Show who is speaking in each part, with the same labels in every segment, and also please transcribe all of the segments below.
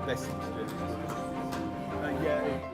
Speaker 1: best thing to do. Yeah.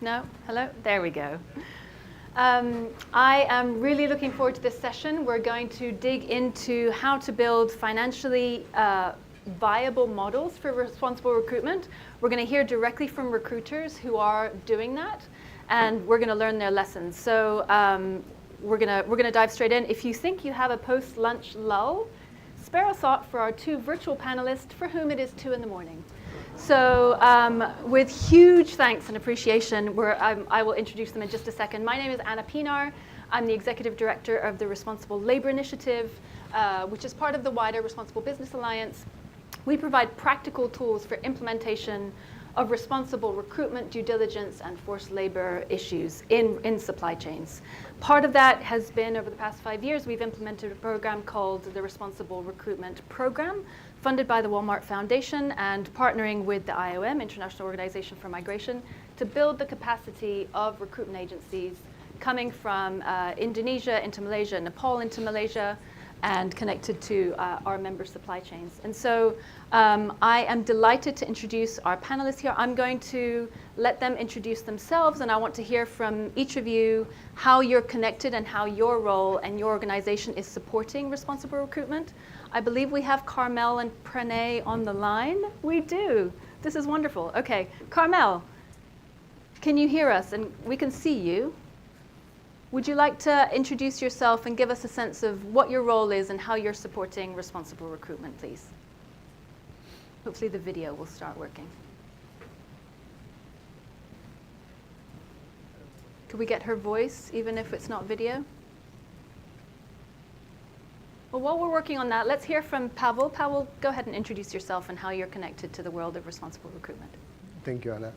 Speaker 2: No? Hello? There we go. I am really looking forward to this session. We're going to dig into how to build financially viable models for responsible recruitment. We're going to hear directly from recruiters who are doing that, and we're going to learn their lessons. So we're going to dive straight in. If you think you have a post-lunch lull, spare a thought for our two virtual panelists for whom it is 2 in the morning. So with huge thanks and appreciation, I will introduce them in just a second. My name is Anna Pinar. I'm the Executive Director of the Responsible Labour Initiative, which is part of the wider Responsible Business Alliance. We provide practical tools for implementation of responsible recruitment, due diligence, and forced labor issues in supply chains. Part of that has been, over the past 5 years, we've implemented a program called the Responsible Recruitment Program, funded by the Walmart Foundation and partnering with the IOM, International Organization for Migration, to build the capacity of recruitment agencies coming from Indonesia into Malaysia, Nepal into Malaysia, and connected to our member supply chains. And so I am delighted to introduce our panelists here. I'm going to let them introduce themselves, and I want to hear from each of you how you're connected and how your role and your organization is supporting responsible recruitment. I believe we have Carmel and Pranay on the line. We do. This is wonderful. Okay, Carmel, can you hear us? And we can see you. Would you like to introduce yourself and give us a sense of what your role is and how you're supporting responsible recruitment, please? Hopefully the video will start working. Could we get her voice, even if it's not video? Well, while we're working on that, let's hear from Pavel. Pavel, go ahead and introduce yourself and how you're connected to the world of responsible recruitment.
Speaker 3: Thank you, Anna.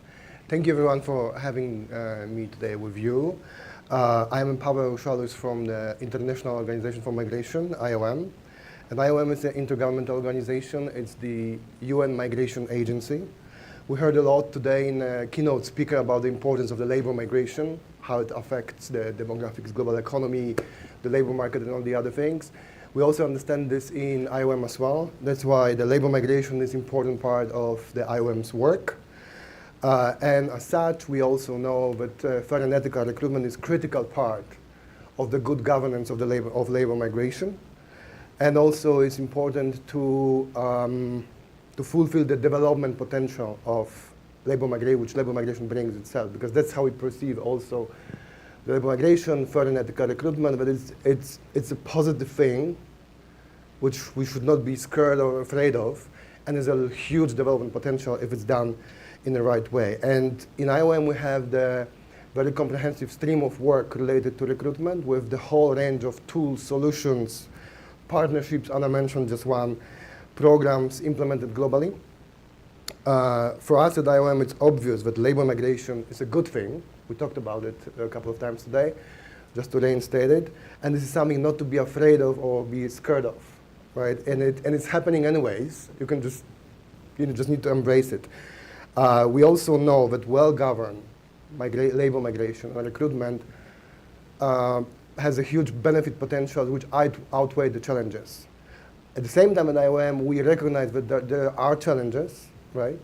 Speaker 3: Thank you, everyone, for having me today with you. I'm Pavel Szalus from the International Organization for Migration, IOM. And IOM is an intergovernmental organization. It's the UN Migration Agency. We heard a lot today in a keynote speaker about the importance of the labor migration, how it affects the demographics, global economy, the labor market, and all the other things. We also understand this in IOM as well. That's why the labor migration is an important part of the IOM's work. And as such, we also know that fair and ethical recruitment is a critical part of the good governance of labor migration. And also it's important to fulfill the development potential of labor migration, which labor migration brings itself, because that's how we perceive also the labor migration, fair and ethical recruitment, but it's a positive thing, which we should not be scared or afraid of, and there's a huge development potential if it's done in the right way. And in IOM, we have the very comprehensive stream of work related to recruitment with the whole range of tools, solutions, partnerships, Anna mentioned just one, programs implemented globally. For us at IOM, it's obvious that labor migration is a good thing. We talked about it a couple of times today, just to reinstate it. And this is something not to be afraid of or be scared of, right? And it's happening anyways. You just need to embrace it. We also know that well-governed labor migration and recruitment has a huge benefit potential which outweigh the challenges. At the same time at IOM, we recognize that there are challenges, right?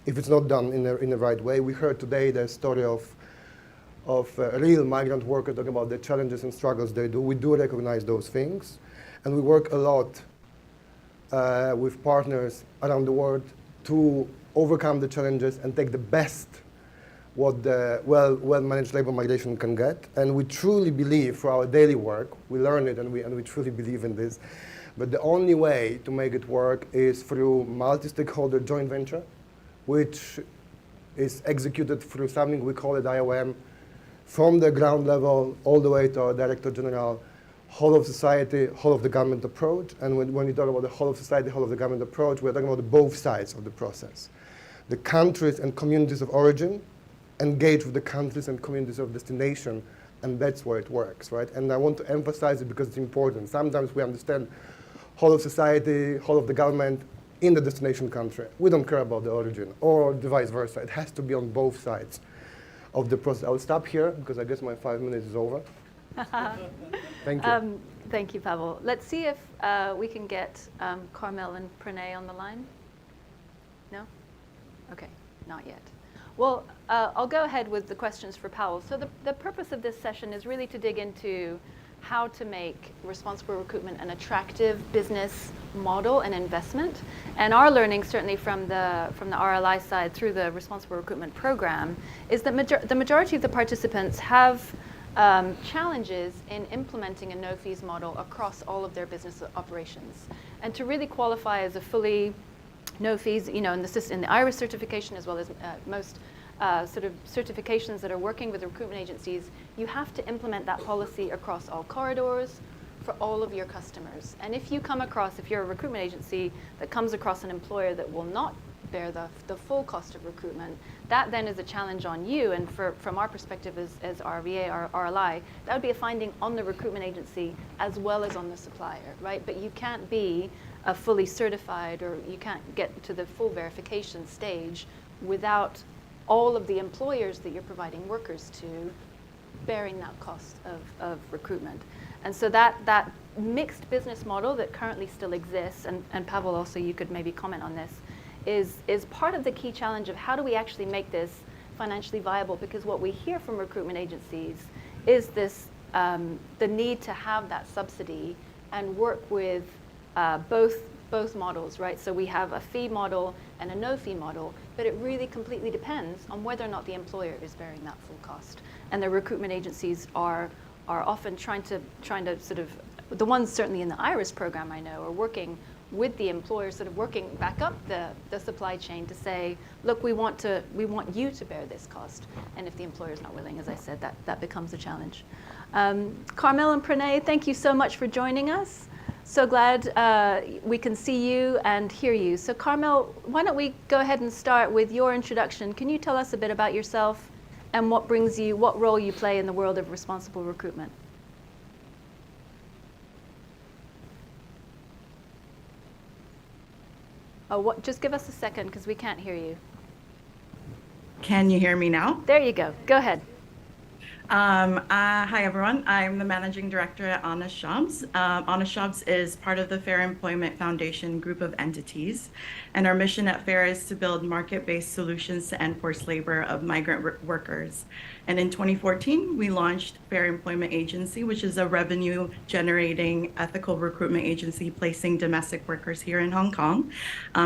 Speaker 3: if it's not done in the right way. We heard today the story of real migrant workers talking about the challenges and struggles they do. We do recognize those things, and we work a lot with partners around the world to overcome the challenges and take the best what the well-managed labor migration can get. And we truly believe for our daily work, we learn it and we truly believe in this, but the only way to make it work is through multi-stakeholder joint venture, which is executed through something we call it IOM, from the ground level all the way to our Director General, whole of society, whole of the government approach. And when we talk about the whole of society, whole of the government approach, we're talking about both sides of the process. The countries and communities of origin engage with the countries and communities of destination, and that's where it works, right? And I want to emphasize it because it's important. Sometimes we understand whole of society, whole of the government in the destination country. We don't care about the origin, or the vice versa. It has to be on both sides of the process. I'll stop here because I guess my 5 minutes is over. Thank you.
Speaker 2: Thank you, Pavel. Let's see if we can get Carmel and Pranay on the line. No? Okay, not yet. Well, I'll go ahead with the questions for Pavel. So the purpose of this session is really to dig into how to make responsible recruitment an attractive business model and investment. And our learning, certainly from the RLI side through the responsible recruitment program, is that the majority of the participants have challenges in implementing a no-fees model across all of their business operations. And to really qualify as a fully no fees, in the IRIS certification, as well as most sort of certifications that are working with recruitment agencies, you have to implement that policy across all corridors for all of your customers. And if you're a recruitment agency that comes across an employer that will not bear the full cost of recruitment, that then is a challenge on you. And from our perspective as RVA, or RLI, that would be a finding on the recruitment agency as well as on the supplier, right? But you can't be a fully certified, or you can't get to the full verification stage without all of the employers that you're providing workers to bearing that cost of recruitment. And so that mixed business model that currently still exists, and Pavel also, you could maybe comment on this, is part of the key challenge of how do we actually make this financially viable, because what we hear from recruitment agencies is this, the need to have that subsidy and work with both models, right? So we have a fee model and a no-fee model, but it really completely depends on whether or not the employer is bearing that full cost. And the recruitment agencies are often trying to sort of, the ones certainly in the IRIS program I know are working with the employer, sort of working back up the supply chain to say, look, we want you to bear this cost. And if the employer is not willing, as I said, that becomes a challenge. Carmel and Pranay, thank you so much for joining us. So glad we can see you and hear you. So Carmel, why don't we go ahead and start with your introduction. Can you tell us a bit about yourself and what role you play in the world of responsible recruitment? Just give us a second because we can't hear you.
Speaker 4: Can you hear me now?
Speaker 2: There you go. Go ahead.
Speaker 4: Hi, everyone. I'm the managing director at Honest Jobs. Honest Jobs is part of the Fair Employment Foundation group of entities. And our mission at FAIR is to build market-based solutions to end forced labor of migrant workers. And in 2014, we launched Fair Employment Agency, which is a revenue-generating ethical recruitment agency placing domestic workers here in Hong Kong.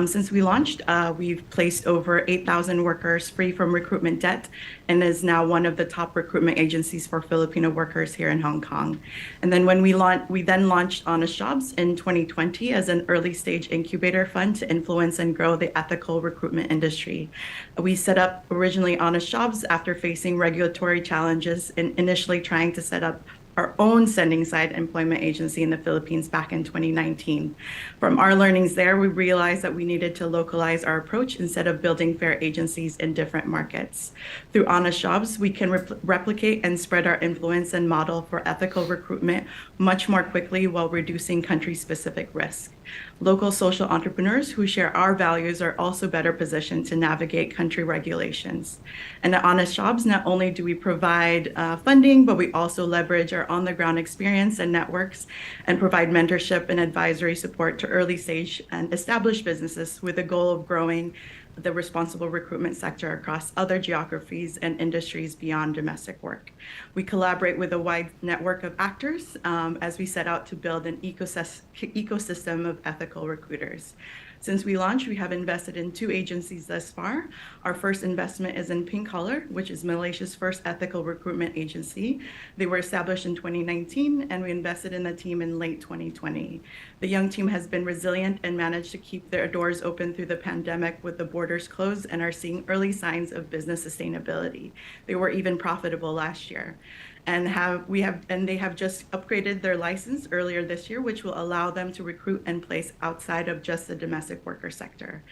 Speaker 4: Since we launched, we've placed over 8,000 workers free from recruitment debt and is now one of the top recruitment agencies for Filipino workers here in Hong Kong. And then when we then launched Honest Jobs in 2020 as an early stage incubator fund to influence and grow the ethical recruitment industry. We set up originally Honest Jobs after facing regulatory challenges and initially trying to set up our own sending side employment agency in the Philippines back in 2019. From our learnings there, we realized that we needed to localize our approach instead of building fair agencies in different markets. Through Honest Jobs, we can replicate and spread our influence and model for ethical recruitment much more quickly while reducing country-specific risk. Local social entrepreneurs who share our values are also better positioned to navigate country regulations. And at Honest Jobs, not only do we provide funding, but we also leverage our on-the-ground experience and networks and provide mentorship and advisory support to early stage and established businesses with the goal of growing the responsible recruitment sector across other geographies and industries beyond domestic work. We collaborate with a wide network of actors as we set out to build an ecosystem of ethical recruiters. Since we launched, we have invested in 2 agencies thus far. Our first investment is in Pink Collar, which is Malaysia's first ethical recruitment agency. They were established in 2019, and we invested in the team in late 2020. The young team has been resilient and managed to keep their doors open through the pandemic with the borders closed and are seeing early signs of business sustainability. They were even profitable last year. And they have just upgraded their license earlier this year, which will allow them to recruit and place outside of just the domestic worker sector.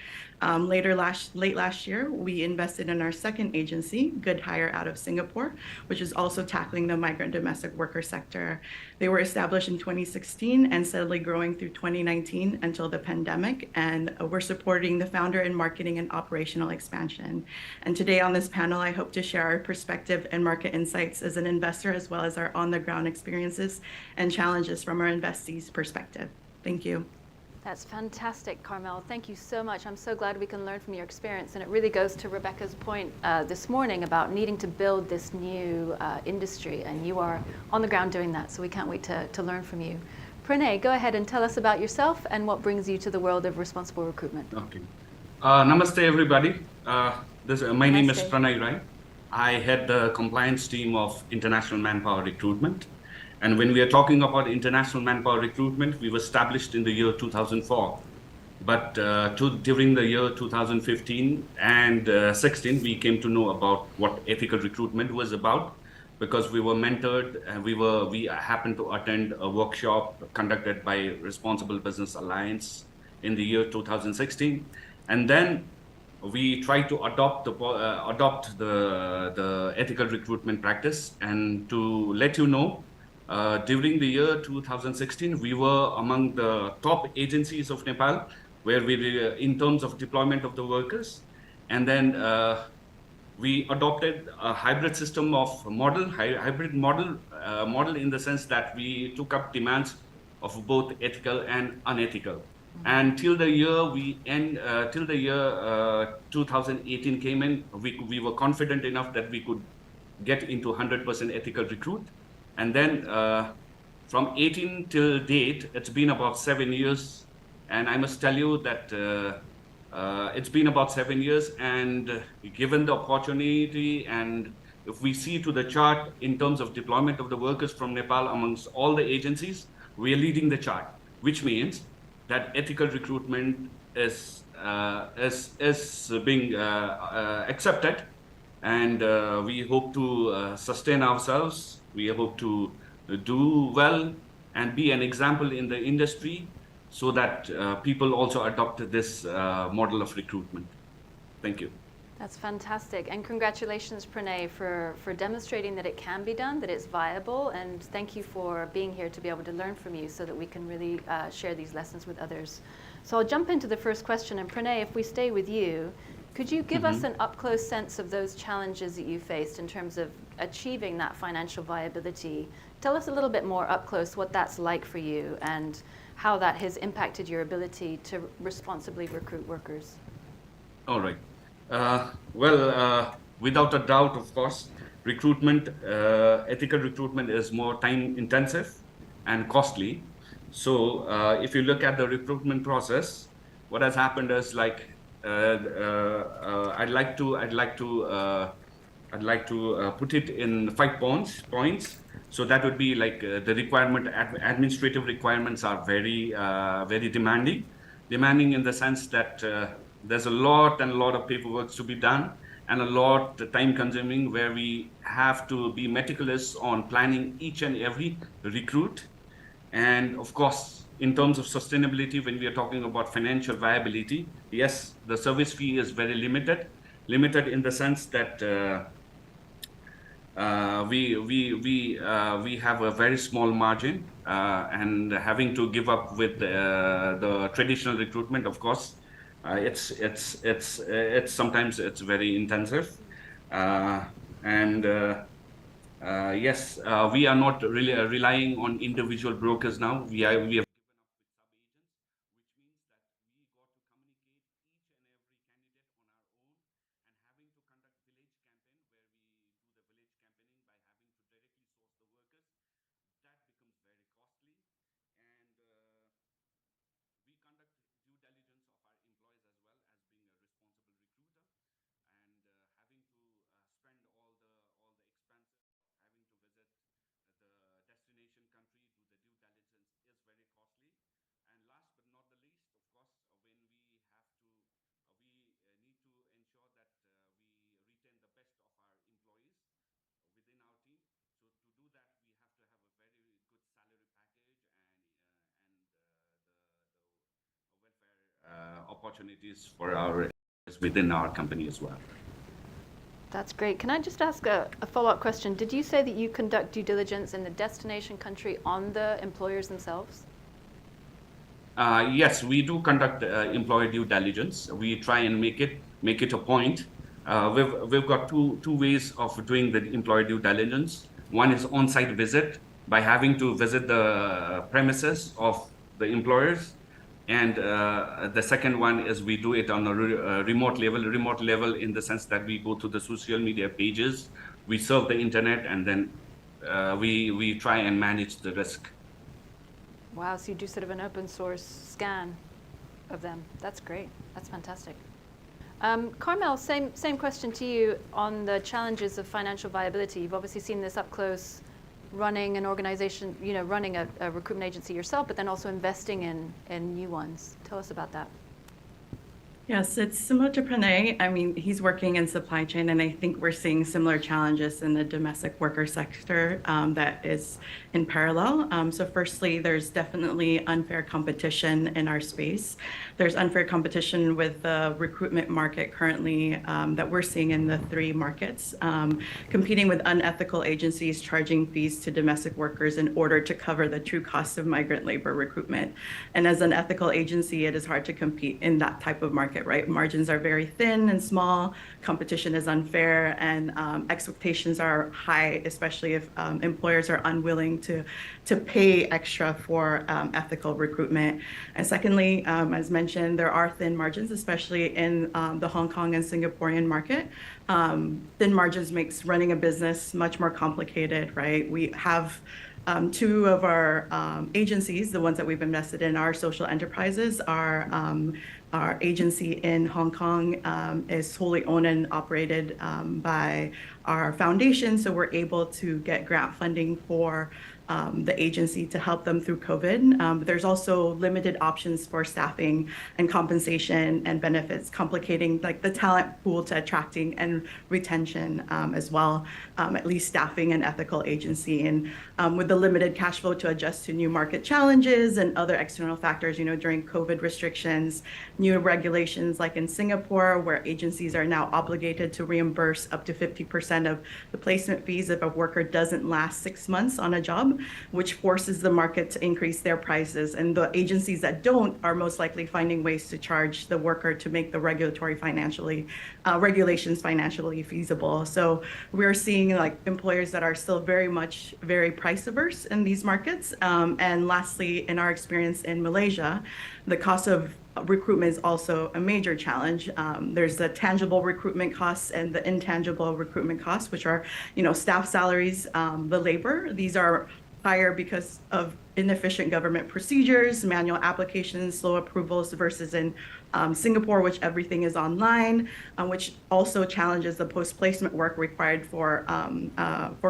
Speaker 4: Late last year, we invested in our second agency, Good Hire, out of Singapore, which is also tackling the migrant domestic worker sector. They were established in 2016 and steadily growing through 2019 until the pandemic, and we're supporting the founder in marketing and operational expansion. And today on this panel, I hope to share our perspective and market insights as an investor, as well as our on-the-ground experiences and challenges from our investees' perspective. Thank you.
Speaker 2: That's fantastic, Carmel. Thank you so much. I'm so glad we can learn from your experience. And it really goes to Rebecca's point this morning about needing to build this new industry. And you are on the ground doing that. So we can't wait to learn from you. Pranay, go ahead and tell us about yourself and what brings you to the world of responsible recruitment.
Speaker 5: Okay. Namaste, everybody. My name is Pranay Rai. I head the compliance team of International Manpower Recruitment. And when we are talking about international manpower recruitment, we were established in the year 2004. But during the year 2015 and 16, we came to know about what ethical recruitment was about, because we were mentored and we happened to attend a workshop conducted by Responsible Business Alliance in the year 2016. And then we tried to adopt the ethical recruitment practice. And to let you know, during the year 2016, we were among the top agencies of Nepal, where we were in terms of deployment of the workers. And then we adopted a hybrid system of hybrid model in the sense that we took up demands of both ethical and unethical. And till the year 2018 came in, we were confident enough that we could get into 100% ethical recruit. And then from 18 till date, it's been about 7 years. And I must tell you that it's been about 7 years. And given the opportunity, and if we see to the chart in terms of deployment of the workers from Nepal amongst all the agencies, we are leading the chart, which means that ethical recruitment is being accepted. And we hope to sustain ourselves. We hope to do well and be an example in the industry so that people also adopt this model of recruitment. Thank you.
Speaker 2: That's fantastic. And congratulations, Pranay, for demonstrating that it can be done, that it's viable. And thank you for being here to be able to learn from you so that we can really share these lessons with others. So I'll jump into the first question. And Pranay, if we stay with you, could you give us an up-close sense of those challenges that you faced in terms of achieving that financial viability? Tell us a little bit more up close what that's like for you and how that has impacted your ability to responsibly recruit workers.
Speaker 5: All right. Without a doubt, of course, recruitment, ethical recruitment is more time intensive and costly. So if you look at the recruitment process, what has happened is like, I'd like to put it in 5 points. So that would be like the administrative requirements are very demanding in the sense that there's a lot of paperwork to be done and a lot time consuming, where we have to be meticulous on planning each and every recruit. And of course, in terms of sustainability, when we are talking about financial viability, yes, the service fee is very limited in the sense that we have a very small margin, and having to give up with the traditional recruitment, of course, it's sometimes it's very intensive, yes, we are not really relying on individual brokers now. We have given up with sub-agents, which means that we got to communicate each and every candidate on our opportunities for our within our company as well.
Speaker 2: That's great. Can I just ask a follow-up question? Did you say that you conduct due diligence in the destination country on the employers themselves?
Speaker 5: Yes, we do conduct employer due diligence. We try and make it a point. We've got two ways of doing the employer due diligence. One is on-site visit, by having to visit the premises of the employers. And the second one is we do it on a remote level in the sense that we go to the social media pages, we surf the internet, and then we try and manage the risk.
Speaker 2: Wow, so you do sort of an open source scan of them. That's great. That's fantastic. Carmel, same question to you on the challenges of financial viability. You've obviously seen this up close, running an organization, running a recruitment agency yourself, but then also investing in new ones. Tell us about that.
Speaker 4: Yes, it's similar to Pranay. I mean, he's working in supply chain, and I think we're seeing similar challenges in the domestic worker sector that is in parallel. So firstly, there's definitely unfair competition in our space. There's unfair competition with the recruitment market currently that we're seeing in the 3 markets, competing with unethical agencies charging fees to domestic workers in order to cover the true cost of migrant labor recruitment. And as an ethical agency, it is hard to compete in that type of market, right? Margins are very thin and small, competition is unfair, and expectations are high, especially if employers are unwilling to pay extra for ethical recruitment. And secondly, as mentioned, there are thin margins, especially in the Hong Kong and Singaporean market. Thin margins makes running a business much more complicated, right? We have 2 of our agencies, the ones that we've invested in, are social enterprises. Our agency in Hong Kong is wholly owned and operated by our foundation, so we're able to get grant funding for the agency to help them through COVID. But there's also limited options for staffing and compensation and benefits, complicating like the talent pool to attracting and retention as well, at least staffing an ethical agency. And with the limited cash flow to adjust to new market challenges and other external factors, during COVID restrictions, new regulations like in Singapore, where agencies are now obligated to reimburse up to 50% of the placement fees if a worker doesn't last 6 months on a job, which forces the market to increase their prices. And the agencies that don't are most likely finding ways to charge the worker to make the regulations financially feasible. So we're seeing like employers that are still very price averse in these markets. And lastly, in our experience in Malaysia, the cost of recruitment is also a major challenge. There's the tangible recruitment costs and the intangible recruitment costs, which are, staff salaries, the labor. These are higher because of inefficient government procedures, manual applications, slow approvals, versus in Singapore, which everything is online, which also challenges the post-placement work required for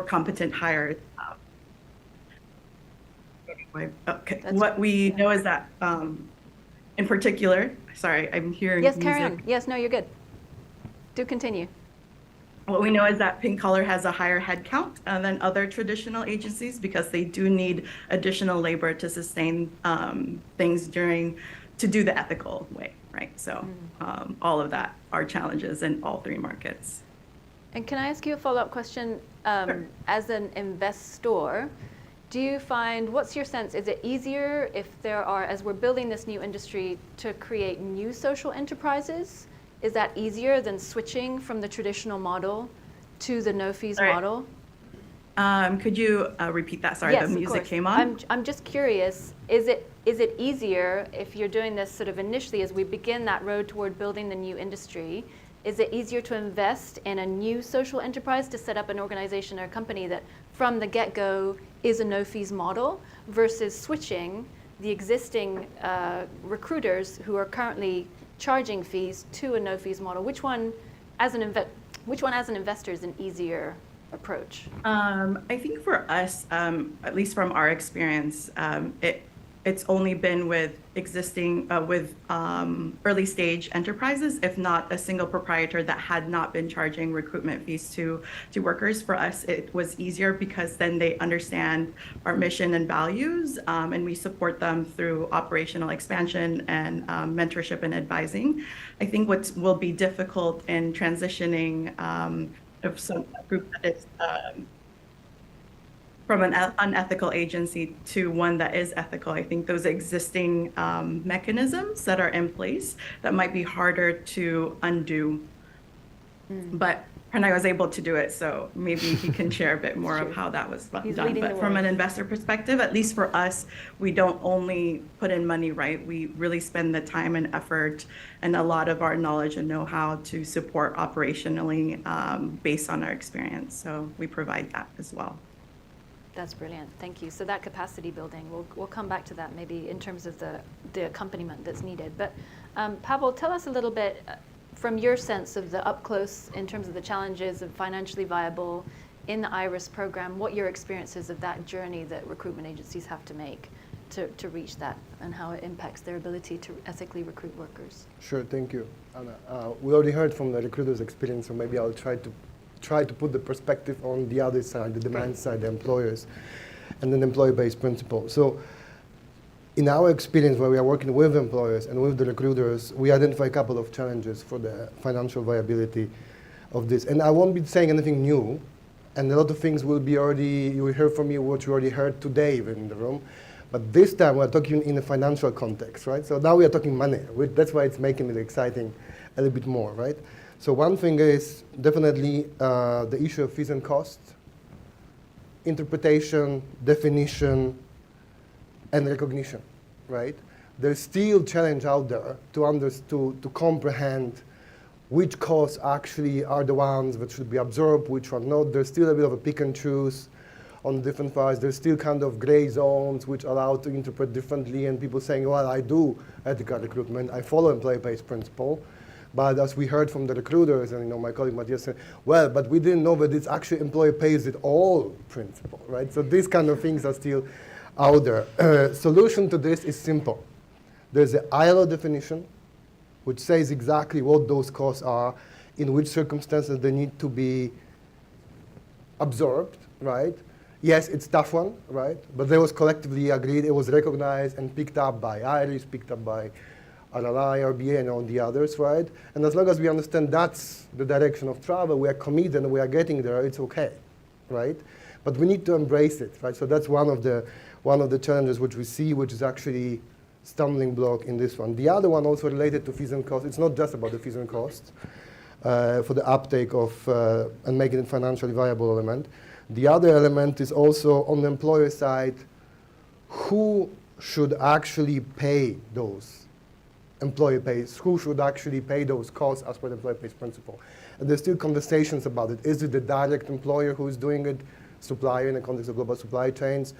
Speaker 4: competent hires. Okay. What we know is that, in particular, sorry, I'm hearing
Speaker 2: Yes,
Speaker 4: music.
Speaker 2: carry on. Yes, no, you're good. Do continue.
Speaker 4: What we know is that Pink Collar has a higher headcount than other traditional agencies because they do need additional labor to sustain things to do the ethical way, right? So all of that are challenges in all 3 markets.
Speaker 2: And can I ask you a follow-up question?
Speaker 4: Sure.
Speaker 2: As an investor, do you find, what's your sense, is it easier if there are, as we're building this new industry, to create new social enterprises? Is that easier than switching from the traditional model to the no-fees model?
Speaker 4: Could you repeat that? Sorry,
Speaker 2: Yes,
Speaker 4: the
Speaker 2: of
Speaker 4: music
Speaker 2: course.
Speaker 4: came on.
Speaker 2: I'm just curious, is it easier if you're doing this sort of initially as we begin that road toward building the new industry? Is it easier to invest in a new social enterprise, to set up an organization or a company that from the get-go is a no-fees model, versus switching the existing recruiters who are currently charging fees to a no-fees model? Which one, as an investor, is an easier approach?
Speaker 4: I think for us, at least from our experience, it it's only been with existing, early stage enterprises, if not a single proprietor that had not been charging recruitment fees to workers. For us, it was easier because then they understand our mission and values, and we support them through operational expansion and mentorship and advising. I think what will be difficult in transitioning of some group that is from an unethical agency to one that is ethical. I think those existing mechanisms that are in place that might be harder to undo. But Pranay was able to do it, so maybe he can share a bit more of how that was
Speaker 2: He's
Speaker 4: done.
Speaker 2: leading the
Speaker 4: But from
Speaker 2: way.
Speaker 4: an investor perspective, at least for us, we don't only put in money, right? We really spend the time and effort and a lot of our knowledge and know-how to support operationally based on our experience. So we provide that as well.
Speaker 2: That's brilliant. Thank you. So that capacity building, we'll come back to that maybe in terms of the accompaniment that's needed. But Pavel, tell us a little bit from your sense of the up close in terms of the challenges of financially viable in the IRIS program, what your experience is of that journey that recruitment agencies have to make to reach that and how it impacts their ability to ethically recruit workers.
Speaker 3: Sure, thank you, Anna. We already heard from the recruiter's experience, so maybe I'll try to put the perspective on the other side, the demand side, the employers, and then employee-based principle. So in our experience where we are working with employers and with the recruiters, we identify a couple of challenges for the financial viability of this. And I won't be saying anything new, and a lot of things will be already, you will hear from me what you already heard today even in the room. But this time we're talking in a financial context, right? So now we are talking money. That's why it's making it exciting a little bit more, right? So one thing is definitely the issue of fees and costs, interpretation, definition, and recognition, right? There's still challenge out there to comprehend which costs actually are the ones that should be absorbed, which are not. There's still a bit of a pick and choose on different files. There's still kind of gray zones which allow to interpret differently, and people saying, well, I do ethical recruitment, I follow employee-based principle. But as we heard from the recruiters, and my colleague Matthias said, well, but we didn't know that it's actually employer pays it all principle, right? So these kind of things are still out there. Solution to this is simple. There's an ILO definition, which says exactly what those costs are, in which circumstances they need to be absorbed, right? Yes, it's a tough one, right? But that was collectively agreed. It was recognized and picked up by IRIS, picked up by RLI, RBA, and all the others, right? And as long as we understand that's the direction of travel, we are committed and we are getting there, it's okay, right? But we need to embrace it, right? So that's one of the challenges which we see, which is actually stumbling block in this one. The other one also related to fees and costs. It's not just about the fees and costs for the uptake of and making it financially viable element. The other element is also on the employer side, who should actually pay those employee pays, who should actually pay those costs as per the employee pays principle. And there's still conversations about it. Is it the direct employer who is doing it, supplier in the context of global supply chains,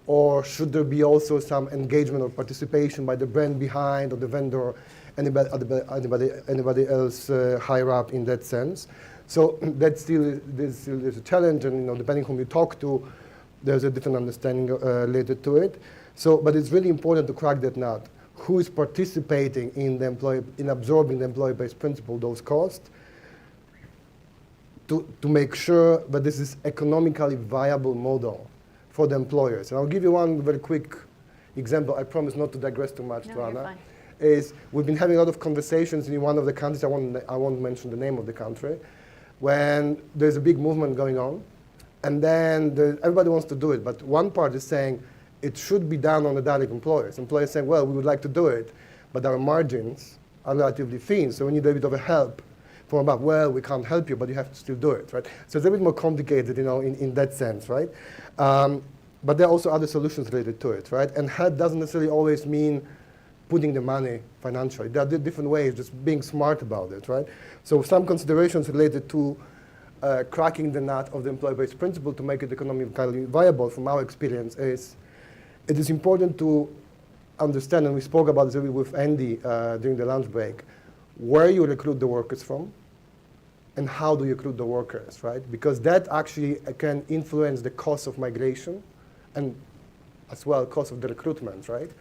Speaker 3: or should there be also some engagement or participation by the brand behind or the vendor, anybody else higher up in that sense? So that's still there's a challenge, and depending whom you talk to, there's a different understanding related to it. So, but it's really important to crack that nut. Who is participating in absorbing the employee-based principle, those costs, to make sure that this is economically viable model for the employers. And I'll give you one very quick example. I promise not to digress too much,
Speaker 2: No, you're
Speaker 3: Anna.
Speaker 2: fine.
Speaker 3: Is we've been having a lot of conversations in one of the countries, I won't mention the name of the country, when there's a big movement going on, and then everybody wants to do it, but one part is saying, it should be done on the direct employers. Employers saying, well, we would like to do it, but our margins are relatively thin, so we need a bit of a help from above. Well, we can't help you, but you have to still do it, right? So it's a bit more complicated, in that sense, right? But there are also other solutions related to it, right? And help doesn't necessarily always mean putting the money financially. There are different ways, just being smart about it, right? So some considerations related to cracking the nut of the employee-based principle to make it economically viable, from our experience, is it is important to understand, and we spoke about this with Andy during the lunch break, where you recruit the workers from and how do you recruit the workers, right? Because that actually can influence the cost of migration and as well cost of the recruitment, right?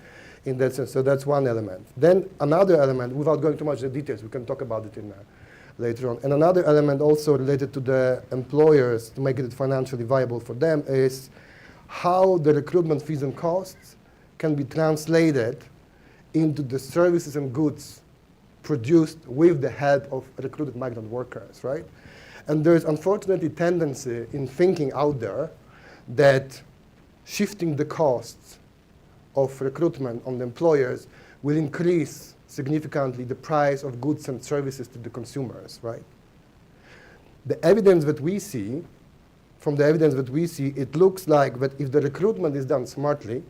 Speaker 3: In that sense, so that's one element. Then another element, without going too much into the details, we can talk about it in later on. And another element also related to the employers to make it financially viable for them is how the recruitment fees and costs can be translated into the services and goods produced with the help of recruited migrant workers, right? And there's unfortunately tendency in thinking out there that shifting the costs of recruitment on the employers will increase significantly the price of goods and services to the consumers, right? The evidence that we see, from the evidence that we see, it looks like that if the recruitment is done smartly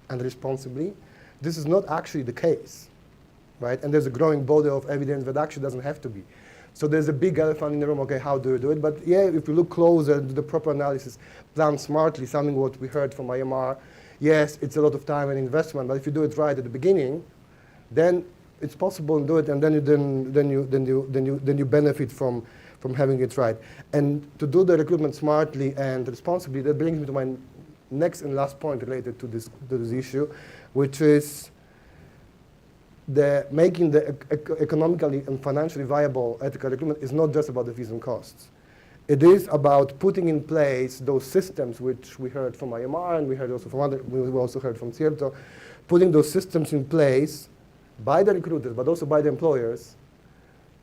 Speaker 3: and responsibly, this is not actually the case, right? And there's a growing body of evidence that actually doesn't have to be. So there's a big elephant in the room, okay, how do you do it? But yeah, if you look closer to the proper analysis, plan smartly, something what we heard from IMR, yes, it's a lot of time and investment, but if you do it right at the beginning, then it's possible to do it, and then you benefit from having it right. And to do the recruitment smartly and responsibly, that brings me to my next and last point related to this issue, which is making the economically and financially viable ethical recruitment is not just about the fees and costs. It is about putting in place those systems which we heard from IMR and we heard also from we also heard from Cierto, putting those systems in place by the recruiters, but also by the employers,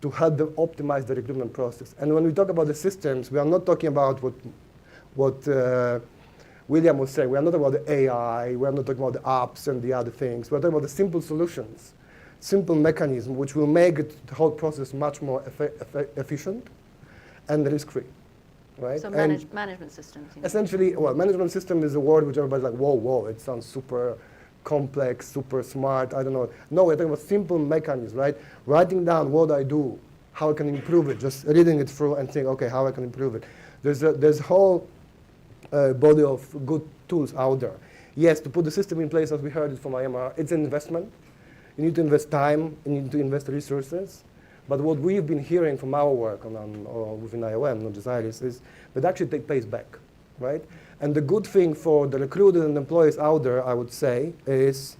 Speaker 3: to help them optimize the recruitment process. And when we talk about the systems, we are not talking about what William was saying. We are not about the AI. We are not talking about the apps and the other things. We are talking about the simple solutions, simple mechanism, which will make the whole process much more efficient and risk-free, right?
Speaker 2: So management systems. You know.
Speaker 3: Essentially, well, management system is a word which everybody's like, whoa, it sounds super complex, super smart, I don't know. No, we're talking about simple mechanisms, right? Writing down what I do, how I can improve it, just reading it through and saying, okay, how I can improve it. There's a whole body of good tools out there. Yes, to put the system in place, as we heard it from IMR, it's an investment. You need to invest time, you need to invest resources. But what we've been hearing from our work or within IOM, not just IRIS, is that actually pays back, right? And the good thing for the recruiters and employers out there, I would say, is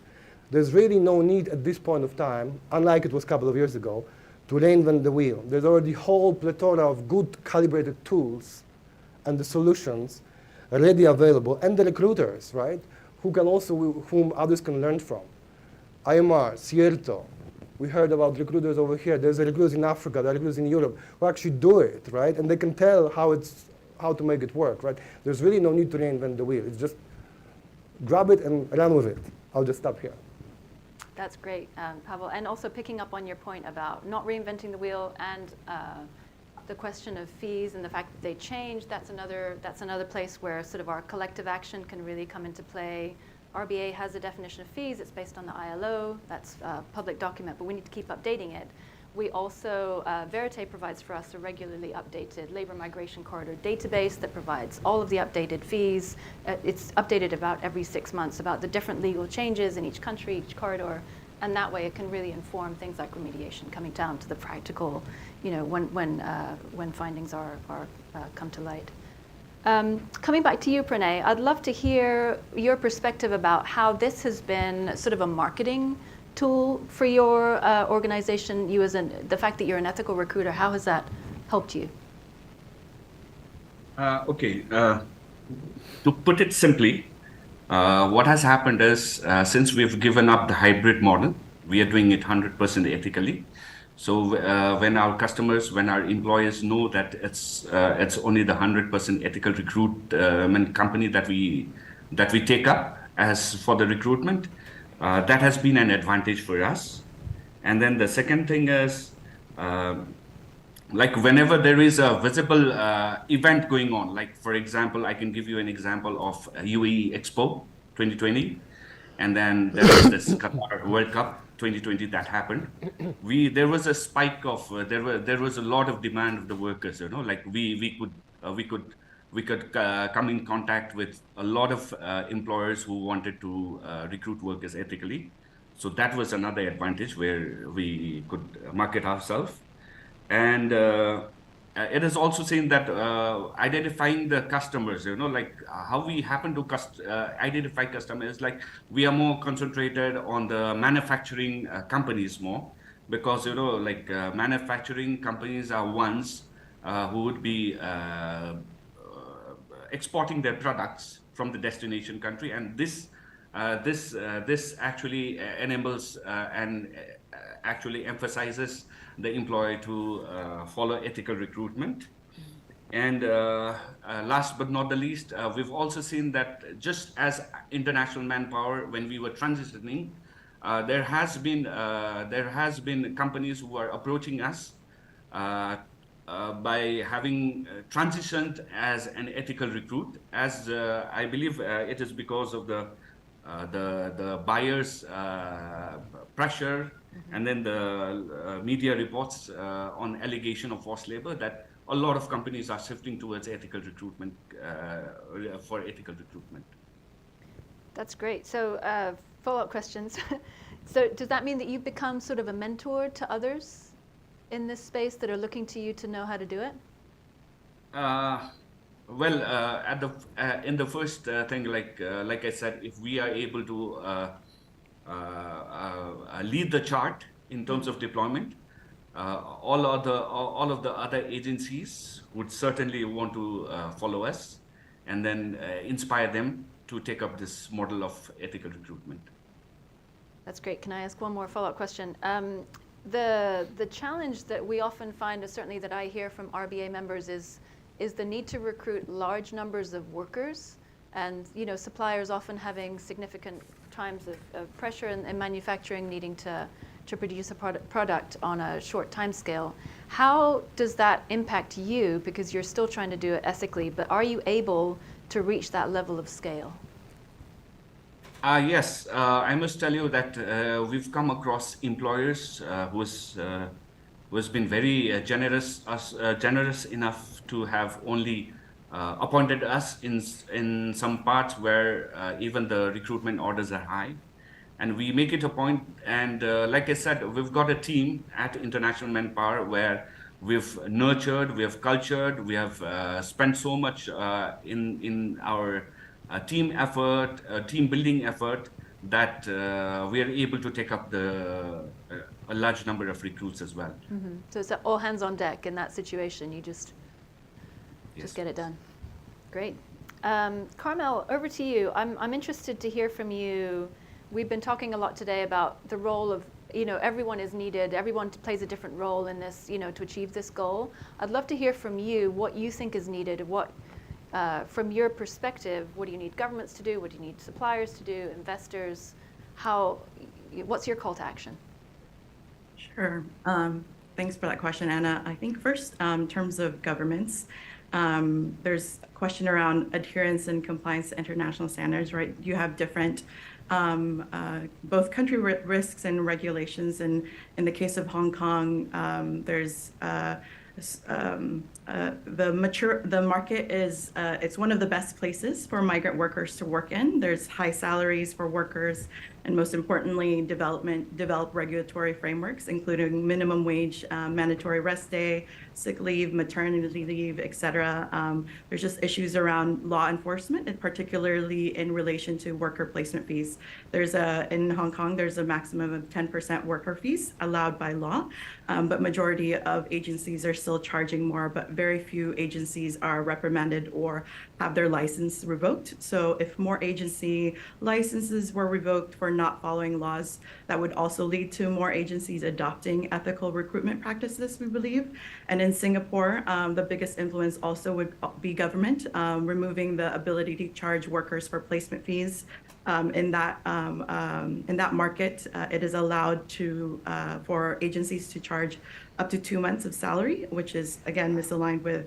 Speaker 3: there's really no need at this point of time, unlike it was a couple of years ago, to reinvent the wheel. There's already a whole plethora of good calibrated tools and the solutions already available, and the recruiters, right, whom others can learn from. IMR, Cierto, we heard about recruiters over here. There's recruiters in Africa, there are recruiters in Europe who actually do it, right? And they can tell how to make it work, right? There's really no need to reinvent the wheel. It's just grab it and run with it. I'll just stop here.
Speaker 2: That's great, Pavel. And also picking up on your point about not reinventing the wheel and the question of fees and the fact that they change, that's another place where sort of our collective action can really come into play. RBA has a definition of fees. It's based on the ILO. That's a public document, but we need to keep updating it. We also, Verite provides for us a regularly updated labor migration corridor database that provides all of the updated fees. It's updated about every 6 months about the different legal changes in each country, each corridor, and that way it can really inform things like remediation, coming down to the practical, when findings are come to light. Coming back to you, Pranay, I'd love to hear your perspective about how this has been sort of a marketing tool for your organization. The fact that you're an ethical recruiter, how has that helped you?
Speaker 5: Okay, to put it simply, what has happened is since we've given up the hybrid model, we are doing it 100% ethically. So when our customers, when our employers know that it's only the 100% ethical recruitment company that we take up as for the recruitment, that has been an advantage for us. And then the second thing is, like whenever there is a visible event going on, like for example, I can give you an example of UAE Expo 2020, and then there was this Qatar World Cup 2020 that happened. There was a spike of there was a lot of demand of the workers. Like we could come in contact with a lot of employers who wanted to recruit workers ethically. So that was another advantage where we could market ourselves. And it is also seen that identifying the customers, like how we happen to identify customers, like we are more concentrated on the manufacturing companies more, because like manufacturing companies are ones who would be exporting their products from the destination country, and this actually enables and actually emphasizes the employer to follow ethical recruitment. And last but not the least, we've also seen that just as international manpower, when we were transitioning, there has been companies who are approaching us uh, by having transitioned as an ethical recruit, as I believe it is because of the buyers' pressure, and then the media reports on allegation of forced labor, that a lot of companies are shifting towards ethical recruitment for ethical recruitment.
Speaker 2: That's great. So follow-up questions. So does that mean that you've become sort of a mentor to others in this space that are looking to you to know how to do it?
Speaker 5: Well, in the first thing, like I said, if we are able to lead the chart in terms of deployment, all of the other agencies would certainly want to follow us, and then inspire them to take up this model of ethical recruitment.
Speaker 2: That's great. Can I ask one more follow-up question? The challenge that we often find, certainly that I hear from RBA members, is the need to recruit large numbers of workers, and suppliers often having significant times of pressure in manufacturing, needing to produce a product on a short time scale. How does that impact you? Because you're still trying to do it ethically, but are you able to reach that level of scale?
Speaker 5: Yes, I must tell you that we've come across employers who has been very generous enough to have only appointed us in some parts where even the recruitment orders are high. And we make it a point, and like I said, we've got a team at International Manpower where we've nurtured, we have cultured, we have spent so much in our team effort, team building effort, that we are able to take up a large number of recruits as well.
Speaker 2: Mm-hmm. So it's all hands on deck in that situation. You just get it done. Great. Carmel, over to you. I'm interested to hear from you. We've been talking a lot today about the role of, everyone is needed. Everyone plays a different role in this, to achieve this goal. I'd love to hear from you what you think is needed. From your perspective, what do you need governments to do? What do you need suppliers to do? Investors? What's your call to action?
Speaker 4: Sure. Thanks for that question, Anna. I think first, in terms of governments, there's a question around adherence and compliance to international standards, right? You have different both country risks and regulations. And in the case of Hong Kong, there's the market is it's one of the best places for migrant workers to work in. There's high salaries for workers, and most importantly, develop regulatory frameworks, including minimum wage, mandatory rest day, sick leave, maternity leave, etc. There's just issues around law enforcement, and particularly in relation to worker placement fees. In Hong Kong, there's a maximum of 10% worker fees allowed by law, but majority of agencies are still charging more, but very few agencies are reprimanded or have their license revoked. So if more agency licenses were revoked for not following laws, that would also lead to more agencies adopting ethical recruitment practices, we believe. And in Singapore, the biggest influence also would be government, removing the ability to charge workers for placement fees. In that market, it is allowed for agencies to charge up to 2 months of salary, which is again misaligned with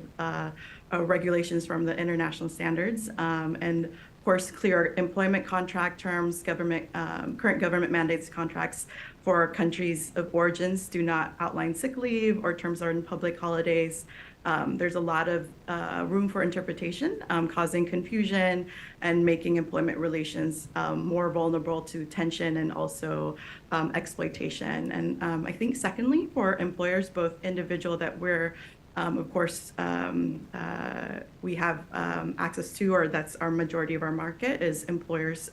Speaker 4: regulations from the international standards, and of course clear employment contract terms. Current government mandates contracts for countries of origins do not outline sick leave or terms on public holidays. There's a lot of room for interpretation, causing confusion and making employment relations more vulnerable to tension and also exploitation. And I think secondly, for employers, both individual that we're Of course, we have access to, or that's our majority of our market is employers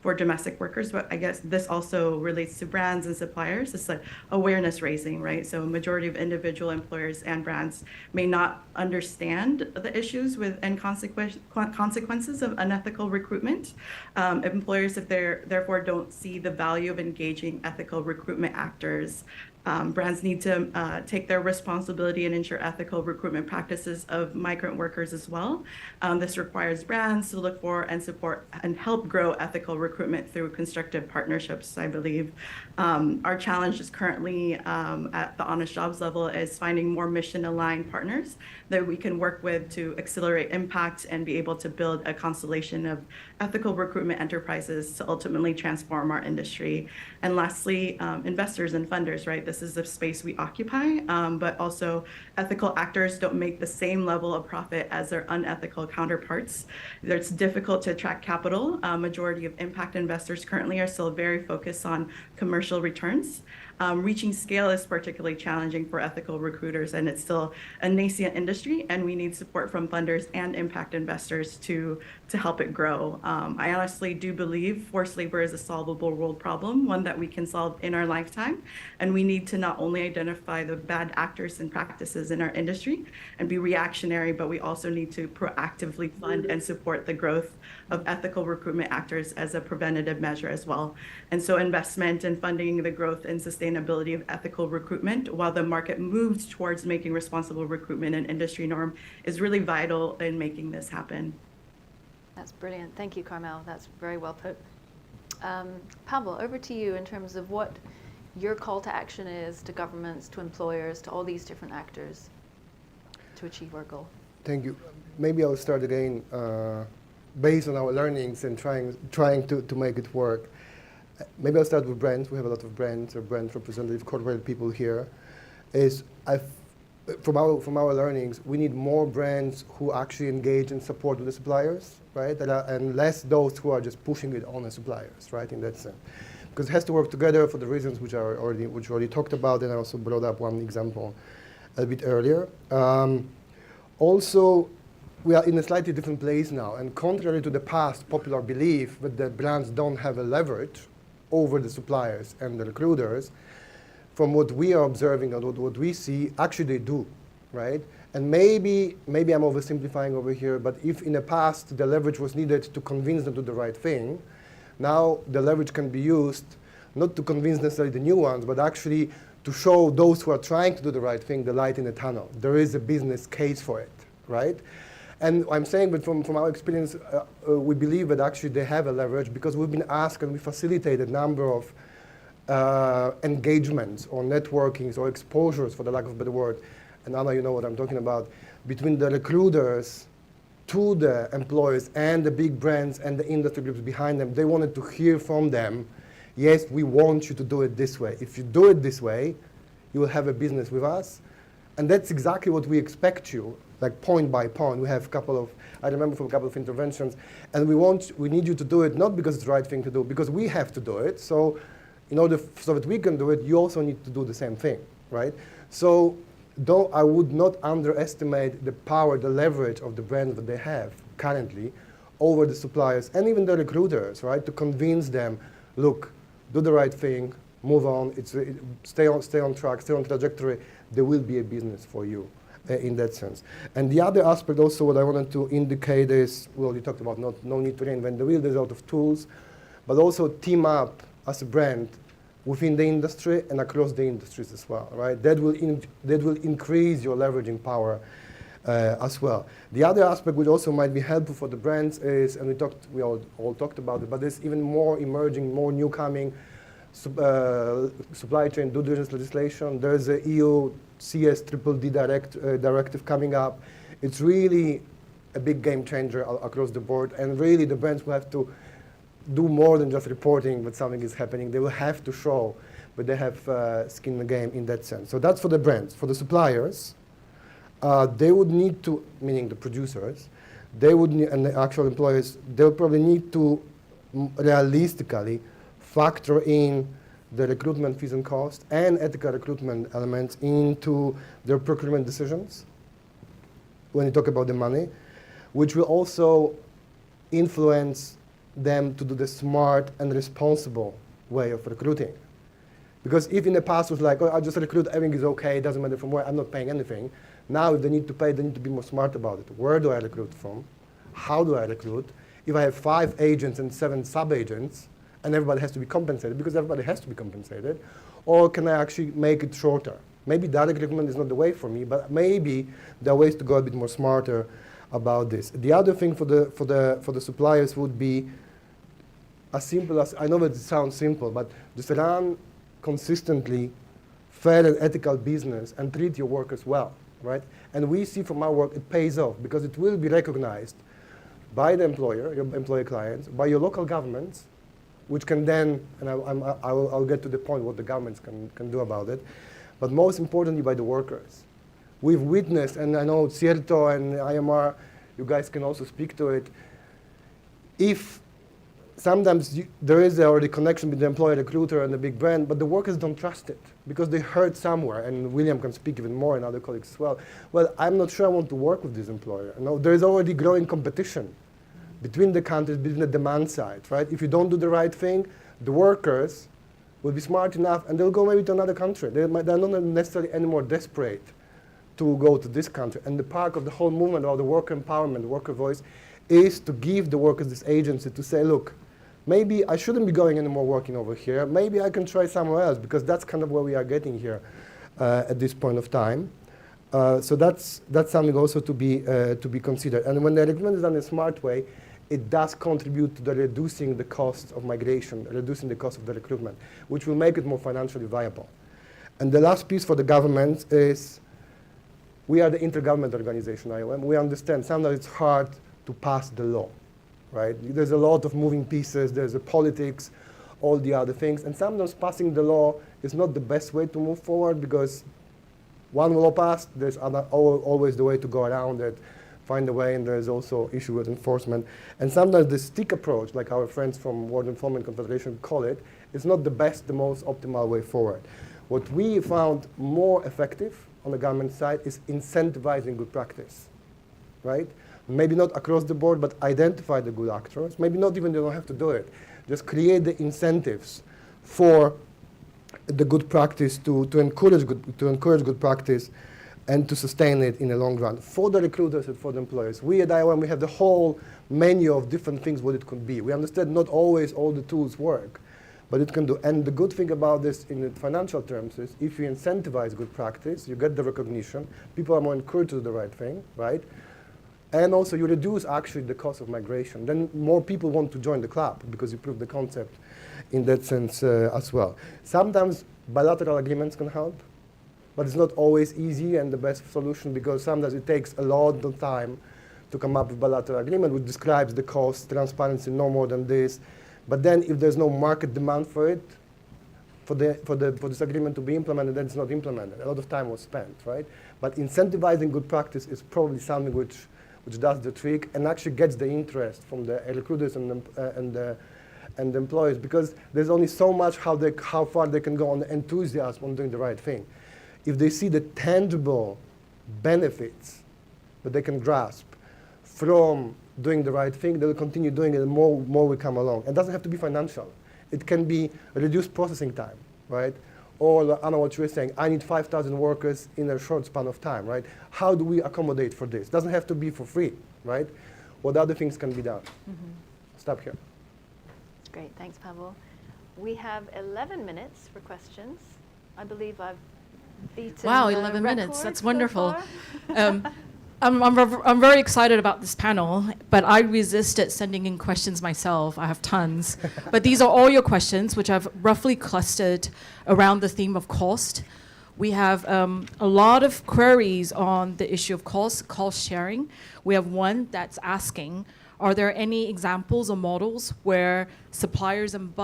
Speaker 4: for domestic workers. But I guess this also relates to brands and suppliers. It's like awareness raising, right? So a majority of individual employers and brands may not understand the issues with and consequences of unethical recruitment. Employers, if they're therefore don't see the value of engaging ethical recruitment actors. Brands need to take their responsibility and ensure ethical recruitment practices of migrant workers as well. This requires brands to look for and support and help grow ethical recruitment through constructive partnerships, I believe. Our challenge is currently at the Honest Jobs level is finding more mission-aligned partners that we can work with to accelerate impact and be able to build a constellation of ethical recruitment enterprises to ultimately transform our industry. And lastly, investors and funders, right? This is the space we occupy, but also ethical actors don't make the same level of profit as their unethical counterparts. It's difficult to attract capital. Majority of impact investors currently are still very focused on commercial returns. Reaching scale is particularly challenging for ethical recruiters, and it's still a nascent industry, and we need support from funders and impact investors to help it grow. I honestly do believe forced labor is a solvable world problem, one that we can solve in our lifetime, and we need to not only identify the bad actors and practices in our industry and be reactionary, but we also need to proactively fund and support the growth of ethical recruitment actors as a preventative measure as well. And so investment and funding the growth and sustainability of ethical recruitment while the market moves towards making responsible recruitment an industry norm is really vital in making this happen.
Speaker 2: That's brilliant. Thank you, Carmel. That's very well put. Pavel, over to you in terms of what your call to action is to governments, to employers, to all these different actors to achieve our goal.
Speaker 3: Thank you. Maybe I'll start again based on our learnings and trying to make it work. Maybe I'll start with brands. We have a lot of brands or brand representative corporate people here. From our learnings, we need more brands who actually engage and support with the suppliers, right? And less those who are just pushing it on the suppliers, right? In that sense, because it has to work together for the reasons which already talked about, and I also brought up one example a bit earlier. Also, we are in a slightly different place now, and contrary to the past popular belief that the brands don't have a leverage over the suppliers and the recruiters, from what we are observing and what we see, actually they do, right? And maybe I'm oversimplifying over here, but if in the past the leverage was needed to convince them to do the right thing, now the leverage can be used not to convince necessarily the new ones, but actually to show those who are trying to do the right thing the light in the tunnel. There is a business case for it, right? And I'm saying that from our experience, we believe that actually they have a leverage because we've been asked and we facilitated a number of engagements or networkings or exposures, for the lack of a better word, and Anna, you know what I'm talking about, between the recruiters to the employers and the big brands and the industry groups behind them. They wanted to hear from them, yes, we want you to do it this way. If you do it this way, you will have a business with us. And that's exactly what we expect you, like point by point. We have I remember from a couple of interventions, and we need you to do it not because it's the right thing to do, because we have to do it. So in order so that we can do it, you also need to do the same thing, right? So though I would not underestimate the power, the leverage of the brands that they have currently over the suppliers and even the recruiters, right? To convince them, look, do the right thing, move on, stay on track, stay on trajectory. There will be a business for you in that sense. And the other aspect also what I wanted to indicate is, well, you talked about no need to reinvent the wheel, there's a lot of tools, but also team up as a brand within the industry and across the industries as well, right? That will increase your leveraging power as well. The other aspect which also might be helpful for the brands is, and we all talked about it, but there's even more emerging, more new coming supply chain due diligence legislation. There's a EU CSDD directive coming up. It's really a big game changer across the board, and really the brands will have to do more than just reporting that something is happening. They will have to show that they have skin in the game in that sense. So that's for the brands. For the suppliers, they would need to, meaning the producers, they would need, and the actual employers, they'll probably need to realistically factor in the recruitment fees and costs and ethical recruitment elements into their procurement decisions, when you talk about the money, which will also influence them to do the smart and responsible way of recruiting. Because if in the past it was like, oh, I just recruit, everything is okay, it doesn't matter from where, I'm not paying anything. Now if they need to pay, they need to be more smart about it. Where do I recruit from? How do I recruit? If I have 5 agents and 7 sub-agents, and everybody has to be compensated, because everybody has to be compensated, or can I actually make it shorter? Maybe direct recruitment is not the way for me, but maybe there are ways to go a bit more smarter about this. The other thing for the suppliers would be as simple as, I know that it sounds simple, but just run consistently fair and ethical business and treat your workers well, right? And we see from our work it pays off because it will be recognized by the employer, your employer clients, by your local governments, which can then, and I'll get to the point what the governments can do about it, but most importantly by the workers. We've witnessed, and I know Cierto and IMR, you guys can also speak to it, if sometimes there is already connection between the employer recruiter and the big brand, but the workers don't trust it because they heard somewhere, and William can speak even more and other colleagues as well, well, I'm not sure I want to work with this employer. You know, there is already growing competition between the countries, between the demand side, right? If you don't do the right thing, the workers will be smart enough and they'll go maybe to another country. They're not necessarily any more desperate to go to this country. And the part of the whole movement of the worker empowerment, the worker voice, is to give the workers this agency to say, look, maybe I shouldn't be going anymore working over here. Maybe I can try somewhere else, because that's kind of where we are getting here at this point of time. So that's something also to be considered. And when the recruitment is done in a smart way, it does contribute to the reducing the cost of migration, reducing the cost of the recruitment, which will make it more financially viable. And the last piece for the government is, we are the intergovernmental organization, IOM. We understand sometimes it's hard to pass the law, right? There's a lot of moving pieces, there's the politics, all the other things, and sometimes passing the law is not the best way to move forward, because one law passed, there's always the way to go around it, find a way, and there's also issue with enforcement. And sometimes the stick approach, like our friends from World Employment Confederation call it, is not the best, the most optimal way forward. What we found more effective on the government side is incentivizing good practice, right? Maybe not across the board, but identify the good actors. Maybe not even, they don't have to do it. Just create the incentives for the good practice to encourage good practice and to sustain it in the long run for the recruiters and for the employers. We at IOM, we have the whole menu of different things what it could be. We understand not always all the tools work, but it can do. And the good thing about this in the financial terms is if you incentivize good practice, you get the recognition, people are more encouraged to do the right thing, right? And also you reduce actually the cost of migration. Then more people want to join the club because you prove the concept in that sense as well. Sometimes bilateral agreements can help, but it's not always easy and the best solution, because sometimes it takes a lot of time to come up with bilateral agreement which describes the cost, transparency, no more than this. But then if there's no market demand for it, for this agreement to be implemented, then it's not implemented. A lot of time was spent, right? But incentivizing good practice is probably something which does the trick and actually gets the interest from the recruiters and the employers, because there's only so much how far they can go on the enthusiasm on doing the right thing. If they see the tangible benefits that they can grasp from doing the right thing, they'll continue doing it, and more will come along. It doesn't have to be financial. It can be reduced processing time, right? Or Anna, what you were saying, I need 5,000 workers in a short span of time, right? How do we accommodate for this? It doesn't have to be for free, right? What other things can be done? Stop here.
Speaker 2: Great, thanks, Pavel. We have 11 minutes for questions. I believe I've beaten
Speaker 6: Wow,
Speaker 2: the
Speaker 6: 11 minutes.
Speaker 2: record
Speaker 6: That's
Speaker 2: so
Speaker 6: wonderful.
Speaker 2: far.
Speaker 6: I'm very excited about this panel, but I resisted sending in questions myself. I have tons. But these are all your questions, which I've roughly clustered around the theme of cost. We have a lot of queries on the issue of cost sharing. We have one that's asking, are there any examples or models where suppliers and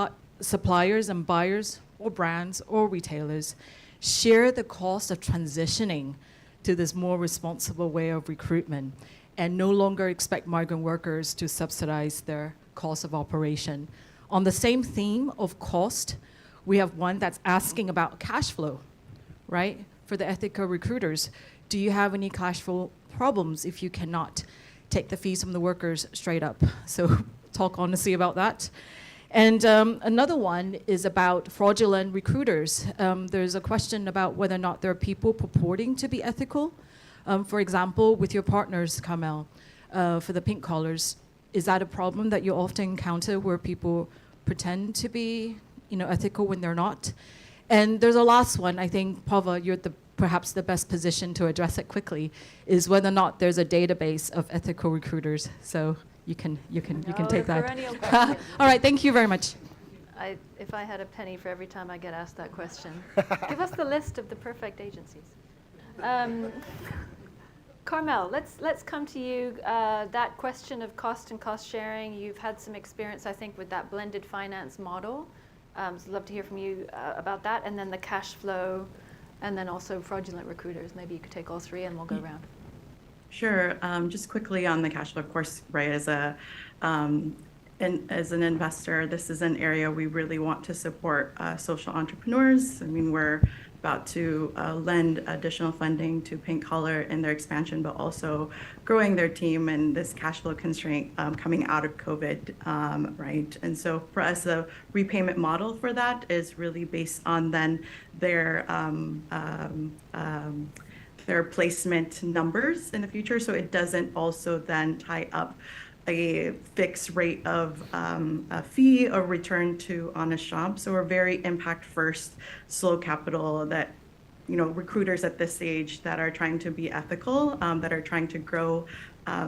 Speaker 6: buyers or brands or retailers share the cost of transitioning to this more responsible way of recruitment and no longer expect migrant workers to subsidize their cost of operation? On the same theme of cost, we have one that's asking about cash flow, right? For the ethical recruiters, do you have any cash flow problems if you cannot take the fees from the workers straight up? So talk honestly about that. And another one is about fraudulent recruiters. There's a question about whether or not there are people purporting to be ethical. For example, with your partners, Carmel, for the pink collars, is that a problem that you often encounter where people pretend to be, ethical when they're not? And there's a last one. I think, Pava, you're perhaps the best position to address it quickly, is whether or not there's a database of ethical recruiters. So you can take that.
Speaker 2: Perennial question.
Speaker 6: All right, thank you very much.
Speaker 2: If I had a penny for every time I get asked that question, give us the list of the perfect agencies. Carmel, let's come to you. That question of cost and cost sharing, you've had some experience, I think, with that blended finance model. So I'd love to hear from you about that, and then the cash flow, and then also fraudulent recruiters. Maybe you could take all three and we'll go around.
Speaker 4: Sure. Just quickly on the cash flow, of course, right, as an investor, this is an area we really want to support social entrepreneurs. I mean, we're about to lend additional funding to Pink Collar in their expansion, but also growing their team and this cash flow constraint coming out of COVID, right? And so for us, the repayment model for that is really based on then their placement numbers in the future. So it doesn't also then tie up a fixed rate of a fee or return to Honest Shop. So we're very impact first, slow capital that, recruiters at this stage that are trying to be ethical, that are trying to grow,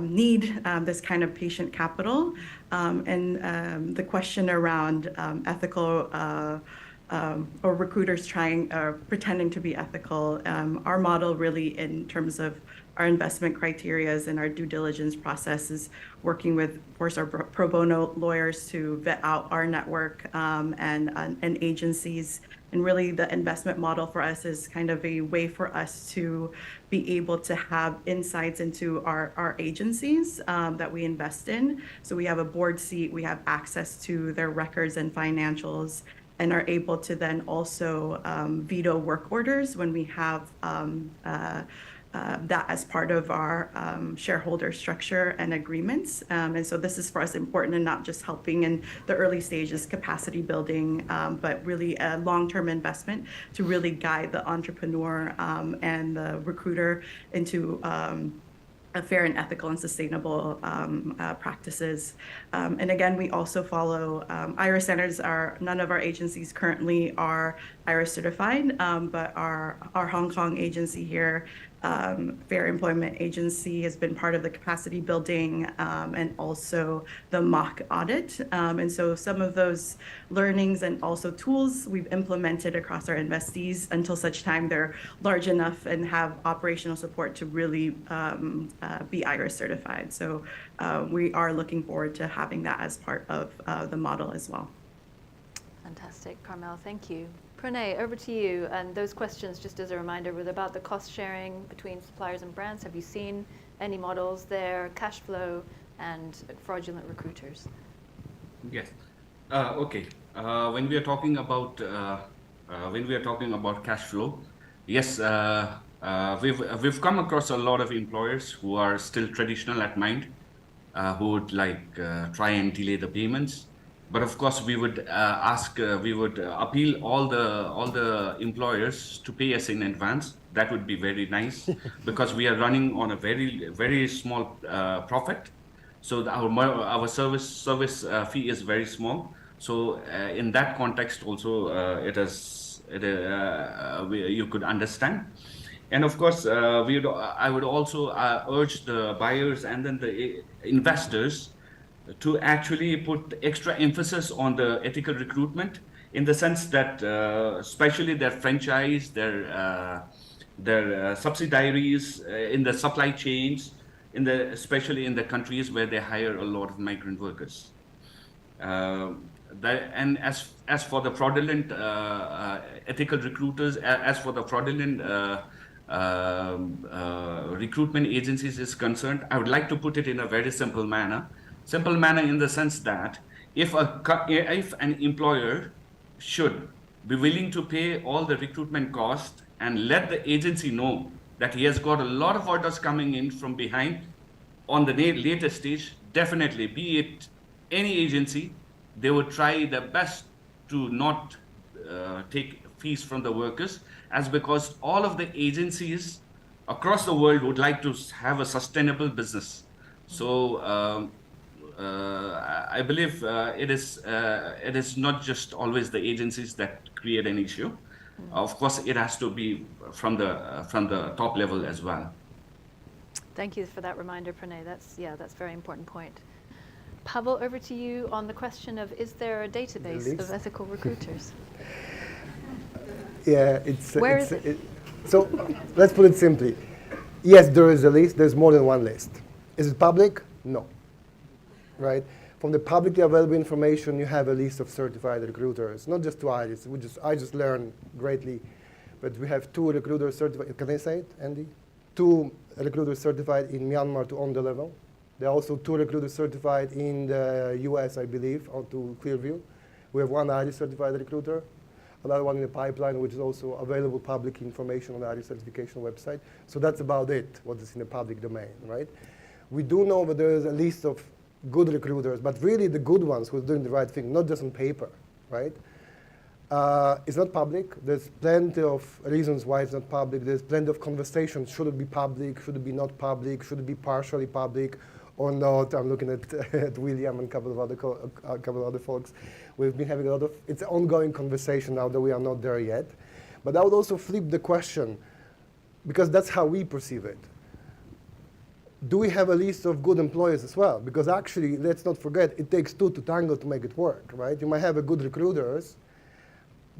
Speaker 4: need this kind of patient capital. And the question around ethical or recruiters pretending to be ethical, our model really in terms of our investment criterias and our due diligence process is working with, of course, our pro bono lawyers to vet out our network and agencies. And really the investment model for us is kind of a way for us to be able to have insights into our agencies that we invest in. So we have a board seat, we have access to their records and financials, and are able to then also veto work orders when we have that as part of our shareholder structure and agreements. And so this is for us important and not just helping in the early stages, capacity building, but really a long-term investment to really guide the entrepreneur and the recruiter into a fair and ethical and sustainable practices. And again, we also follow IRIS standards. None of our agencies currently are IRIS certified, but our Hong Kong agency here, Fair Employment Agency, has been part of the capacity building and also the mock audit. And so some of those learnings and also tools we've implemented across our investees until such time they're large enough and have operational support to really be IRIS certified. So we are looking forward to having that as part of the model as well.
Speaker 2: Fantastic, Carmel, thank you. Pranay, over to you. And those questions, just as a reminder, were about the cost sharing between suppliers and brands. Have you seen any models there, cash flow and fraudulent recruiters?
Speaker 5: Yes. Okay. When we are talking about cash flow, yes, we've come across a lot of employers who are still traditional at mind, who would try and delay the payments. But of course, we would appeal all the employers to pay us in advance. That would be very nice because we are running on a very, very small profit. So our service fee is very small. So in that context, also you could understand. And of course, I would also urge the buyers and then the investors to actually put extra emphasis on the ethical recruitment, in the sense that especially their franchise, their subsidiaries in the supply chains, especially in the countries where they hire a lot of migrant workers. And as for the fraudulent ethical recruiters, as for the fraudulent recruitment agencies is concerned, I would like to put it in a very simple manner. Simple manner in the sense that if an employer should be willing to pay all the recruitment costs and let the agency know that he has got a lot of orders coming in from behind on the later stage. Definitely, be it any agency, they would try their best to not take fees from the workers, as because all of the agencies across the world would like to have a sustainable business. So I believe it is not just always the agencies that create an issue. Of course, it has to be from the top level as well.
Speaker 2: Thank you for that reminder, Pranay. That's a very important point. Pavel, over to you on the question of, is there a database of ethical recruiters?
Speaker 3: Yeah,
Speaker 2: Where is it?
Speaker 3: So let's put it simply. Yes, there is a list. There's more than one list. Is it public? No. Right? From the publicly available information, you have a list of certified recruiters, not just two IRIS. I just learned greatly, but we have 2 recruiters certified. Can I say it, Andy? 2 recruiters certified in Myanmar to on the level. There are also 2 recruiters certified in the US, I believe, or to Clearview. We have 1 IRIS certified recruiter, another one in the pipeline, which is also available public information on the IRIS certification website. So that's about it, what is in the public domain, right? We do know that there is a list of good recruiters, but really the good ones who are doing the right thing, not just on paper, right? It's not public. There's plenty of reasons why it's not public. There's plenty of conversations. Should it be public? Should it be not public? Should it be partially public or not? I'm looking at William and a couple of other folks. We've been having a lot of, it's an ongoing conversation now that we are not there yet. But I would also flip the question, because that's how we perceive it. Do we have a list of good employers as well? Because actually, let's not forget, it takes 2 to tango to make it work, right? You might have a good recruiters,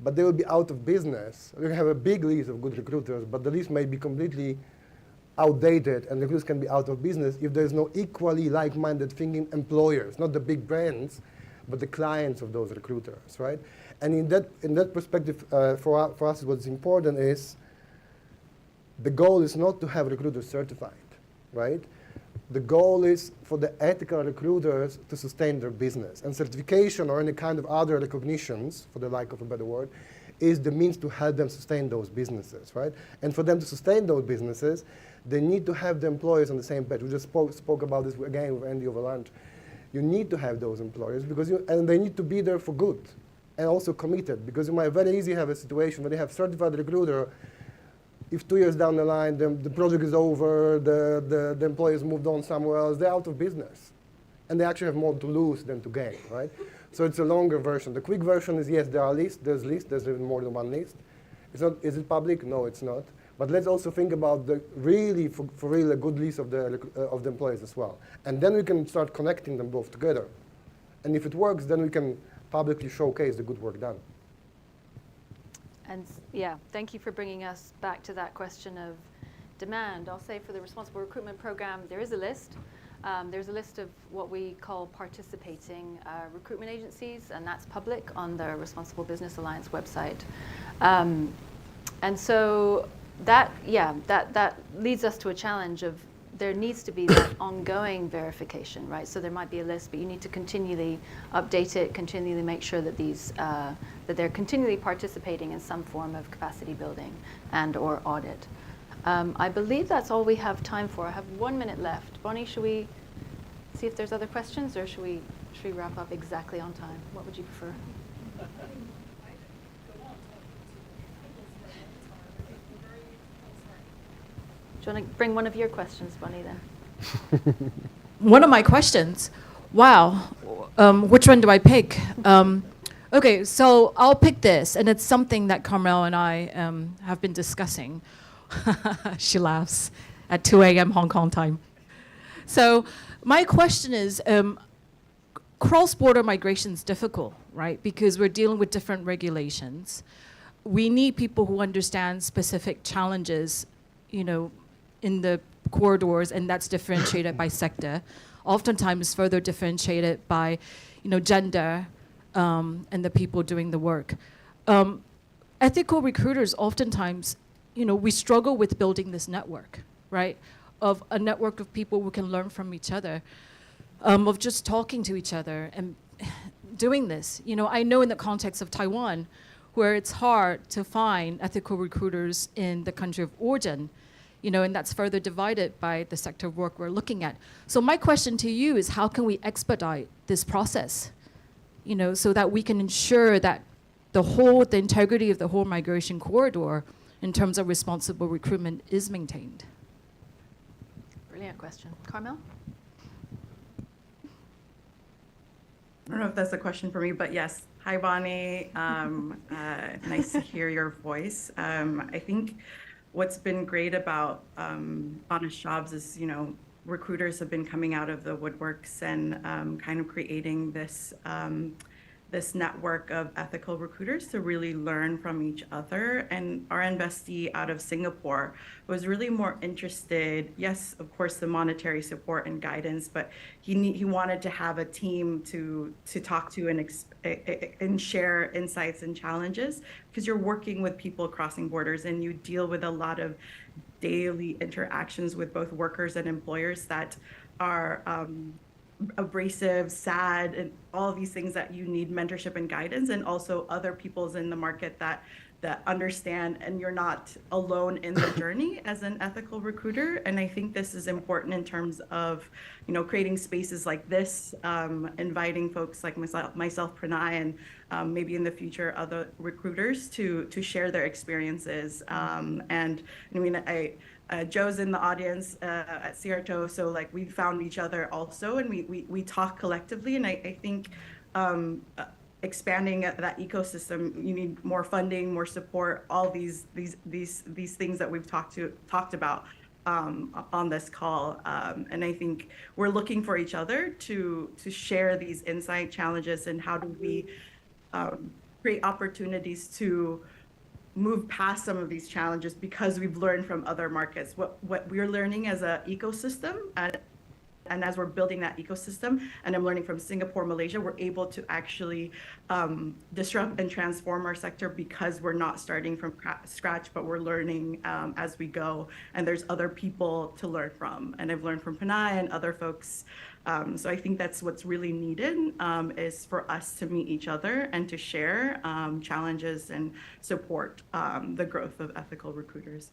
Speaker 3: but they will be out of business. You have a big list of good recruiters, but the list may be completely outdated, and recruiters can be out of business if there's no equally like-minded thinking employers, not the big brands, but the clients of those recruiters, right? And in that perspective, for us, what's important is the goal is not to have recruiters certified, right? The goal is for the ethical recruiters to sustain their business. And certification or any kind of other recognitions, for the lack of a better word, is the means to help them sustain those businesses, right? And for them to sustain those businesses, they need to have the employers on the same page. We just spoke about this again with Andy over lunch. You need to have those employers, and they need to be there for good and also committed, because you might very easily have a situation where they have certified recruiter. If 2 years down the line, the project is over, the employees moved on somewhere else, they're out of business. And they actually have more to lose than to gain, right? So it's a longer version. The quick version is, yes, there are lists, there's even more than one list. It's not, is it public? No, it's not. But let's also think about the really, for real, a good list of the employees as well. And then we can start connecting them both together. And if it works, then we can publicly showcase the good work done.
Speaker 2: And yeah, thank you for bringing us back to that question of demand. I'll say for the Responsible Recruitment Program, there is a list. There's a list of what we call participating recruitment agencies, and that's public on the Responsible Business Alliance website. And so that leads us to a challenge of there needs to be that ongoing verification, right? So there might be a list, but you need to continually update it, continually make sure that that they're continually participating in some form of capacity building and or audit. I believe that's all we have time for. I have 1 minute left. Bonnie, should we see if there's other questions, or should we wrap up exactly on time? What would you prefer? Do you want to bring one of your questions, Bonnie, then?
Speaker 6: One of my questions. Wow. Which one do I pick? Okay, so I'll pick this, and it's something that Carmel and I have been discussing. She laughs at 2 a.m. Hong Kong time. So my question is, cross-border migration is difficult, right? Because we're dealing with different regulations. We need people who understand specific challenges, in the corridors, and that's differentiated by sector. Oftentimes further differentiated by, gender and the people doing the work. Ethical recruiters oftentimes, we struggle with building this network, right? Of a network of people who can learn from each other, of just talking to each other and doing this. I know in the context of Taiwan, where it's hard to find ethical recruiters in the country of origin, and that's further divided by the sector of work we're looking at. So my question to you is, how can we expedite this process, so that we can ensure that the integrity of the whole migration corridor in terms of responsible recruitment is maintained?
Speaker 2: Brilliant question. Carmel?
Speaker 4: I don't know if that's a question for me, but yes. Hi, Bonnie. Nice to hear your voice. I think what's been great about Honest Jobs is, recruiters have been coming out of the woodworks and kind of creating this network of ethical recruiters to really learn from each other. And our investee out of Singapore was really more interested, yes, of course, the monetary support and guidance, but he wanted to have a team to talk to and share insights and challenges, because you're working with people crossing borders and you deal with a lot of daily interactions with both workers and employers that are abrasive, sad, and all of these things that you need mentorship and guidance, and also other people's in the market that understand, and you're not alone in the journey as an ethical recruiter. And I think this is important in terms of, creating spaces like this, inviting folks like myself, Pranay, and maybe in the future other recruiters to share their experiences. And I mean, Joe's in the audience at CRTO, so like we found each other also, and we talk collectively. And I think expanding that ecosystem, you need more funding, more support, all these things that we've talked about on this call. And I think we're looking for each other to share these insight challenges, and how do we create opportunities to move past some of these challenges, because we've learned from other markets. What we're learning as an ecosystem, and as we're building that ecosystem, and I'm learning from Singapore, Malaysia, we're able to actually disrupt and transform our sector, because we're not starting from scratch, but we're learning as we go. And there's other people to learn from. And I've learned from Pranay and other folks. So I think that's what's really needed, is for us to meet each other and to share challenges and support the growth of ethical recruiters.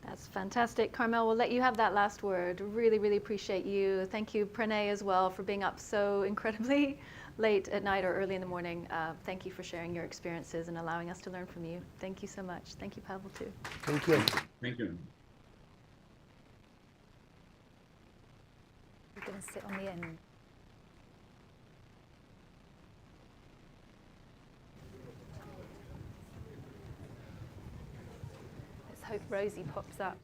Speaker 2: That's fantastic. Carmel, we'll let you have that last word. Really, really appreciate you. Thank you, Pranay, as well, for being up so incredibly late at night or early in the morning. Thank you for sharing your experiences and allowing us to learn from you. Thank you so much. Thank you, Pavel, too.
Speaker 3: Thank you.
Speaker 5: Thank you.
Speaker 7: We're going to sit on the end.
Speaker 2: Let's hope Rosie pops up.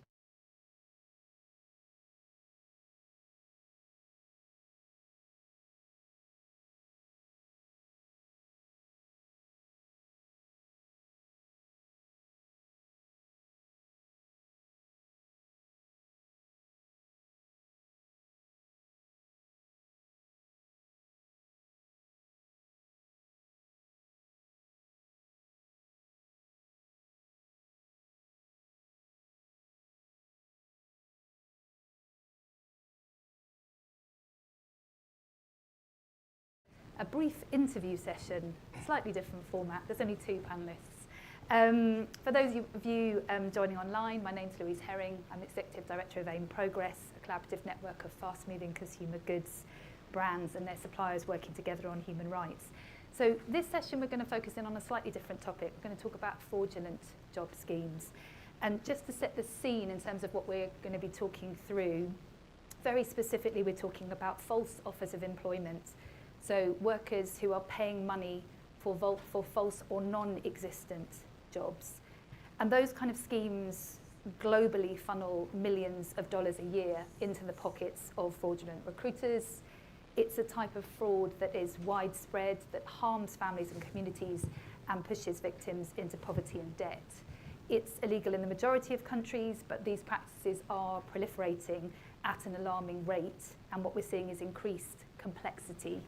Speaker 7: A brief interview session, slightly different format. There's only 2 panellists. For those of you joining online, my name's Louise Herring. I'm Executive Director of AIM Progress, a collaborative network of fast-moving consumer goods brands and their suppliers working together on human rights. So this session, we're going to focus in on a slightly different topic. We're going to talk about fraudulent job schemes. And just to set the scene in terms of what we're going to be talking through, very specifically, we're talking about false offers of employment. So workers who are paying money for false or non-existent jobs. And those kind of schemes globally funnel millions of dollars a year into the pockets of fraudulent recruiters. It's a type of fraud that is widespread, that harms families and communities and pushes victims into poverty and debt. It's illegal in the majority of countries, but these practices are proliferating at an alarming rate. And what we're seeing is increased complexity,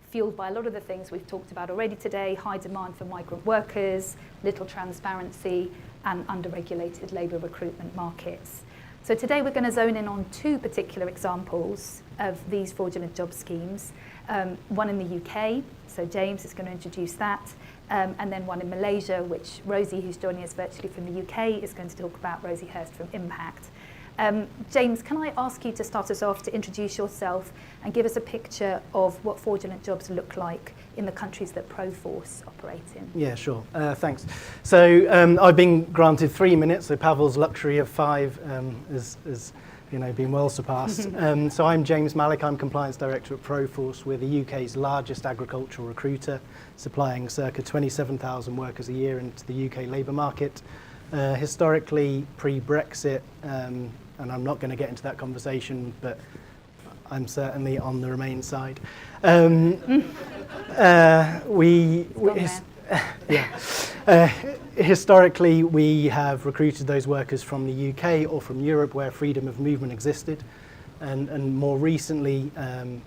Speaker 7: fueled by a lot of the things we've talked about already today: high demand for migrant workers, little transparency, and under-regulated labour recruitment markets. So today we're going to zone in on two particular examples of these fraudulent job schemes. One in the UK, so James is going to introduce that, and then one in Malaysia, which Rosie, who's joining us virtually from the UK, is going to talk about. Rosie Hurst from Impact. James, can I ask you to start us off to introduce yourself and give us a picture of what fraudulent jobs look like in the countries that Proforce operate in?
Speaker 8: Yeah, sure. Thanks. So I've been granted 3 minutes, so Pavel's luxury of 5 is been well surpassed. So I'm James Malik, I'm Compliance Director at Proforce. We're the UK's largest agricultural recruiter, supplying circa 27,000 workers a year into the UK labour market. Historically, pre-Brexit, and I'm not going to get into that conversation, but I'm certainly on the Remain side. Historically, we have recruited those workers from the UK or from Europe where freedom of movement existed. And more recently,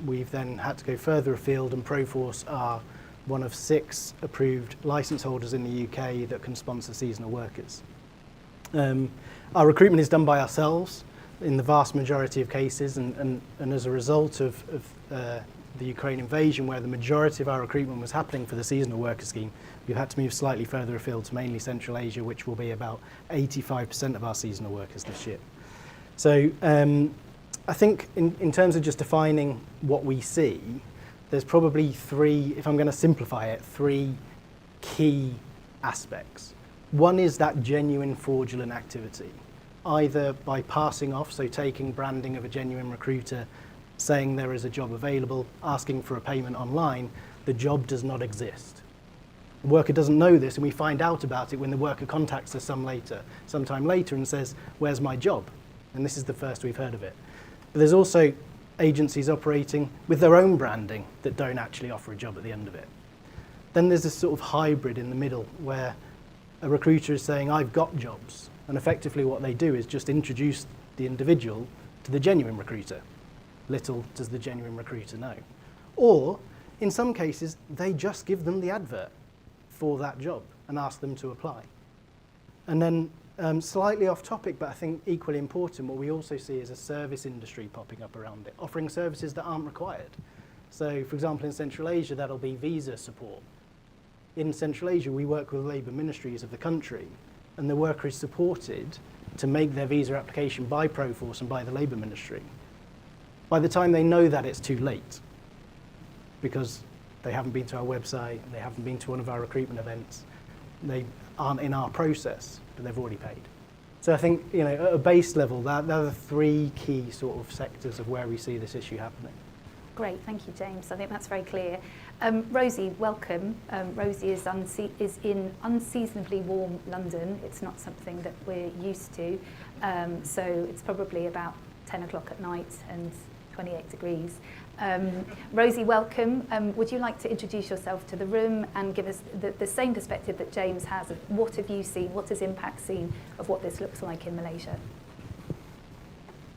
Speaker 8: we've then had to go further afield, and Proforce are one of 6 approved licence holders in the UK that can sponsor seasonal workers. Our recruitment is done by ourselves in the vast majority of cases, and as a result of the Ukraine invasion, where the majority of our recruitment was happening for the seasonal worker scheme, we've had to move slightly further afield to mainly Central Asia, which will be about 85% of our seasonal workers this year. So I think in terms of just defining what we see, there's probably 3, if I'm going to simplify it, 3 key aspects. One is that genuine fraudulent activity, either by passing off, so taking branding of a genuine recruiter, saying there is a job available, asking for a payment online. The job does not exist. The worker doesn't know this, and we find out about it when the worker contacts us sometime later and says, "Where's my job?" And this is the first we've heard of it. But there's also agencies operating with their own branding that don't actually offer a job at the end of it. Then there's this sort of hybrid in the middle where a recruiter is saying, "I've got jobs," and effectively what they do is just introduce the individual to the genuine recruiter. Little does the genuine recruiter know. Or, in some cases, they just give them the advert for that job and ask them to apply. And then, slightly off topic, but I think equally important, what we also see is a service industry popping up around it, offering services that aren't required. So, for example, in Central Asia, that'll be visa support. In Central Asia, we work with labour ministries of the country, and the worker is supported to make their visa application by Proforce and by the Labour Ministry. By the time they know that, it's too late, because they haven't been to our website, they haven't been to one of our recruitment events, they aren't in our process, but they've already paid. So I think, at a base level, they're the 3 key sort of sectors of where we see this issue happening.
Speaker 7: Great, thank you, James. I think that's very clear. Rosie, welcome. Rosie is in unseasonably warm London. It's not something that we're used to. So it's probably about 10 o'clock at night and 28 degrees. Rosie, welcome. Would you like to introduce yourself to the room and give us the same perspective that James has of what have you seen, what has Impact seen of what this looks like in Malaysia?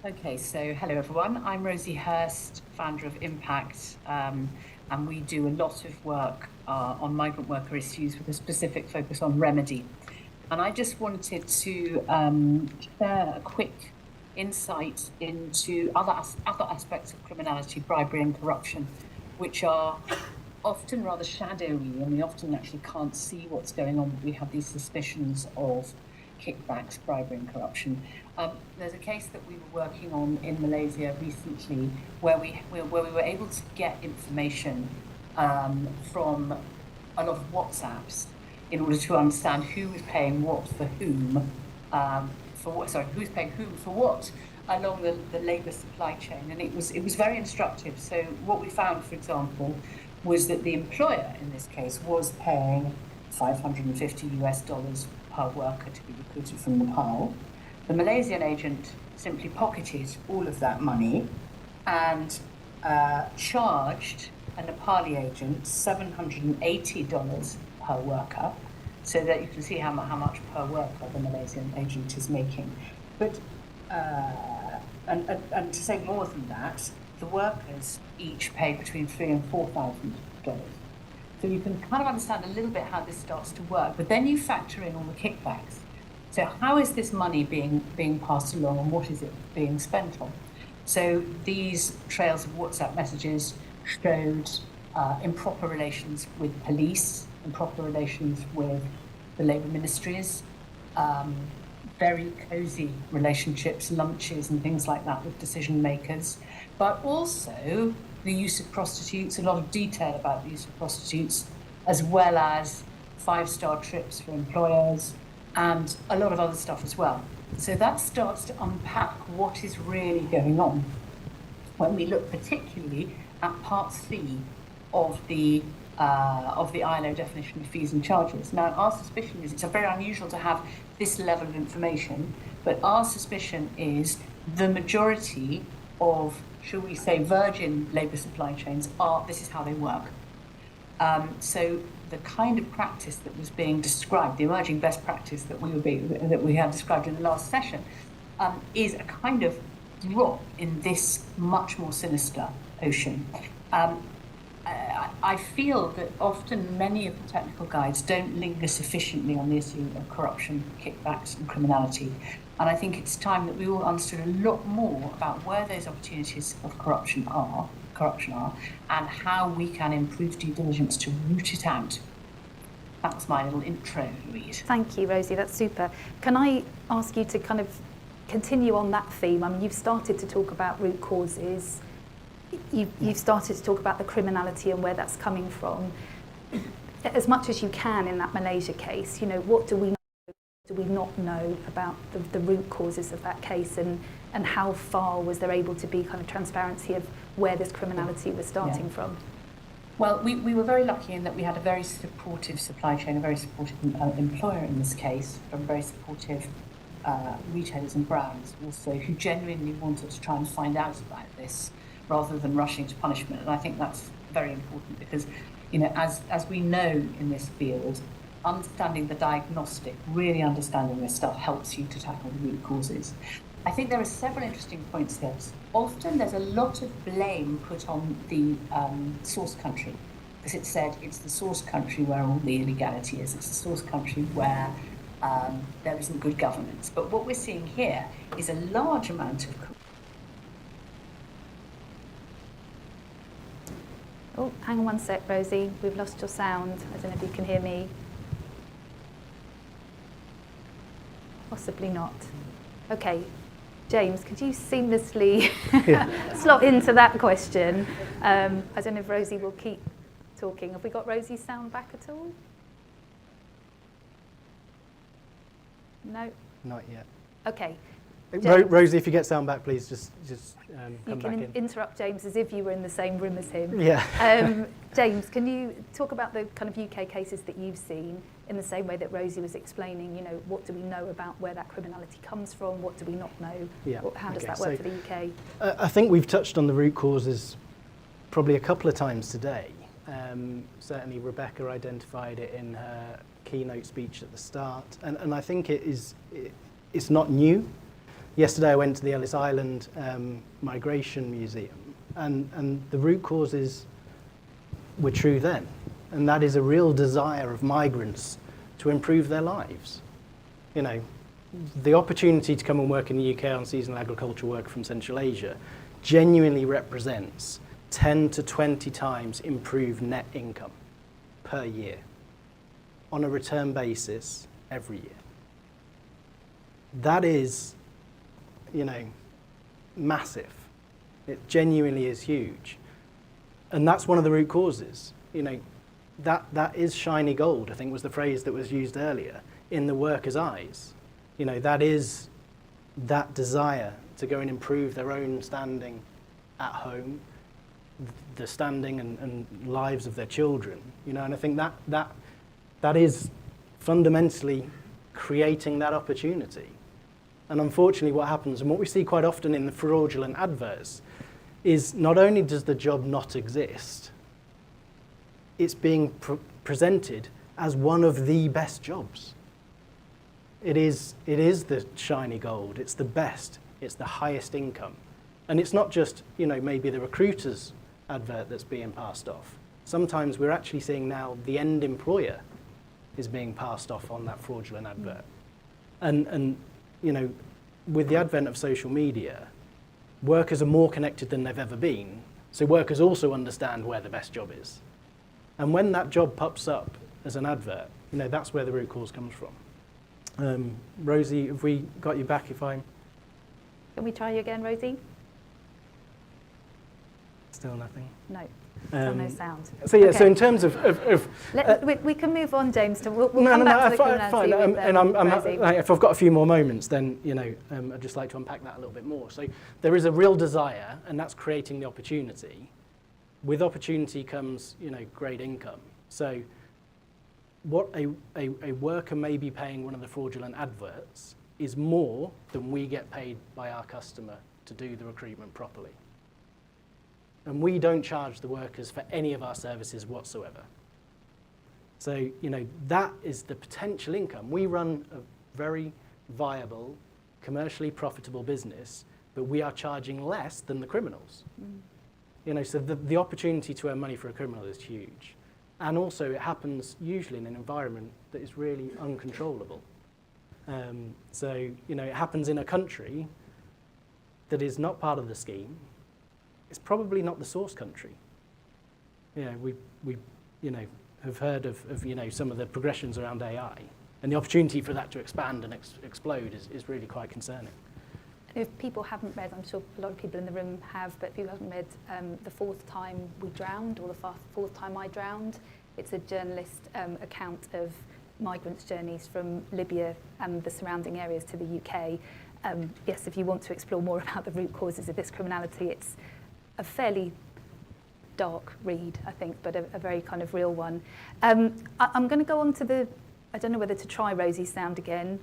Speaker 9: Okay, so hello everyone. I'm Rosie Hurst, founder of Impact, and we do a lot of work on migrant worker issues with a specific focus on remedy. And I just wanted to share a quick insight into other aspects of criminality, bribery and corruption, which are often rather shadowy, and we often actually can't see what's going on. We have these suspicions of kickbacks, bribery and corruption. There's a case that we were working on in Malaysia recently where we were able to get information from a lot of WhatsApps in order to understand who was paying what for whom, who's paying whom for what along the labour supply chain, and it was very instructive. So what we found, for example, was that the employer in this case was paying $550 per worker to be recruited from Nepal. The Malaysian agent simply pocketed all of that money and charged a Nepali agent $780 per worker, so that you can see how much per worker the Malaysian agent is making. But and to say more than that, the workers each pay between $3,000 and $4,000. So you can kind of understand a little bit how this starts to work. But then you factor in all the kickbacks. So how is this money being passed along, and what is it being spent on? So these trails of WhatsApp messages showed improper relations with police, improper relations with the Labour ministries, very cosy relationships, lunches and things like that with decision makers, but also the use of prostitutes, a lot of detail about the use of prostitutes, as well as 5-star trips for employers and a lot of other stuff as well. So that starts to unpack what is really going on when we look particularly at Part C of the ILO definition of fees and charges. Now, our suspicion is it's very unusual to have this level of information, but our suspicion is the majority of, shall we say, virgin labour supply chains this is how they work. So the kind of practice that was being described, the emerging best practice that we had described in the last session, is a kind of drop in this much more sinister ocean. I feel that often many of the technical guides don't linger sufficiently on the issue of corruption, kickbacks and criminality. And I think it's time that we all understood a lot more about where those opportunities of corruption are, and how we can improve due diligence to root it out. That was my little intro, Louise.
Speaker 7: Thank you, Rosie. That's super. Can I ask you to kind of continue on that theme? I mean, you've started to talk about root causes. You've started to talk about the criminality and where that's coming from. As much as you can in that Malaysia case, you know, what do we know, do we not know about the root causes of that case, and how far was there able to be kind of transparency of where this criminality was starting from?
Speaker 9: Well, we were very lucky in that we had a very supportive supply chain, a very supportive employer in this case, from very supportive retailers and brands also, who genuinely wanted to try and find out about this rather than rushing to punishment. And I think that's very important because, you know, as we know in this field, understanding the diagnostic, really understanding this stuff helps you to tackle the root causes. I think there are several interesting points here. Often there's a lot of blame put on the source country, because it's said it's the source country where all the illegality is. It's the source country where there isn't good governance. But what we're seeing here is a large amount of...
Speaker 7: Oh, hang on one sec, Rosie. We've lost your sound. I don't know if you can hear me. Possibly not. Okay. James, could you seamlessly slot into that question? I don't know if Rosie will keep talking. Have we got Rosie's sound back at all? No?
Speaker 8: Not yet.
Speaker 7: Okay.
Speaker 8: Rosie, if you get sound back, please just come back in.
Speaker 7: You can interrupt James as if you were in the same room as him.
Speaker 8: Yeah.
Speaker 7: James, can you talk about the kind of UK cases that you've seen in the same way that Rosie was explaining? You know, what do we know about where that criminality comes from? What do we not know?
Speaker 8: Yeah.
Speaker 7: How does that work for the UK?
Speaker 8: I think we've touched on the root causes probably a couple of times today. Certainly Rebecca identified it in her keynote speech at the start, and I think it's not new. Yesterday I went to the Ellis Island Migration Museum, and the root causes were true then, and that is a real desire of migrants to improve their lives. You know, the opportunity to come and work in the UK on seasonal agricultural work from Central Asia genuinely represents 10 to 20 times improved net income per year on a return basis every year. That is, you know, massive. It genuinely is huge. And that's one of the root causes. You know, that is shiny gold, I think was the phrase that was used earlier, in the workers' eyes. You know, that is that desire to go and improve their own standing at home, the standing and lives of their children. You know, and I think that is fundamentally creating that opportunity. And unfortunately what happens, and what we see quite often in the fraudulent adverts, is not only does the job not exist, it's being presented as one of the best jobs. It is the shiny gold, it's the best, it's the highest income. And it's not just, you know, maybe the recruiter's advert that's being passed off. Sometimes we're actually seeing now the end employer is being passed off on that fraudulent advert. And you know, with the advent of social media, workers are more connected than they've ever been. So workers also understand where the best job is. And when that job pops up as an advert, you know, that's where the root cause comes from. Rosie, have we got you back if I'm...
Speaker 7: Can we try you again, Rosie?
Speaker 8: Still nothing?
Speaker 7: No. Still no sound.
Speaker 8: So yeah,
Speaker 7: Okay.
Speaker 8: so in terms of
Speaker 7: we can move on, James. We'll come back to the criminality with,
Speaker 8: and
Speaker 7: Rosie.
Speaker 8: if I've got a few more moments, then you know, I'd just like to unpack that a little bit more. So there is a real desire, and that's creating the opportunity. With opportunity comes, you know, great income. So what a worker may be paying one of the fraudulent adverts is more than we get paid by our customer to do the recruitment properly. And we don't charge the workers for any of our services whatsoever. So, you know, that is the potential income. We run a very viable, commercially profitable business, but we are charging less than the criminals. You know, so the opportunity to earn money for a criminal is huge. And also it happens usually in an environment that is really uncontrollable. So, you know, it happens in a country that is not part of the scheme. It's probably not the source country. You know, we you know, have heard of you know, some of the progressions around AI, and the opportunity for that to expand and explode is really quite concerning.
Speaker 7: If people haven't read, I'm sure a lot of people in the room have, but if people haven't read The Fourth Time We Drowned, or The Fourth Time I Drowned, it's a journalist account of migrants' journeys from Libya and the surrounding areas to the UK. Yes, if you want to explore more about the root causes of this criminality, it's a fairly dark read, I think, but a very kind of real one. I'm going to go on to the, I don't know whether to try Rosie's sound again.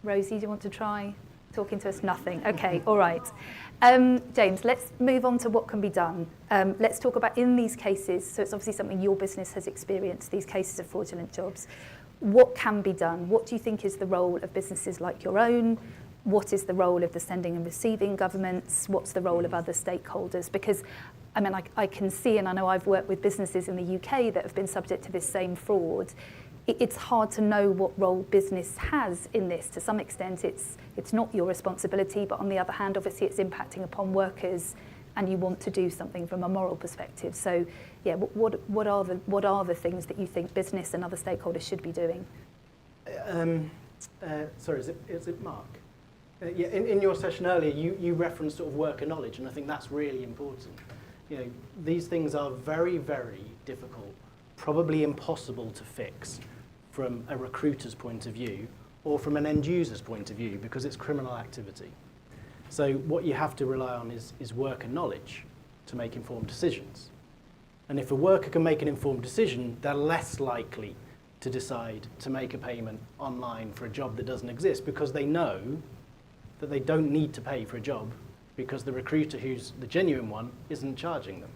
Speaker 7: Rosie, do you want to try talking to us? Nothing. Okay, all right. James, let's move on to what can be done. Let's talk about in these cases, so it's obviously something your business has experienced, these cases of fraudulent jobs. What can be done? What do you think is the role of businesses like your own? What is the role of the sending and receiving governments? What's the role of other stakeholders? Because, I mean, I can see, and I know I've worked with businesses in the UK that have been subject to this same fraud. It's hard to know what role business has in this. To some extent, it's not your responsibility, but on the other hand, obviously it's impacting upon workers, and you want to do something from a moral perspective. So, yeah, what are the things that you think business and other stakeholders should be doing?
Speaker 8: Sorry, is it Mark? Yeah, in your session earlier, you referenced sort of worker knowledge, and I think that's really important. You know, these things are very, very difficult, probably impossible to fix from a recruiter's point of view or from an end user's point of view, because it's criminal activity. So what you have to rely on is worker knowledge to make informed decisions. And if a worker can make an informed decision, they're less likely to decide to make a payment online for a job that doesn't exist, because they know that they don't need to pay for a job because the recruiter, who's the genuine one, isn't charging them.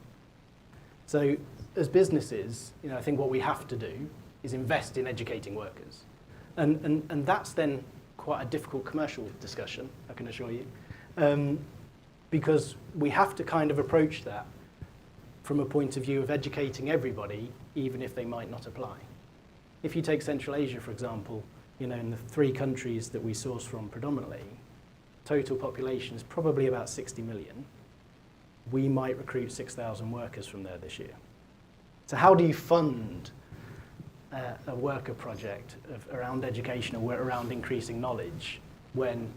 Speaker 8: So as businesses, you know, I think what we have to do is invest in educating workers. And that's then quite a difficult commercial discussion, I can assure you, because we have to kind of approach that from a point of view of educating everybody, even if they might not apply. If you take Central Asia, for example, you know, in the 3 countries that we source from predominantly, total population is probably about 60 million. We might recruit 6,000 workers from there this year. So how do you fund a worker project around education or around increasing knowledge when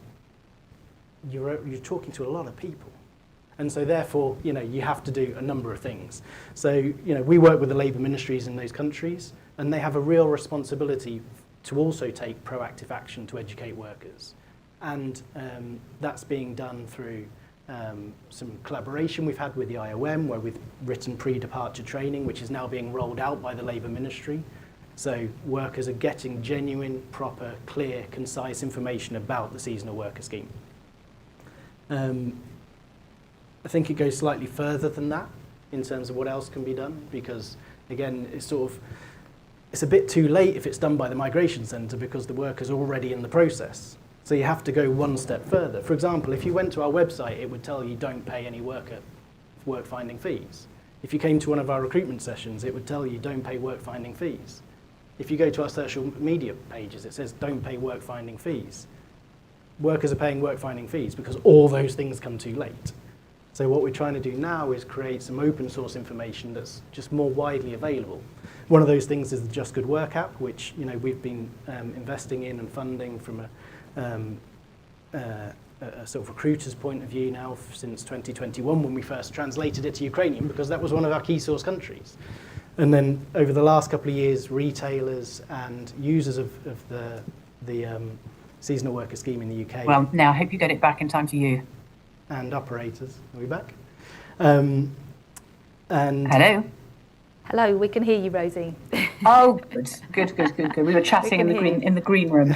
Speaker 8: you're talking to a lot of people? And so therefore, you know, you have to do a number of things. So, you know, we work with the labour ministries in those countries, and they have a real responsibility to also take proactive action to educate workers. And that's being done through some collaboration we've had with the IOM, where we've written pre-departure training, which is now being rolled out by the Labour Ministry. So workers are getting genuine, proper, clear, concise information about the seasonal worker scheme. I think it goes slightly further than that in terms of what else can be done, because again, it's a bit too late if it's done by the migration centre, because the worker's already in the process. So you have to go one step further. For example, if you went to our website, it would tell you don't pay any work-finding fees. If you came to one of our recruitment sessions, it would tell you don't pay work-finding fees. if you go to our social media pages, it says don't pay work finding fees. Workers are paying work finding fees because all those things come too late. So what we're trying to do now is create some open source information that's just more widely available. One of those things is the Just Good Work app, which we've been investing in and funding from a sort of recruiter's point of view now since 2021 when we first translated it to Ukrainian, because that was one of our key source countries. And then over the last couple of years, retailers and users of the seasonal worker scheme in the UK.
Speaker 9: Well, now I hope you get it back in time for you.
Speaker 8: And operators. Are we back? And
Speaker 9: Hello.
Speaker 7: Hello, we can hear you, Rosie.
Speaker 9: Oh, good. We were chatting in the green room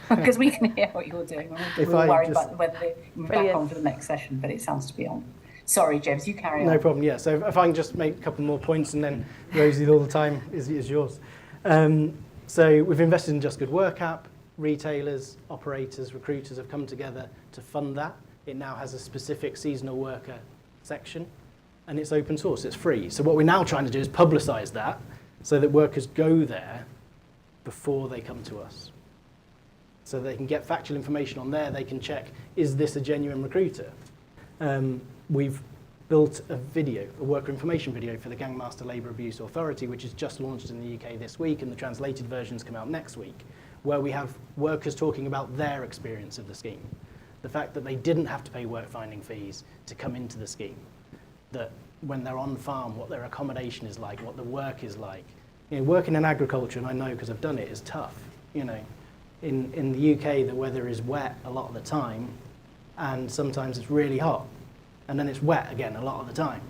Speaker 9: because we can hear what you're doing. We were worried about whether we're back on for the next session, but it sounds to be on. Sorry, James, you carry on.
Speaker 8: No problem. Yeah. So if I can just make a couple more points, and then Rosie, all the time is yours. So we've invested in Just Good Work app. Retailers, operators, recruiters have come together to fund that. It now has a specific seasonal worker section, and it's open source, it's free. So what we're now trying to do is publicize that so that workers go there before they come to us. So they can get factual information on there, they can check, is this a genuine recruiter? We've built a worker information video for the Gangmaster Labour Abuse Authority, which is just launched in the UK this week, and the translated versions come out next week, where we have workers talking about their experience of the scheme. The fact that they didn't have to pay work finding fees to come into the scheme, that when they're on farm, what their accommodation is like, what the work is like. Working in agriculture, and I know because I've done it, is tough. In the UK, the weather is wet a lot of the time, and sometimes it's really hot, and then it's wet again a lot of the time.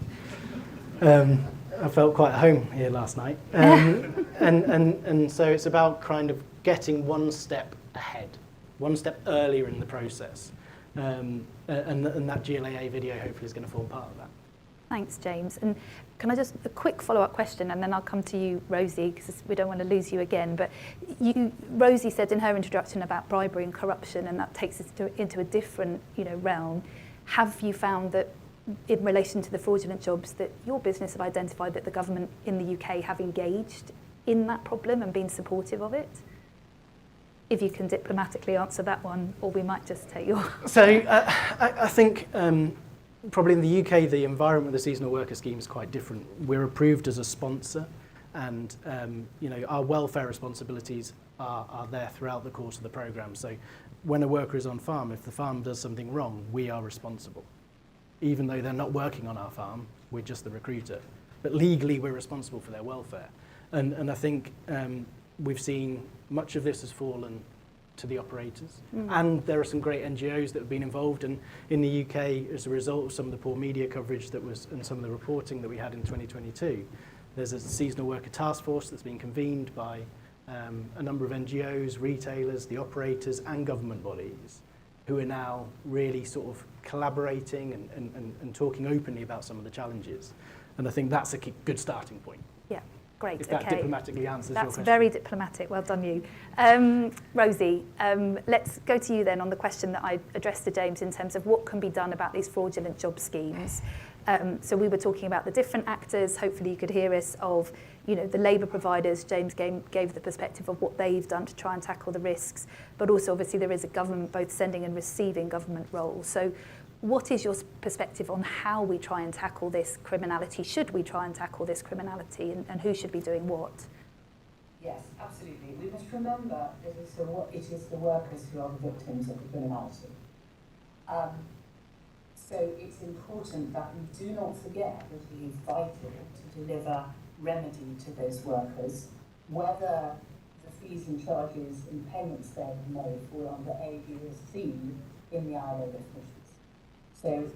Speaker 8: I felt quite at home here last night. And so it's about kind of getting one step ahead, one step earlier in the process. And that GLAA video hopefully is going to form part of that.
Speaker 7: Thanks, James. And can I just, a quick follow-up question, and then I'll come to you, Rosie, because we don't want to lose you again. But Rosie said in her introduction about bribery and corruption, and that takes us into a different realm. Have you found that in relation to the fraudulent jobs that your business have identified that the government in the UK have engaged in that problem and been supportive of it? If you can diplomatically answer that one, or we might just take your...
Speaker 8: So I think probably in the UK, the environment with the seasonal worker scheme is quite different. We're approved as a sponsor, and our welfare responsibilities are there throughout the course of the programme. So when a worker is on farm, if the farm does something wrong, we are responsible. Even though they're not working on our farm, we're just the recruiter. But legally, we're responsible for their welfare. And I think we've seen much of this has fallen to the operators. And there are some great NGOs that have been involved. And in the UK, as a result of some of the poor media coverage that was, and some of the reporting that we had in 2022, there's a seasonal worker task force that's been convened by a number of NGOs, retailers, the operators, and government bodies, who are now really sort of collaborating and talking openly about some of the challenges. And I think that's a good starting point.
Speaker 7: Yeah, great.
Speaker 8: If that diplomatically answers your question.
Speaker 7: That's very diplomatic. Well done, you. Rosie, let's go to you then on the question that I addressed to James in terms of what can be done about these fraudulent job schemes. So we were talking about the different actors. Hopefully you could hear us of, the labour providers. James gave the perspective of what they've done to try and tackle the risks. But also, obviously, there is a government both sending and receiving government role. So what is your perspective on how we try and tackle this criminality? Should we try and tackle this criminality, and who should be doing what?
Speaker 10: Yes, absolutely. We must remember that it is the workers who are the victims of the criminality. So it's important that we do not forget that it is vital to deliver remedy to those workers, whether the fees and charges and payments they have made fall under A, B, or C in the ILO definitions. So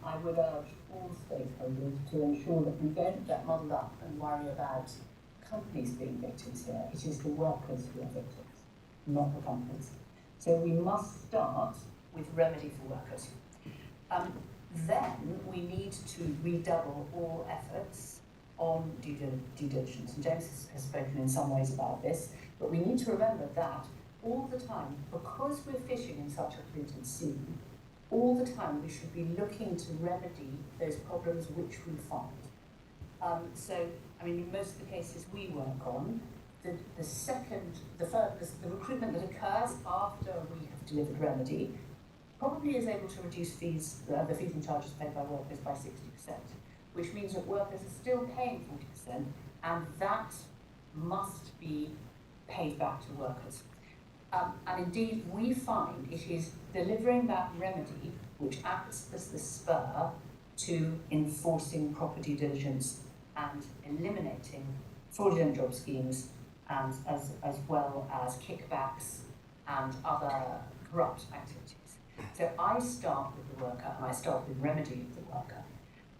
Speaker 10: I would urge all stakeholders to ensure that we don't get muddled up and worry about companies being victims here. It is the workers who are victims, not the companies. So we must start with remedy for workers. Then we need to redouble all efforts on due diligence. And James has spoken in some ways about this, but we need to remember that all the time, because we're fishing in such a polluted sea, all the time we should be looking to remedy those problems which we find. So, in most of the cases we work on, the recruitment that occurs after we have delivered remedy probably is able to reduce fees, the fees and charges paid by workers by 60%, which means that workers are still paying 40%, and that must be paid back to workers. And indeed, we find it is delivering that remedy which acts as the spur to enforcing proper due diligence and eliminating fraudulent job schemes, and as well as kickbacks and other corrupt activities. So I start with the worker, and I start with remedy of the worker.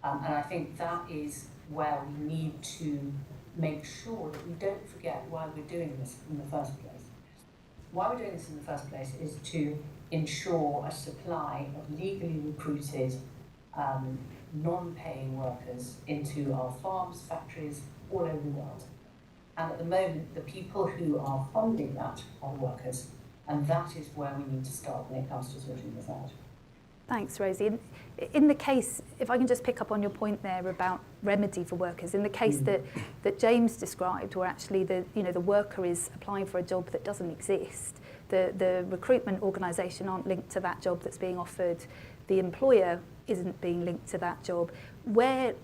Speaker 10: And I think that is where we need to make sure that we don't forget why we're doing this in the first place. Why we're doing this in the first place is to ensure a supply of legally recruited non-paying workers into our farms, factories, all over the world. And at the moment, the people who are funding that are workers, and that is where we need to start when it comes to sorting this out.
Speaker 7: Thanks, Rosie. In the case, if I can just pick up on your point there about remedy for workers, in the case that James described, where actually the worker is applying for a job that doesn't exist, the recruitment organisation aren't linked to that job that's being offered, the employer isn't being linked to that job, where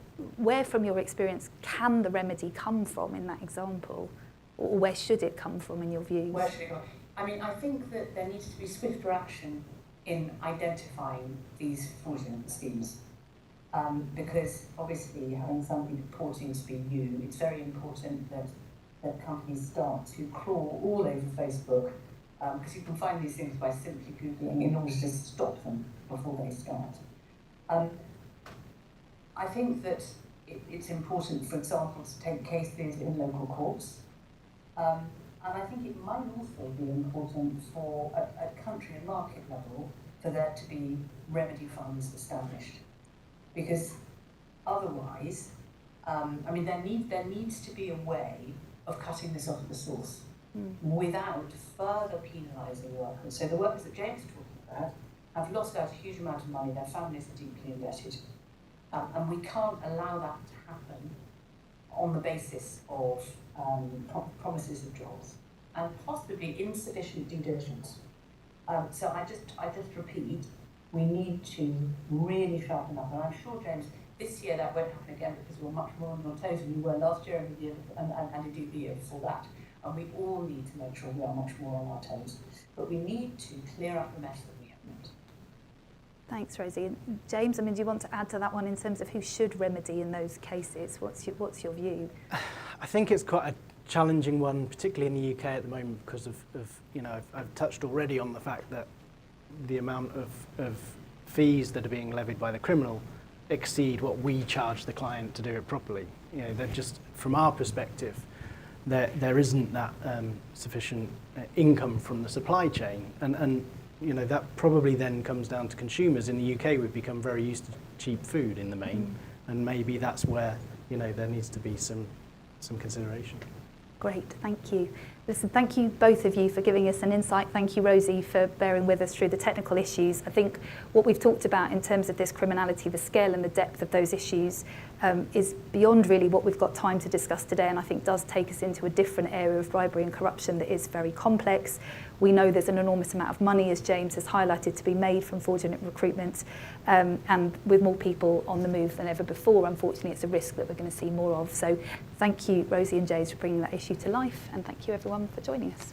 Speaker 7: from your experience can the remedy come from in that example, or where should it come from in your views?
Speaker 10: Where should it go? I mean, I think that there needs to be swifter action in identifying these fraudulent schemes. Because obviously having somebody purporting to be you, it's very important that companies start to crawl all over Facebook, because you can find these things by simply Googling in order to stop them before they start. I think that it's important, for example, to take cases in local courts. And I think it might also be important for, at country and market level, for there to be remedy funds established. Because otherwise, I mean, there needs to be a way of cutting this off at the source without further penalising workers. So the workers that James is talking about have lost out a huge amount of money, their families are deeply indebted. And we can't allow that to happen on the basis of promises of jobs and possibly insufficient due diligence. So I just repeat, we need to really sharpen up. And I'm sure, James, this year that won't happen again because we're much more on your toes than we were last year and the year, and indeed the year before that. And we all need to make sure we are much more on our toes. But we need to clear up the mess that we have made.
Speaker 7: Thanks, Rosie. And James, I mean, do you want to add to that one in terms of who should remedy in those cases? What's your view?
Speaker 8: I think it's quite a challenging one, particularly in the UK at the moment, because of I've touched already on the fact that the amount of fees that are being levied by the criminal exceed what we charge the client to do it properly. They're just, from our perspective, there isn't that sufficient income from the supply chain, and that probably then comes down to consumers. In the UK, we've become very used to cheap food in the main, and maybe that's where there needs to be some consideration.
Speaker 7: Great, thank you. Listen, thank you both of you for giving us an insight. Thank you, Rosie, for bearing with us through the technical issues. I think what we've talked about in terms of this criminality, the scale and the depth of those issues is beyond really what we've got time to discuss today, and I think does take us into a different area of bribery and corruption that is very complex. We know there's an enormous amount of money, as James has highlighted, to be made from fraudulent recruitment, and with more people on the move than ever before, unfortunately, it's a risk that we're going to see more of. So thank you, Rosie and James, for bringing that issue to life, and thank you, everyone, for joining us.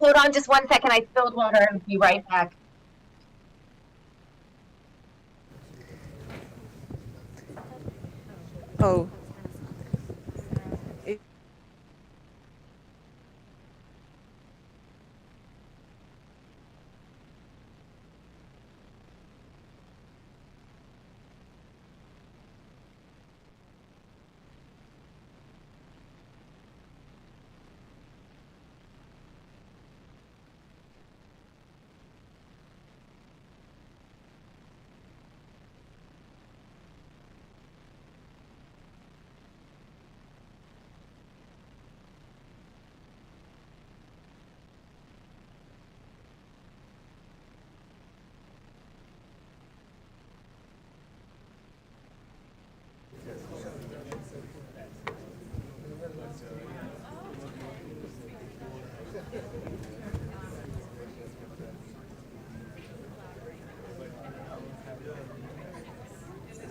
Speaker 11: Hold on just 1 second. I spilled water and be right back.
Speaker 12: Oh.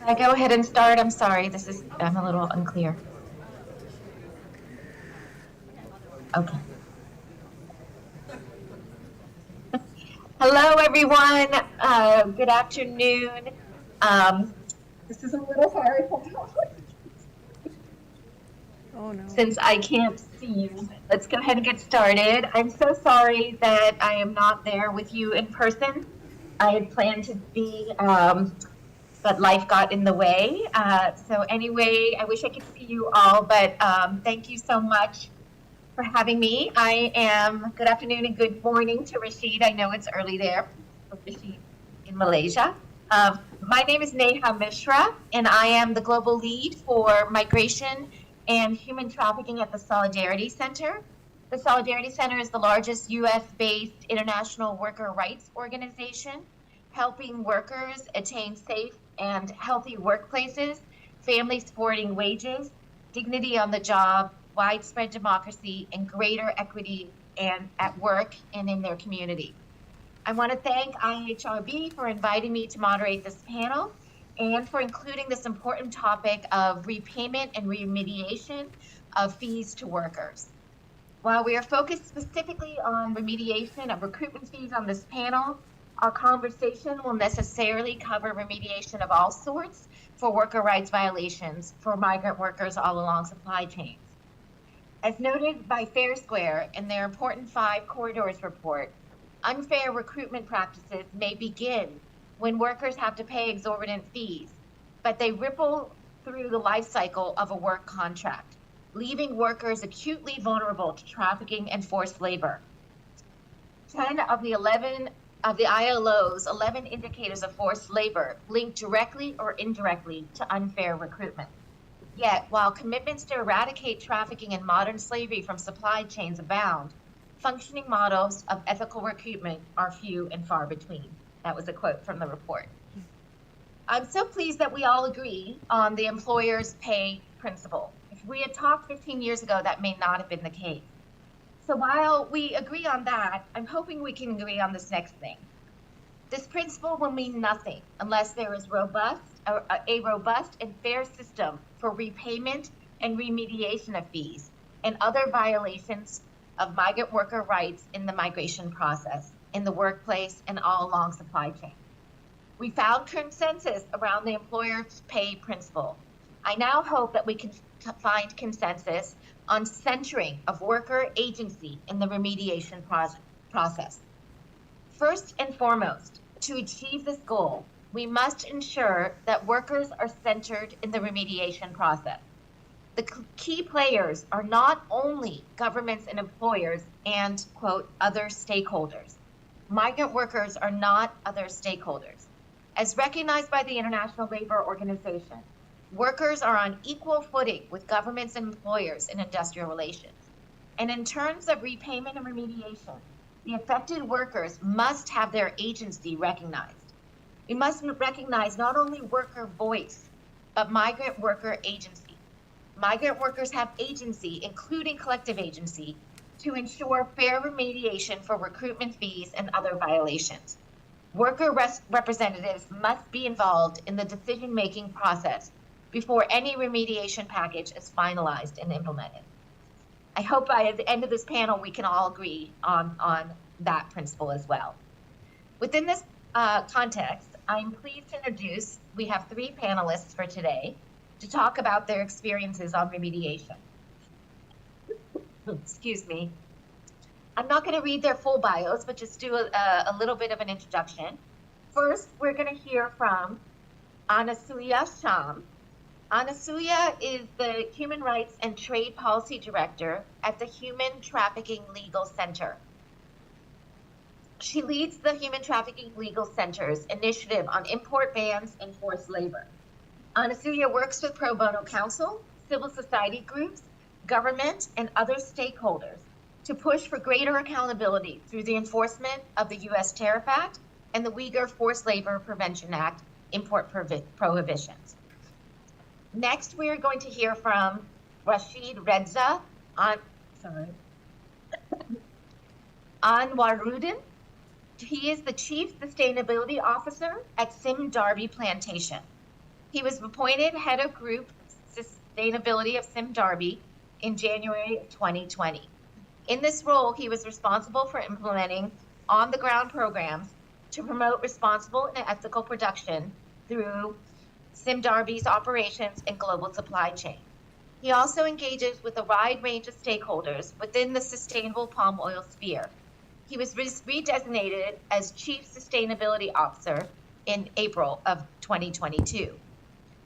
Speaker 11: I go ahead and start. I'm sorry. I'm a little unclear. Okay. Hello, everyone. Good afternoon. This is a little hard.
Speaker 12: Oh no.
Speaker 11: Since I can't see you, let's go ahead and get started. I'm so sorry that I am not there with you in person. I had planned to be, but life got in the way. So anyway, I wish I could see you all, but thank you so much for having me. Good afternoon and good morning to Rashid. I know it's early there, Rashid in Malaysia. My name is Neha Mishra, and I am the global lead for migration and human trafficking at the Solidarity Center. The Solidarity Center is the largest US-based international worker rights organization, helping workers attain safe and healthy workplaces, family supporting wages, dignity on the job, widespread democracy, and greater equity and at work and in their community. I want to thank IHRB for inviting me to moderate this panel and for including this important topic of repayment and remediation of fees to workers. While we are focused specifically on remediation of recruitment fees on this panel, our conversation will necessarily cover remediation of all sorts for worker rights violations for migrant workers all along supply chains. As noted by Fair Square in their important 5 corridors report, unfair recruitment practices may begin when workers have to pay exorbitant fees, but they ripple through the life cycle of a work contract, leaving workers acutely vulnerable to trafficking and forced labor. 10 of the ILO's 11 indicators of forced labor link directly or indirectly to unfair recruitment. Yet, while commitments to eradicate trafficking and modern slavery from supply chains abound, functioning models of ethical recruitment are few and far between. That was a quote from the report. I'm so pleased that we all agree on the employer's pay principle. If we had talked 15 years ago, that may not have been the case. So while we agree on that, I'm hoping we can agree on this next thing. This principle will mean nothing unless there is a robust and fair system for repayment and remediation of fees and other violations of migrant worker rights in the migration process, in the workplace, and all along supply chain. We found consensus around the employer's pay principle. I now hope that we can find consensus on centering of worker agency in the remediation process. First and foremost, to achieve this goal, we must ensure that workers are centered in the remediation process. The key players are not only governments and employers and, quote, other stakeholders. Migrant workers are not other stakeholders. As recognized by the International Labor Organization, workers are on equal footing with governments and employers in industrial relations. And in terms of repayment and remediation, the affected workers must have their agency recognized. We must recognize not only worker voice, but migrant worker agency. Migrant workers have agency, including collective agency, to ensure fair remediation for recruitment fees and other violations. Worker representatives must be involved in the decision-making process before any remediation package is finalized and implemented. I hope by the end of this panel, we can all agree on that principle as well. Within this context, I'm pleased to introduce, we have 3 panelists for today to talk about their experiences on remediation. Excuse me. I'm not going to read their full bios, but just do a little bit of an introduction. First, we're going to hear from Anasuya Sham. Anasuya is the Human Rights and Trade Policy Director at the Human Trafficking Legal Center. She leads the Human Trafficking Legal Center's initiative on import bans and forced labor. Anasuya works with pro bono counsel, civil society groups, government, and other stakeholders to push for greater accountability through the enforcement of the U.S. Tariff Act and the Uyghur Forced Labor Prevention Act import prohibitions. Next, we are going to hear from Rashid Reza Anwaruddin. He is the Chief Sustainability Officer at Sim Darby Plantation. He was appointed head of group sustainability of Sim Darby in January of 2020. In this role, he was responsible for implementing on-the-ground programs to promote responsible and ethical production through Sim Darby's operations and global supply chain. He also engages with a wide range of stakeholders within the sustainable palm oil sphere. He was redesignated as Chief Sustainability Officer in April of 2022.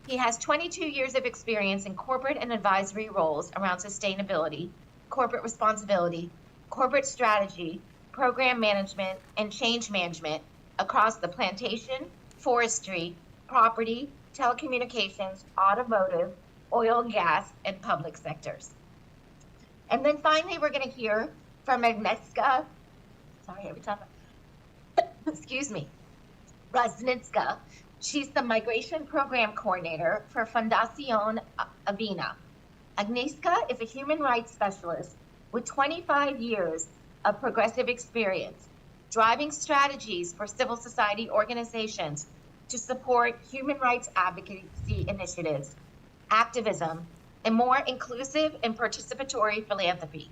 Speaker 11: He has 22 years of experience in corporate and advisory roles around sustainability, corporate responsibility, corporate strategy, program management, and change management across the plantation, forestry, property, telecommunications, automotive, oil and gas, and public sectors. And then finally, we're going to hear from Agnieszka, Raznitska. She's the Migration Program Coordinator for Fundación Avina. Agnieszka is a human rights specialist with 25 years of progressive experience, driving strategies for civil society organizations to support human rights advocacy initiatives, activism, and more inclusive and participatory philanthropy.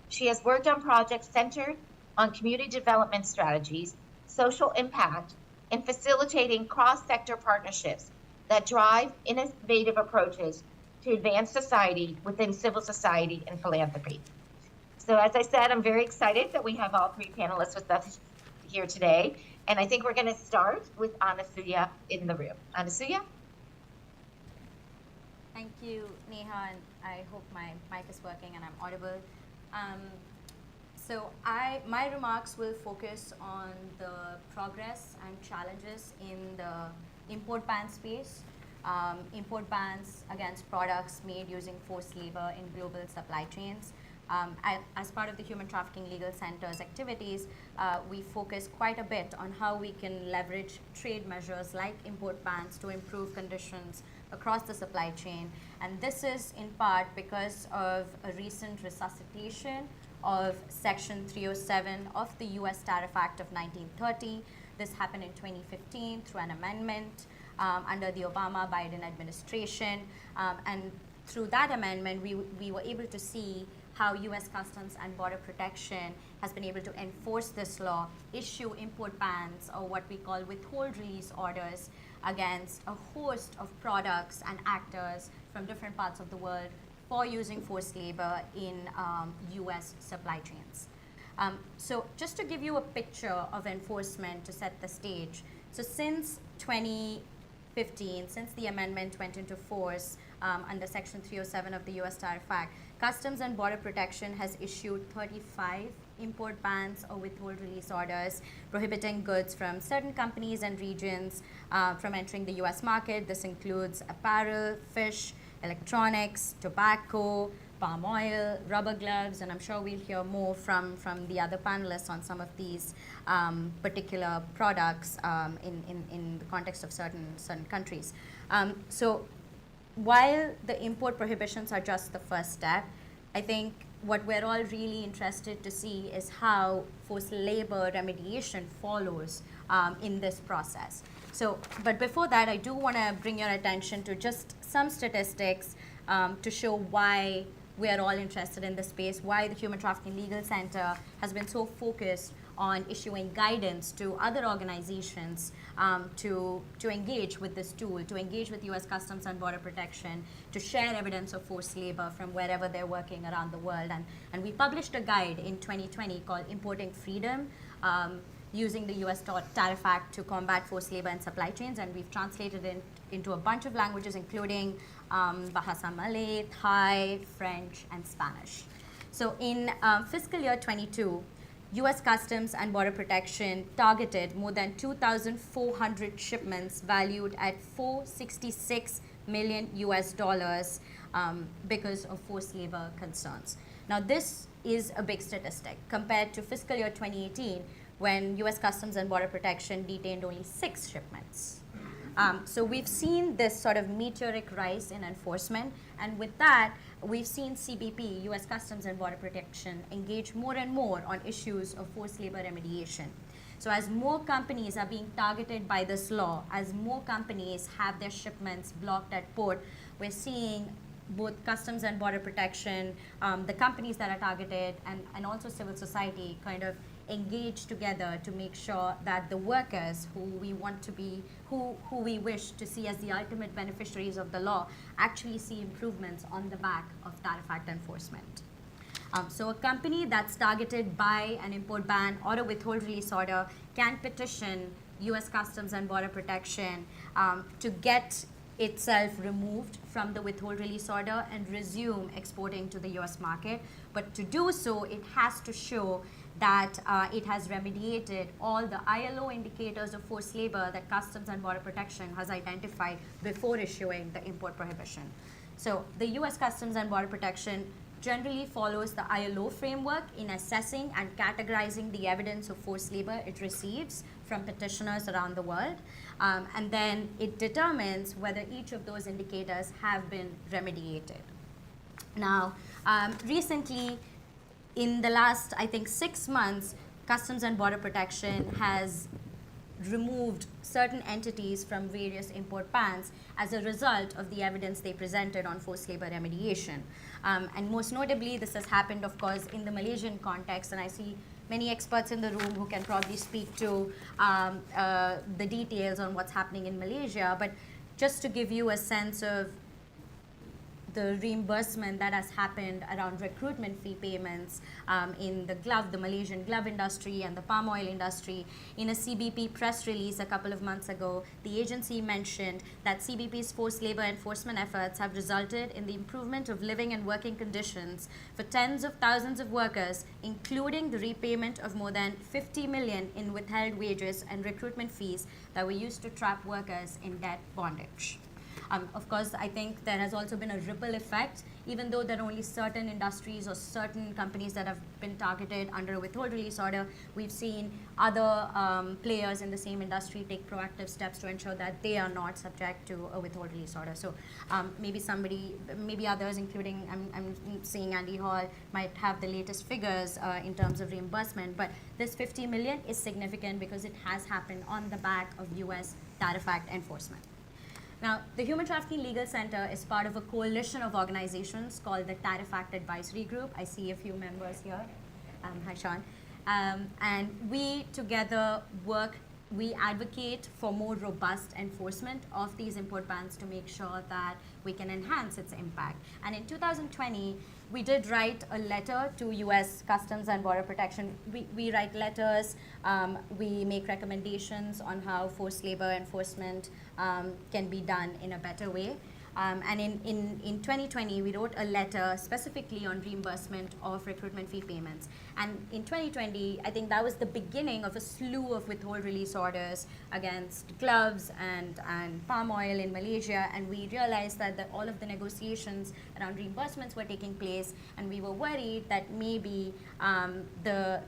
Speaker 11: She has worked on projects centered on community development strategies, social impact, and facilitating cross-sector partnerships that drive innovative approaches to advance society within civil society and philanthropy. So as I said, I'm very excited that we have all 3 panelists with us here today. And I think we're going to start with Anasuya in the room. Anasuya?
Speaker 12: Thank you, Neha, and I hope my mic is working and I'm audible. So my remarks will focus on the progress and challenges in the import ban space, import bans against products made using forced labor in global supply chains. As part of the Human Trafficking Legal Center's activities, we focus quite a bit on how we can leverage trade measures like import bans to improve conditions across the supply chain. And this is in part because of a recent resuscitation of Section 307 of the US Tariff Act of 1930. This happened in 2015 through an amendment under the Obama-Biden administration. And through that amendment, we were able to see how US Customs and Border Protection has been able to enforce this law, issue import bans, or what we call withhold release orders, against a host of products and actors from different parts of the world for using forced labor in US supply chains. So just to give you a picture of enforcement to set the stage, so since 2015, since the amendment went into force under Section 307 of the US Tariff Act, Customs and Border Protection has issued 35 import bans or withhold release orders prohibiting goods from certain companies and regions from entering the US market. This includes apparel, fish, electronics, tobacco, palm oil, rubber gloves, and I'm sure we'll hear more from the other panelists on some of these particular products in the context of certain countries. So while the import prohibitions are just the first step, I think what we're all really interested to see is how forced labor remediation follows in this process. So, but before that, I do want to bring your attention to just some statistics to show why we are all interested in this space, why the Human Trafficking Legal Center has been so focused on issuing guidance to other organizations to engage with this tool, to engage with US Customs and Border Protection, to share evidence of forced labor from wherever they're working around the world. And we published a guide in 2020 called Importing Freedom, using the US Tariff Act to combat forced labor and supply chains, and we've translated it into a bunch of languages, including Bahasa Malay, Thai, French, and Spanish. So in fiscal year 22, US Customs and Border Protection targeted more than 2,400 shipments valued at $466 million US dollars because of forced labor concerns. Now this is a big statistic compared to fiscal year 2018, when US Customs and Border Protection detained only 6 shipments. So we've seen this sort of meteoric rise in enforcement, and with that, we've seen CBP, US Customs and Border Protection, engage more and more on issues of forced labor remediation. So as more companies are being targeted by this law, as more companies have their shipments blocked at port, we're seeing both Customs and Border Protection, the companies that are targeted, and also civil society kind of engage together to make sure that the workers who we want to be, who we wish to see as the ultimate beneficiaries of the law, actually see improvements on the back of Tariff Act enforcement. So a company that's targeted by an import ban or a withhold release order can petition US Customs and Border Protection to get itself removed from the withhold release order and resume exporting to the US market. But to do so, it has to show that it has remediated all the ILO indicators of forced labor that Customs and Border Protection has identified before issuing the import prohibition. So the US Customs and Border Protection generally follows the ILO framework in assessing and categorizing the evidence of forced labor it receives from petitioners around the world. And then it determines whether each of those indicators have been remediated. Now, recently, in the last, I think, 6 months, Customs and Border Protection has removed certain entities from various import bans as a result of the evidence they presented on forced labor remediation. And most notably, this has happened, of course, in the Malaysian context, and I see many experts in the room who can probably speak to the details on what's happening in Malaysia. But just to give you a sense of the reimbursement that has happened around recruitment fee payments in the Malaysian glove industry and the palm oil industry. In a CBP press release a couple of months ago, the agency mentioned that CBP's forced labor enforcement efforts have resulted in the improvement of living and working conditions for tens of thousands of workers, including the repayment of more than 50 million in withheld wages and recruitment fees that were used to trap workers in debt bondage. Of course, I think there has also been a ripple effect. Even though there are only certain industries or certain companies that have been targeted under a withhold release order, we've seen other players in the same industry take proactive steps to ensure that they are not subject to a withhold release order. So maybe others, including I'm seeing Andy Hall, might have the latest figures in terms of reimbursement. But this 50 million is significant because it has happened on the back of US Tariff Act enforcement. Now, the Human Trafficking Legal Center is part of a coalition of organizations called the Tariff Act Advisory Group. I see a few members here. Hi, Sean. And we together we advocate for more robust enforcement of these import bans to make sure that we can enhance its impact. And in 2020, we did write a letter to US Customs and Border Protection. We write letters, we make recommendations on how forced labor enforcement can be done in a better way. And in 2020, we wrote a letter specifically on reimbursement of recruitment fee payments. And in 2020, I think that was the beginning of a slew of withhold release orders against gloves and palm oil in Malaysia. And we realized that all of the negotiations around reimbursements were taking place, and we were worried that maybe the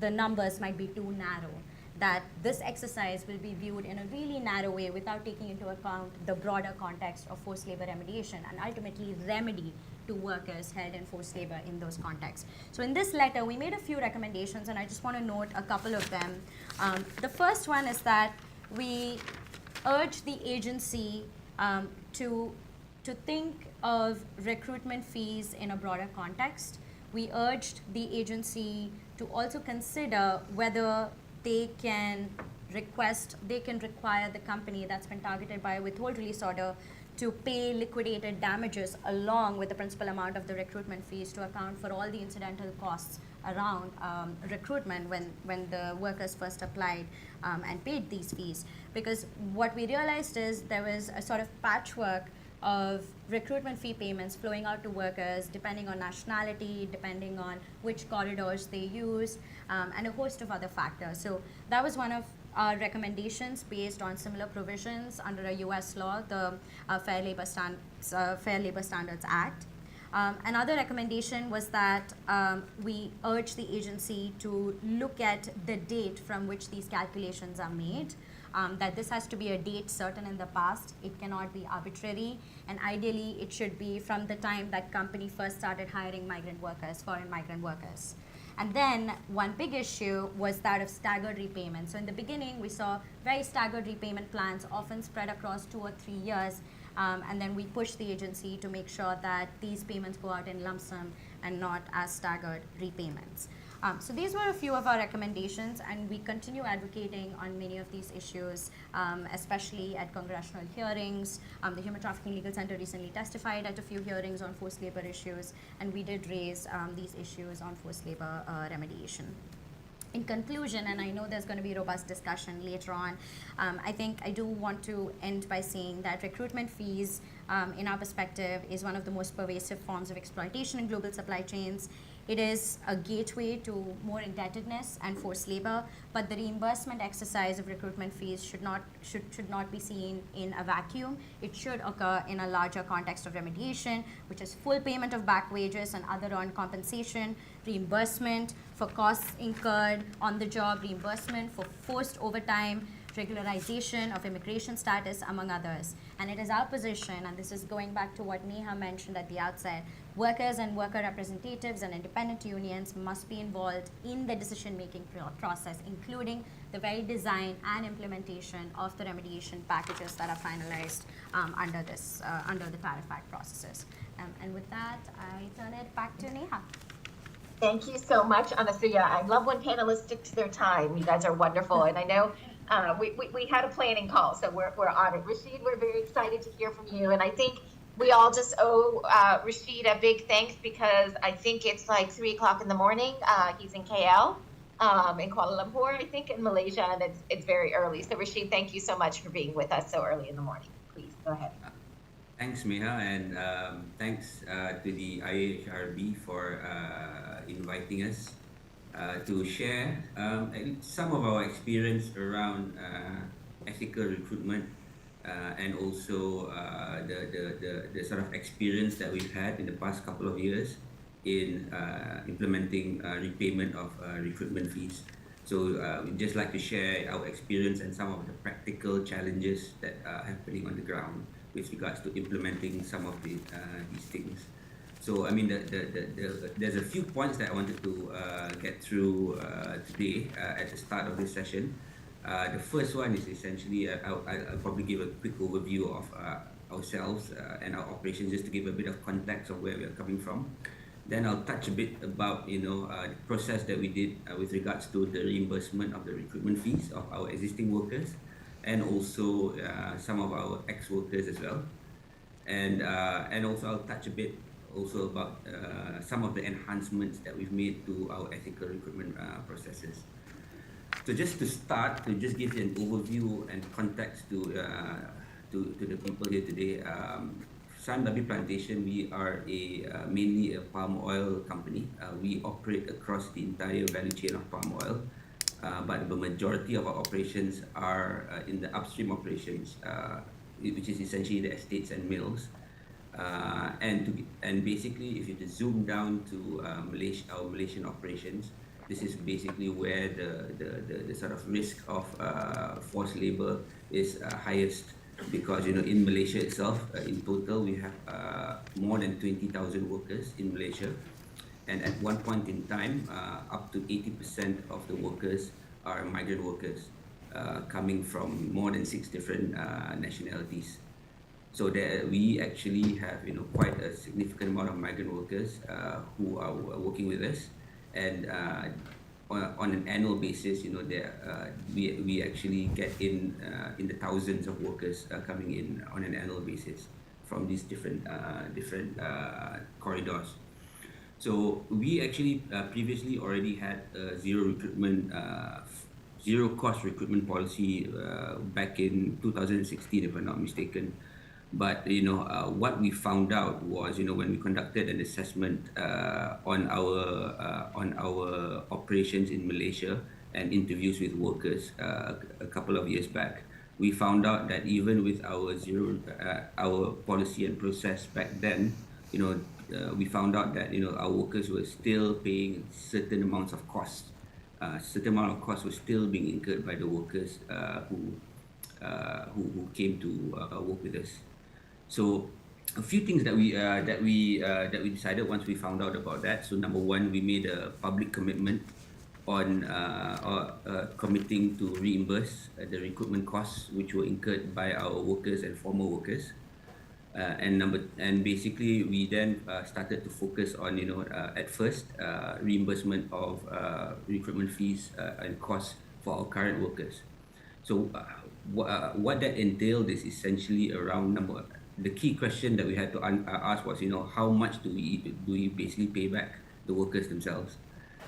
Speaker 12: numbers might be too narrow, that this exercise will be viewed in a really narrow way without taking into account the broader context of forced labor remediation and ultimately remedy to workers held in forced labor in those contexts. So in this letter, we made a few recommendations, and I just want to note a couple of them. The first one is that we urge the agency to to think of recruitment fees in a broader context. We urged the agency to also consider whether they can require the company that's been targeted by a withhold release order to pay liquidated damages along with the principal amount of the recruitment fees to account for all the incidental costs around recruitment when the workers first applied and paid these fees. Because what we realized is there was a sort of patchwork of recruitment fee payments flowing out to workers depending on nationality, depending on which corridors they used, and a host of other factors. So that was one of our recommendations based on similar provisions under a US law, the Fair Labor Standards Act. Another recommendation was that we urge the agency to look at the date from which these calculations are made, that this has to be a date certain in the past. It cannot be arbitrary, and ideally it should be from the time that company first started hiring migrant workers, foreign migrant workers. And then one big issue was that of staggered repayment. So in the beginning, we saw very staggered repayment plans, often spread across 2 or 3 years. And then we pushed the agency to make sure that these payments go out in lump sum and not as staggered repayments. So these were a few of our recommendations, and we continue advocating on many of these issues, especially at congressional hearings. The Human Trafficking Legal Center recently testified at a few hearings on forced labor issues, and we did raise these issues on forced labor remediation. In conclusion, and I know there's going to be robust discussion later on, I think I do want to end by saying that recruitment fees, in our perspective, is one of the most pervasive forms of exploitation in global supply chains. It is a gateway to more indebtedness and forced labor, but the reimbursement exercise of recruitment fees should not be seen in a vacuum. It should occur in a larger context of remediation, which is full payment of back wages and other earned compensation, reimbursement for costs incurred on the job, reimbursement for forced overtime, regularization of immigration status, among others. And it is our position, and this is going back to what Neha mentioned at the outset, workers and worker representatives and independent unions must be involved in the decision-making process, including the very design and implementation of the remediation packages that are finalized under the Tariff Act processes. And with that, I turn it back to Neha.
Speaker 11: Thank you so much, Anastasia. I love when panelists stick to their time. You guys are wonderful, and I know we had a planning call, so we're on it. Rashid, we're very excited to hear from you, and I think we all just owe Rashid a big thanks because I think it's like 3 o'clock in the morning. He's in KL, in Kuala Lumpur, I think, in Malaysia, and it's very early. So Rashid, thank you so much for being with us so early in the morning. Please go ahead.
Speaker 13: Thanks, Meha, and thanks to the IHRB for inviting us to share some of our experience around ethical recruitment and also the sort of experience that we've had in the past couple of years in implementing repayment of recruitment fees. So we'd just like to share our experience and some of the practical challenges that are happening on the ground with regards to implementing some of these things. So I mean, there's a few points that I wanted to get through today at the start of this session. The first one is essentially, I'll probably give a quick overview of ourselves and our operations, just to give a bit of context of where we are coming from. Then I'll touch a bit about the process that we did with regards to the reimbursement of the recruitment fees of our existing workers, and also some of our ex-workers as well. And also I'll touch a bit also about some of the enhancements that we've made to our ethical recruitment processes. So just to start, to just give you an overview and context to the people here today, Sime Darby Plantation, we are mainly a palm oil company. We operate across the entire value chain of palm oil, but the majority of our operations are in the upstream operations, which is essentially the estates and mills. And basically, if you just zoom down to our Malaysian operations, this is basically where the sort of risk of forced labor is highest, because in Malaysia itself, in total we have more than 20,000 workers in Malaysia, and at one point in time, up to 80% of the workers are migrant workers coming from more than 6 different nationalities. So that we actually have quite a significant amount of migrant workers who are working with us, and on an annual basis, we actually get in the thousands of workers coming in on an annual basis from these different corridors. So we actually previously already had a zero cost recruitment policy back in 2016, if I'm not mistaken. But what we found out was, when we conducted an assessment on our operations in Malaysia and interviews with workers a couple of years back, we found out that even with our policy and process back then, we found out that our workers were still paying certain amounts of costs. Certain amount of costs were still being incurred by the workers who came to work with us. So a few things that we decided once we found out about that. So number one, we made a public commitment on committing to reimburse the recruitment costs which were incurred by our workers and former workers. And basically we then started to focus on at first reimbursement of recruitment fees and costs for our current workers. So what that entailed is essentially around the key question that we had to ask was, how much do we basically pay back the workers themselves?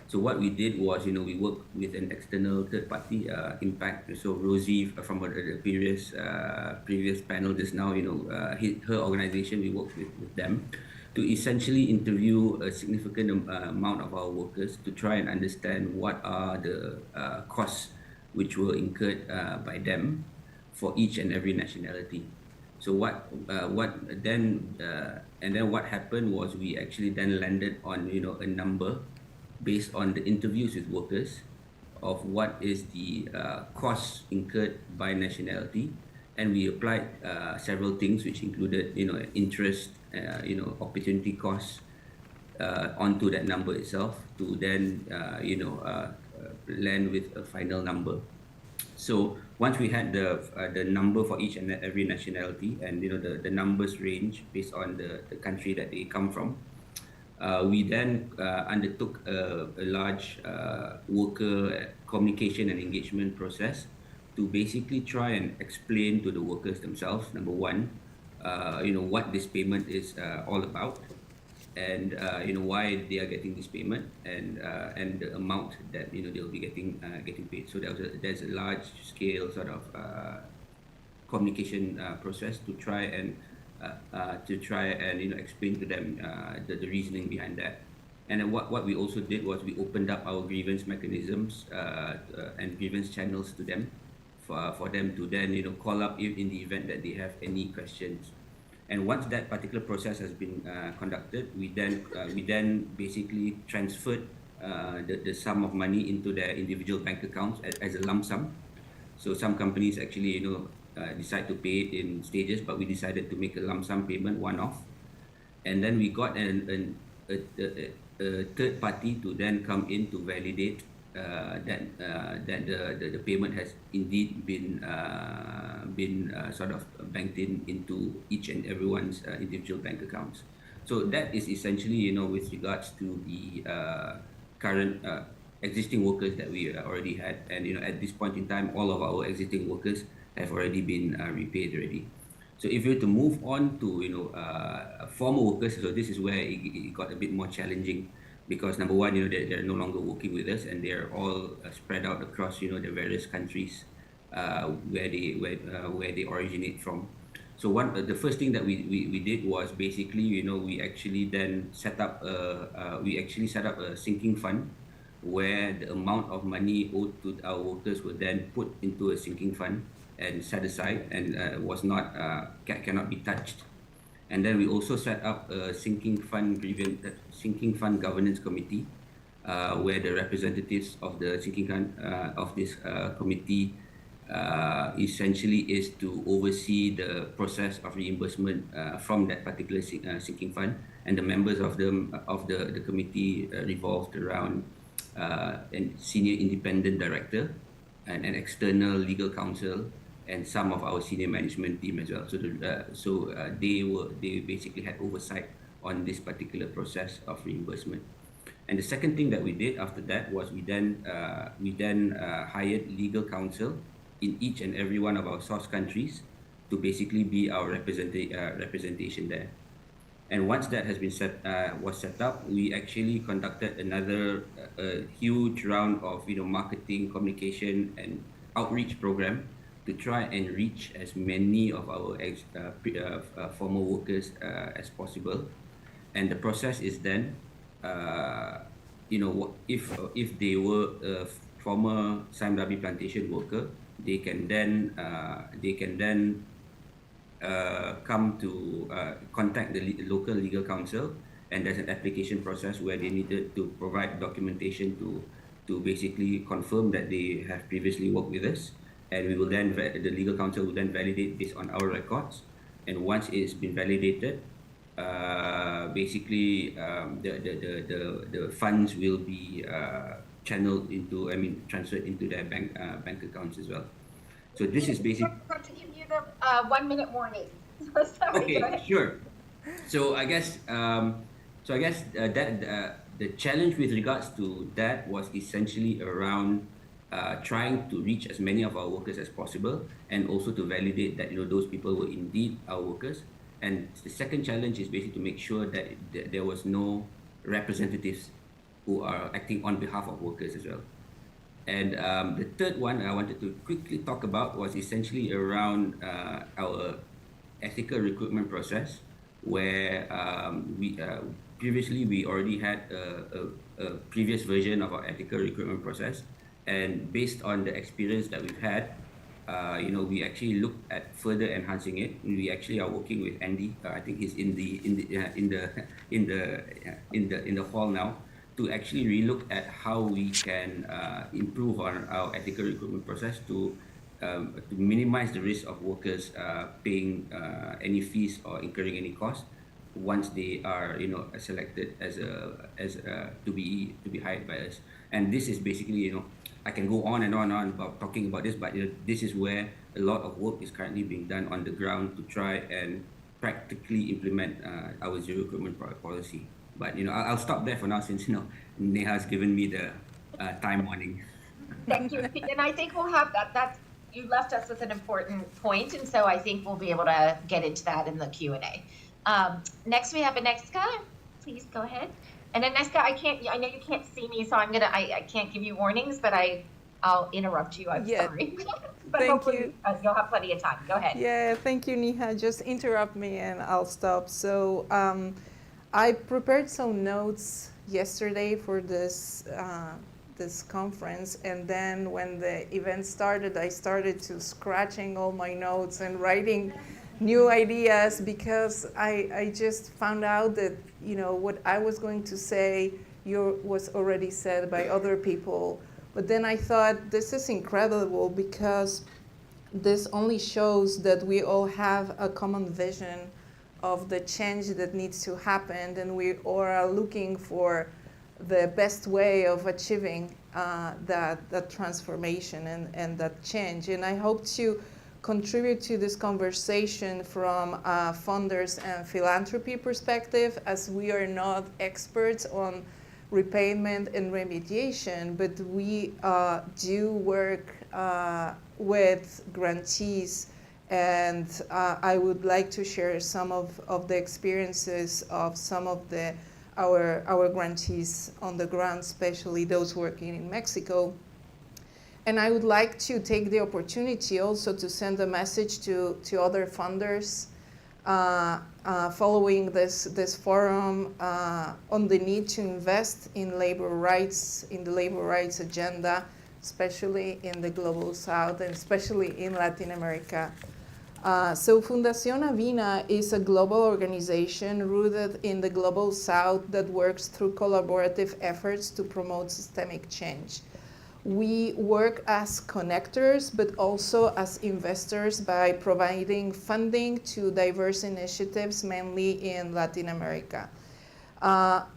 Speaker 13: So what we did was, we worked with an external third party, Impact. So Rosie from the previous panel just now, her organization, we worked with them to essentially interview a significant amount of our workers to try and understand what are the costs which were incurred by them for each and every nationality. So what happened was we actually then landed on a number based on the interviews with workers of what is the cost incurred by nationality, and we applied several things which included interest, opportunity costs onto that number itself to then land with a final number. So once we had the number for each and every nationality, and the numbers range based on the country that they come from, we then undertook a large worker communication and engagement process to basically try and explain to the workers themselves, number one, what this payment is all about, and why they are getting this payment, and the amount that they'll be getting paid. So there's a large scale sort of communication process to try and explain to them the reasoning behind that. And then what we also did was we opened up our grievance mechanisms and grievance channels to them for them to then call up in the event that they have any questions. And once that particular process has been conducted, we then basically transferred the sum of money into their individual bank accounts as a lump sum. So some companies actually decide to pay it in stages, but we decided to make a lump sum payment one-off. And then we got a third party to then come in to validate that the payment has indeed been sort of banked into each and everyone's individual bank accounts. So that is essentially with regards to the current existing workers that we already had, and at this point in time, all of our existing workers have already been repaid already. So if you were to move on to former workers, so this is where it got a bit more challenging, because number one, they're no longer working with us, and they're all spread out across the various countries where they originate from. So the first thing that we did was basically we actually then set up a sinking fund, where the amount of money owed to our workers were then put into a sinking fund and set aside, and cannot be touched. And then we also set up a sinking fund governance committee, where the representatives of the sinking fund of this committee essentially is to oversee the process of reimbursement from that particular sinking fund, and the members of the committee revolved around a senior independent director and an external legal counsel, and some of our senior management team as well. So they basically had oversight on this particular process of reimbursement. And the second thing that we did after that was we then hired legal counsel in each and every one of our source countries to basically be our representation there. And once that has been set up, we actually conducted another huge round of marketing, communication, and outreach program to try and reach as many of our former workers as possible. And the process is then, if they were a former Sime Darby plantation worker, they can then come to contact the local legal counsel, and there's an application process where they needed to provide documentation to basically confirm that they have previously worked with us, and we will then the legal counsel will then validate based on our records. And once it's been validated, basically the funds will be transferred into their bank accounts as well. So this is basically.
Speaker 11: I forgot to give you the 1 minute warning. Sorry,
Speaker 13: Okay, sure. So I guess that the challenge with regards to that was essentially around trying to reach as many of our workers as possible, and also to validate that those people were indeed our workers. And the second challenge is basically to make sure that there was no representatives who are acting on behalf of workers as well. And the third one I wanted to quickly talk about was essentially around our ethical recruitment process, where previously we already had a previous version of our ethical recruitment process, and based on the experience that we've had, we actually looked at further enhancing it. We actually are working with Andy. I think he's in the hall now, to actually relook at how we can improve on our ethical recruitment process to minimize the risk of workers paying any fees or incurring any cost once they are selected to be hired by us. And this is basically I can go on and on about talking about this, but this is where a lot of work is currently being done on the ground to try and practically implement our zero recruitment policy. But I'll stop there for now, since Neha's given me the time warning.
Speaker 11: Thank you. And I think we'll have that. You left us with an important point, and so I think we'll be able to get into that in the Q&A. Next, we have Aneska. Please go ahead. And Aneska, I know you can't see me, so I can't give you warnings, but I'll interrupt you. I'm sorry. But
Speaker 14: thank you.
Speaker 11: You'll have plenty of time. Go ahead.
Speaker 14: Yeah, thank you, Neha. Just interrupt me and I'll stop. So I prepared some notes yesterday for this conference, and then when the event started, I started to scratching all my notes and writing new ideas, because I just found out that what I was going to say was already said by other people. But then I thought, this is incredible, because this only shows that we all have a common vision of the change that needs to happen, and we all are looking for the best way of achieving that transformation and that change. And I hope to contribute to this conversation from funders and philanthropy perspective, as we are not experts on repayment and remediation, but we do work with grantees. And I would like to share some of the experiences of some of our grantees on the ground, especially those working in Mexico. And I would like to take the opportunity also to send a message to other funders following this forum on the need to invest in labor rights, in the labor rights agenda, especially in the Global South and especially in Latin America. So Fundación Avina is a global organization rooted in the Global South that works through collaborative efforts to promote systemic change. We work as connectors, but also as investors by providing funding to diverse initiatives, mainly in Latin America.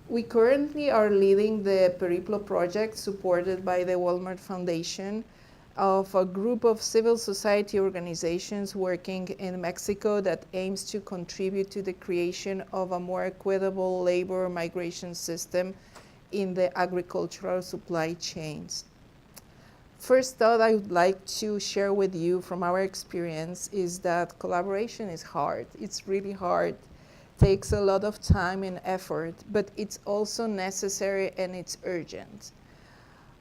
Speaker 14: We currently are leading the Periplo project supported by the Walmart Foundation. of a group of civil society organizations working in Mexico that aims to contribute to the creation of a more equitable labor migration system in the agricultural supply chains. First thought I would like to share with you from our experience is that collaboration is hard. It's really hard, takes a lot of time and effort, but it's also necessary and it's urgent.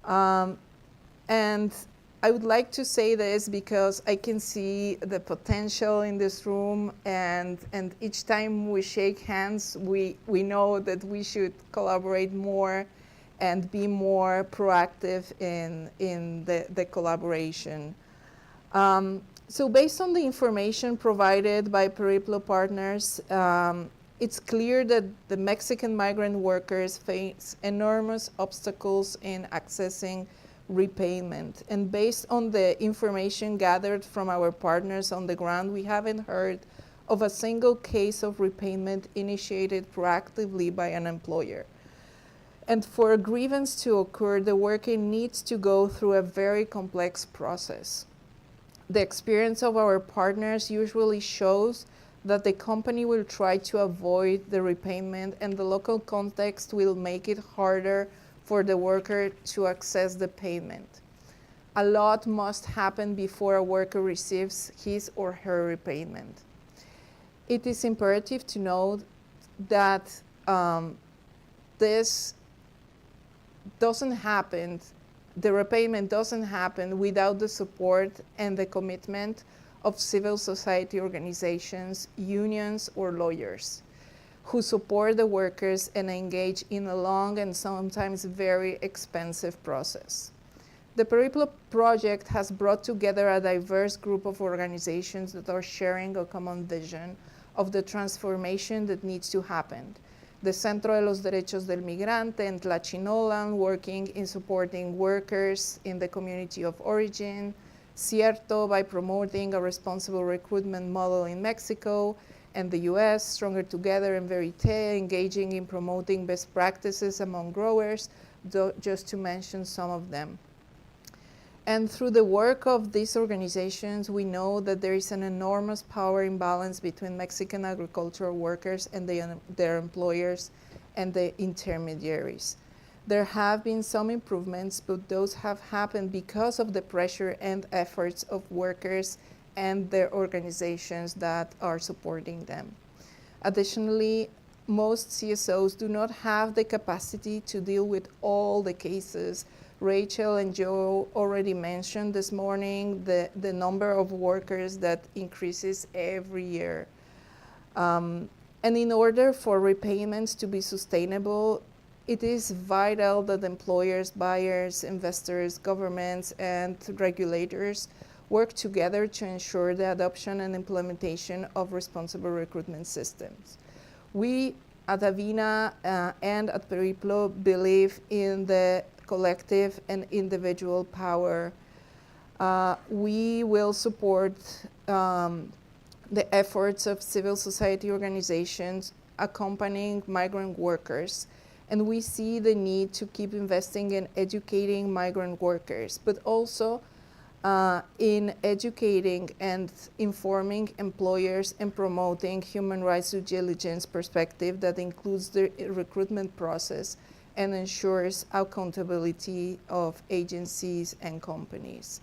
Speaker 14: And I would like to say this because I can see the potential in this room, and each time we shake hands, we know that we should collaborate more and be more proactive in the collaboration. So based on the information provided by Periplo partners, it's clear that the Mexican migrant workers face enormous obstacles in accessing repayment. And based on the information gathered from our partners on the ground, we haven't heard of a single case of repayment initiated proactively by an employer. And for a grievance to occur, the worker needs to go through a very complex process. The experience of our partners usually shows that the company will try to avoid the repayment, and the local context will make it harder for the worker to access the payment. A lot must happen before a worker receives his or her repayment. It is imperative to note that this doesn't happen, the repayment doesn't happen without the support and the commitment of civil society organizations, unions, or lawyers who support the workers and engage in a long and sometimes very expensive process. The Periplo project has brought together a diverse group of organizations that are sharing a common vision of the transformation that needs to happen. The Centro de los Derechos del Migrante and Tlachinolan, working in supporting workers in the community of origin, Cierto by promoting a responsible recruitment model in Mexico and the US, Stronger Together, and Verité, engaging in promoting best practices among growers, just to mention some of them. And through the work of these organizations, we know that there is an enormous power imbalance between Mexican agricultural workers and their employers and the intermediaries. There have been some improvements, but those have happened because of the pressure and efforts of workers and their organizations that are supporting them. Additionally, most CSOs do not have the capacity to deal with all the cases. Rachel and Joe already mentioned this morning the number of workers that increases every year. And in order for repayments to be sustainable, it is vital that employers, buyers, investors, governments, and regulators work together to ensure the adoption and implementation of responsible recruitment systems. We at Avina and at Periplo believe in the collective and individual power. We will support the efforts of civil society organizations accompanying migrant workers, and we see the need to keep investing in educating migrant workers, but also in educating and informing employers and promoting human rights due diligence perspective that includes the recruitment process and ensures accountability of agencies and companies.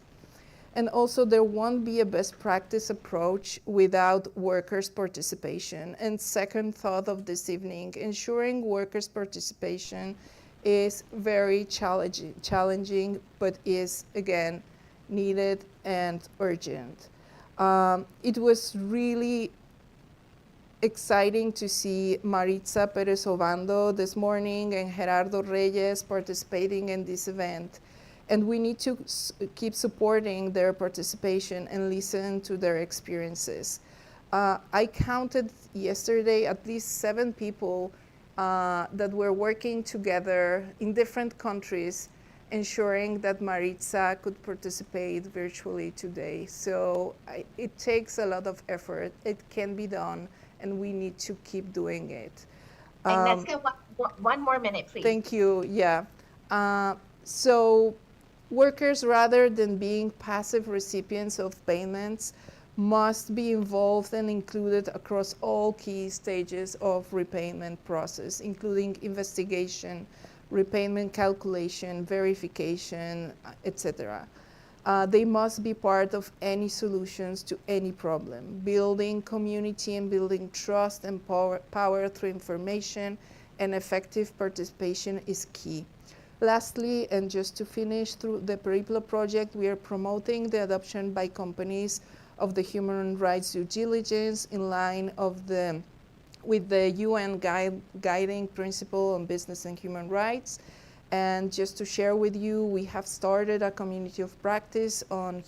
Speaker 14: And also, there won't be a best practice approach without workers' participation. And second thought of this evening, ensuring workers' participation is very challenging, but is, again, needed and urgent. It was really exciting to see Maritza Perez Obando this morning and Gerardo Reyes participating in this event. And we need to keep supporting their participation and listen to their experiences. I counted yesterday at least 7 people that were working together in different countries, ensuring that Maritza could participate virtually today. So it takes a lot of effort. It can be done, and we need to keep doing it.
Speaker 11: And let's get one more minute, please.
Speaker 14: Thank you. Yeah. So Workers, rather than being passive recipients of payments, must be involved and included across all key stages of repayment process, including investigation, repayment calculation, verification, etc. They must be part of any solutions to any problem. Building community and building trust and power through information and effective participation is key. Lastly, and just to finish, through the Periplo project, we are promoting the adoption by companies of the human rights due diligence in line with the UN guiding principle on business and human rights. And just to share with you, we have started a community of practice on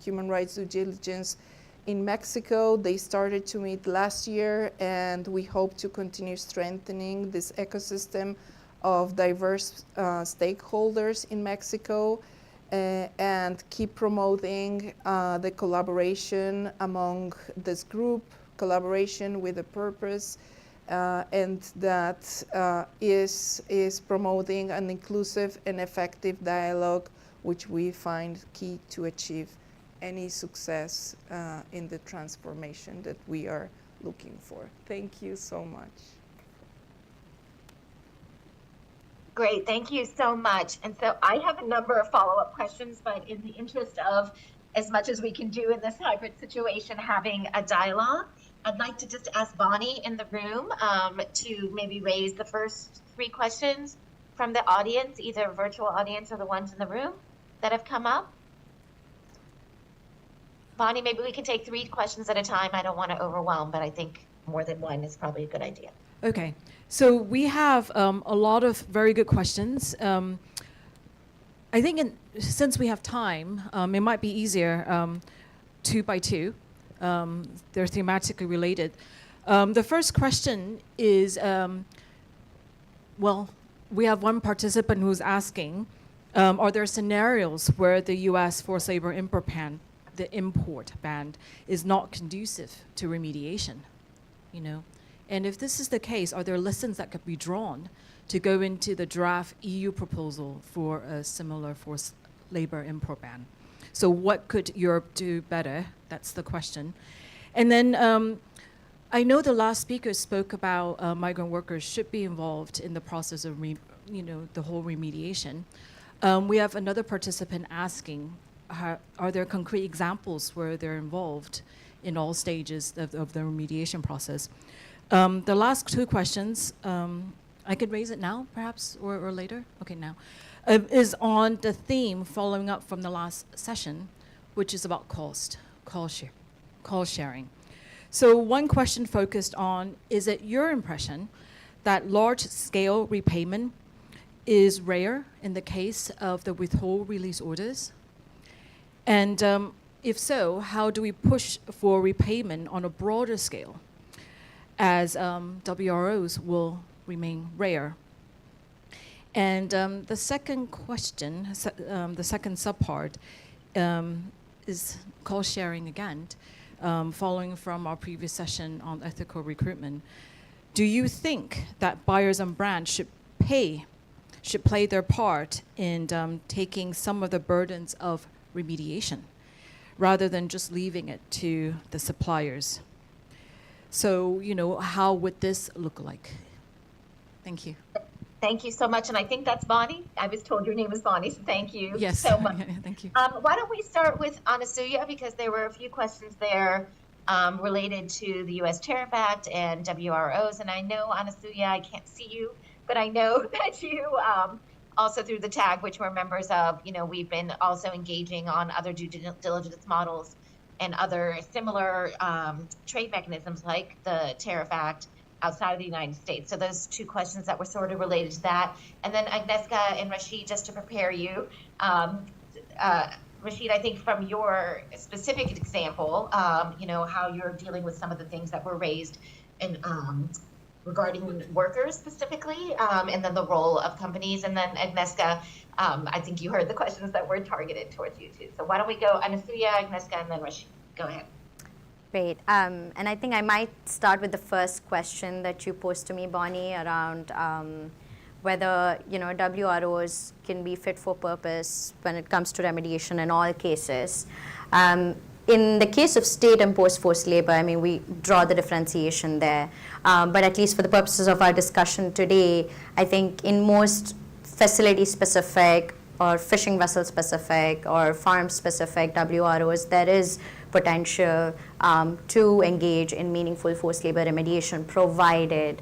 Speaker 14: human rights due diligence in Mexico. They started to meet last year, and we hope to continue strengthening this ecosystem of diverse stakeholders in Mexico and keep promoting the collaboration among this group, collaboration with a purpose, and that is promoting an inclusive and effective dialogue, which we find key to achieve any success in the transformation that we are looking for. Thank you so much.
Speaker 11: Great, thank you so much. And so I have a number of follow-up questions, but in the interest of as much as we can do in this hybrid situation, having a dialogue, I'd like to just ask Bonnie in the room to maybe raise the first 3 questions from the audience, either virtual audience or the ones in the room that have come up. Bonnie, maybe we can take 3 questions at a time. I don't want to overwhelm, but I think more than one is probably a good idea.
Speaker 6: Okay, so we have a lot of very good questions. I think since we have time, it might be easier 2 by 2. They're thematically related. The first question is, well, we have one participant who's asking, are there scenarios where the U.S. forced labor import ban is not conducive to remediation? You know, and if this is the case, are there lessons that could be drawn to go into the draft EU proposal for a similar forced labor import ban? So what could Europe do better? That's the question. And then I know the last speaker spoke about migrant workers should be involved in the process of, the whole remediation. We have another participant asking, are there concrete examples where they're involved in all stages of the remediation process? The last 2 questions, I could raise it now, perhaps, or later? Okay, now. Is on the theme following up from the last session, which is about call sharing. So one question focused on, is it your impression that large-scale repayment is rare in the case of the withhold release orders? And if so, how do we push for repayment on a broader scale, as WROs will remain rare? And the second question, the second subpart, is call sharing again, following from our previous session on ethical recruitment. Do you think that buyers and brands should play their part in taking some of the burdens of remediation, rather than just leaving it to the suppliers? So, how would this look like? Thank you.
Speaker 11: Thank you so much. And I think that's Bonnie. I was told your name was Bonnie, so thank you
Speaker 6: yes.
Speaker 11: so much.
Speaker 6: Thank you.
Speaker 11: Why don't we start with Anasuya, because there were a few questions there related to the U.S. Tariff Act and WROs. And I know, Anasuya, I can't see you, but I know that you also through the tag, which we're members of, we've been also engaging on other due diligence models and other similar trade mechanisms like the Tariff Act outside of the United States. So those 2 questions that were sort of related to that. And then Agnieszka and Rashid, just to prepare you, Rashid, I think from your specific example, how you're dealing with some of the things that were raised and regarding workers specifically, and then the role of companies. And then Agnieszka, I think you heard the questions that were targeted towards you too. So why don't we go Anasuya, Agnieszka, and then Rashid. Go ahead.
Speaker 12: Great. And I think I might start with the first question that you posed to me, Bonnie, around whether WROs can be fit for purpose when it comes to remediation in all cases. In the case of state-imposed forced labor, I mean, we draw the differentiation there. But at least for the purposes of our discussion today, I think in most facility-specific or fishing vessel-specific or farm-specific WROs, there is potential to engage in meaningful forced labor remediation, provided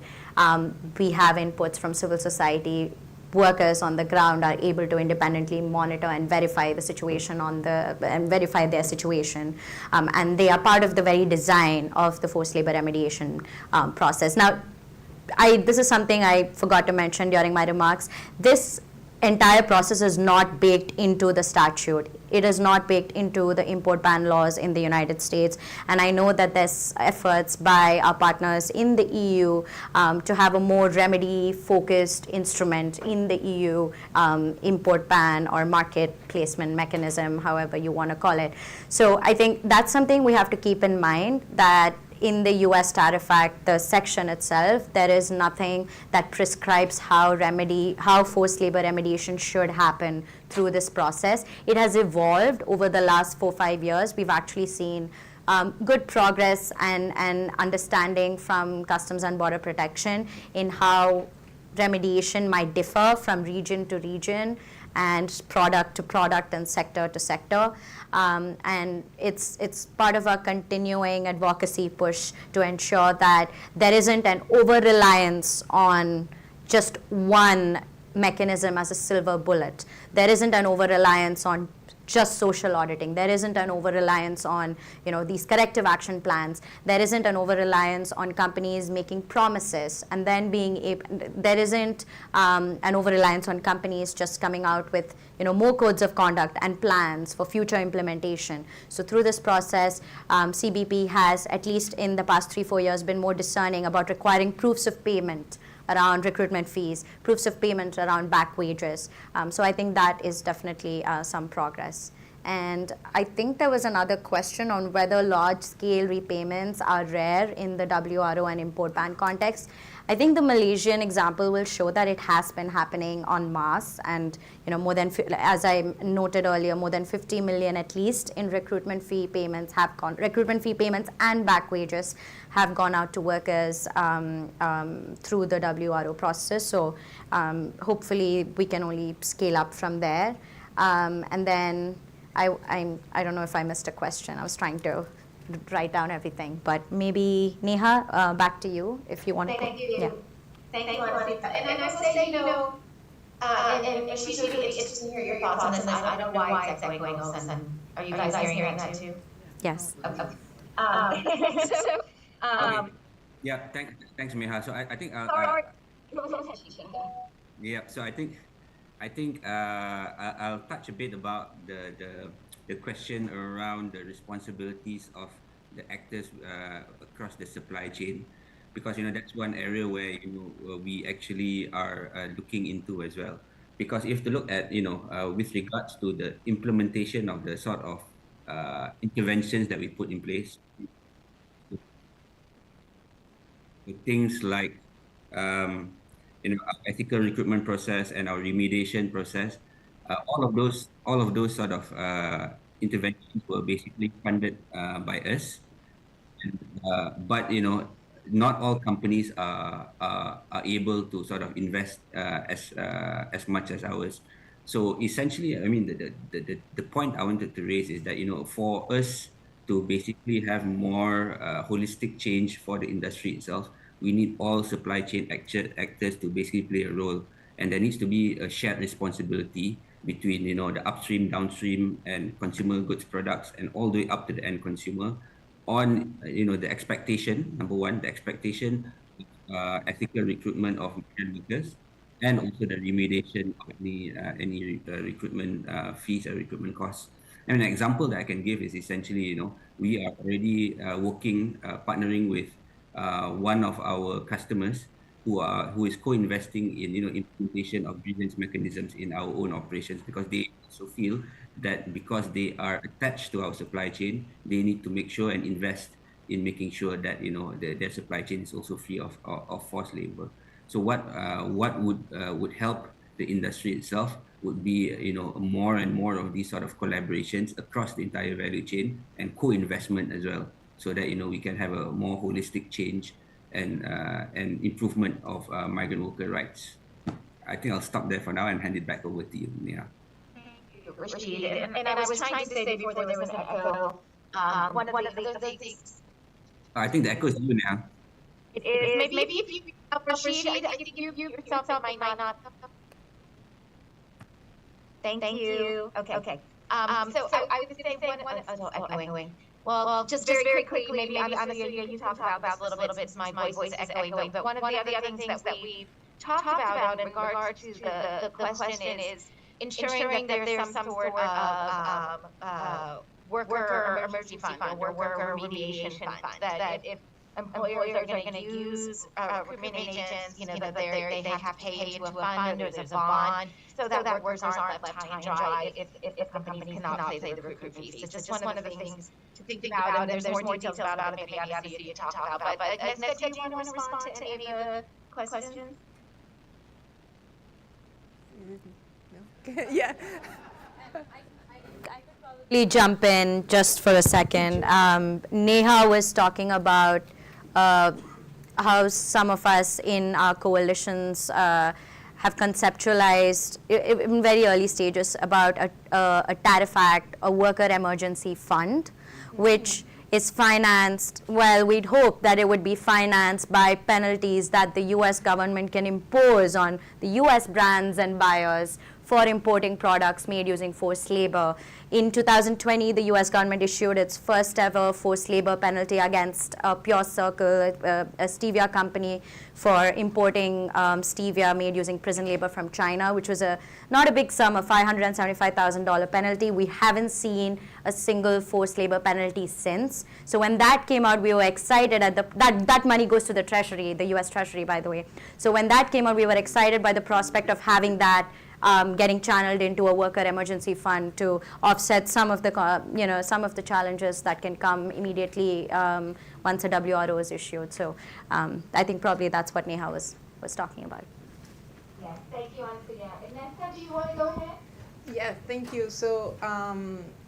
Speaker 12: we have inputs from civil society. Workers on the ground are able to independently monitor and verify the situation and verify their situation, and they are part of the very design of the forced labor remediation process. Now, this is something I forgot to mention during my remarks. This entire process is not baked into the statute. It is not baked into the import ban laws in the United States. And I know that there's efforts by our partners in the EU to have a more remedy-focused instrument in the EU import ban or market placement mechanism, however you want to call it. So I think that's something we have to keep in mind, that in the US Tariff Act, the section itself, there is nothing that prescribes how forced labor remediation should happen through this process. It has evolved over the last 4 or 5 years. We've actually seen good progress and understanding from Customs and Border Protection in how remediation might differ from region to region and product to product and sector to sector. And it's part of our continuing advocacy push to ensure that there isn't an over-reliance on just one mechanism as a silver bullet. There isn't an over-reliance on just social auditing. There isn't an over-reliance on these corrective action plans. There isn't an over-reliance on companies making promises and then being able. There isn't an over-reliance on companies just coming out with more codes of conduct and plans for future implementation. So through this process, CBP has, at least in the past 3-4 years, been more discerning about requiring proofs of payment around recruitment fees, proofs of payment around back wages. So I think that is definitely some progress. And I think there was another question on whether large-scale repayments are rare in the WRO and import ban context. I think the Malaysian example will show that it has been happening en masse, and more than, as I noted earlier, more than 50 million at least in recruitment fee payments and back wages have gone out to workers through the WRO process. So hopefully we can only scale up from there. And then I don't know if I missed a question. I was trying to write down everything, but maybe Neha, back to you if you want to.
Speaker 11: Thank you.
Speaker 12: Yeah.
Speaker 11: Thank you, Anasita. And I must say, and it should be really interesting to hear your thoughts on this. I don't know why it's echoing all of a sudden. Are you guys hearing that too?
Speaker 12: Yes.
Speaker 11: Okay.
Speaker 13: Yeah, thanks, Meha. So I think. Yeah. So I think I'll touch a bit about the question around the responsibilities of the actors across the supply chain, because that's one area where we actually are looking into as well. Because if you look at with regards to the implementation of the sort of interventions that we put in place, things like our ethical recruitment process and our remediation process, all of those sort of interventions were basically funded by us. But not all companies are able to sort of invest as much as ours. So essentially, I mean, the point I wanted to raise is that for us to basically have more holistic change for the industry itself, we need all supply chain actors to basically play a role, and there needs to be a shared responsibility between the upstream, downstream, and consumer goods products, and all the way up to the end consumer, on the expectation. Number one, the expectation of ethical recruitment of migrant workers, and also the remediation of any recruitment fees or recruitment costs. And an example that I can give is essentially, we are already partnering with one of our customers who is co-investing in implementation of grievance mechanisms in our own operations, because they also feel that because they are attached to our supply chain, they need to make sure and invest in making sure that their supply chain is also free of forced labor. So what would help the industry itself would be, more and more of these sort of collaborations across the entire value chain and co-investment as well, so that we can have a more holistic change and improvement of migrant worker rights. I think I'll stop there for now and hand it back over to you, Neha.
Speaker 11: Rashid. And I was trying to say before there was an echo, one of the other things.
Speaker 13: I think the echo is you, Neha.
Speaker 11: It is. Maybe if you Rashid, I think you yourself, it might not. Thank you. Okay. So I was saying echoing. Well, just very quickly, maybe Anastasia, you talked about this a little bit since my voice is echoing, but one of the other things that we talked about in regards to the question is ensuring that there's some sort of worker emergency fund or worker remediation fund, that if employers are going to use recruitment agents, that they have to pay into a fund or there's a bond, so that workers aren't left high and dry if companies cannot pay the recruitment fees. So just one of the things to think about, and there's more details about it, maybe Anastasia you can talk about. But Anastasia, do you want to respond to any of the questions?
Speaker 14: Yeah.
Speaker 12: Jump in just for a second. Neha was talking about how some of us in our coalitions have conceptualized in very early stages about a tariff act, a worker emergency fund, which is financed, well, we'd hope that it would be financed by penalties that the US government can impose on the US brands and buyers for importing products made using forced labor. In 2020, the US government issued its first ever forced labor penalty against Pure Circle, a stevia company, for importing stevia made using prison labor from China, which was not a big sum, a $575,000 penalty. We haven't seen a single forced labor penalty since. So when that came out, we were excited at that money goes to the Treasury, the US Treasury, by the way. So when that came out, we were excited by the prospect of having that getting channeled into a worker emergency fund to offset some of the challenges that can come immediately once a WRO is issued. So I think probably that's what Neha was talking about.
Speaker 11: Yes, thank you, Anastasia. Nesta, do you want to go ahead?
Speaker 14: Yeah, thank you. So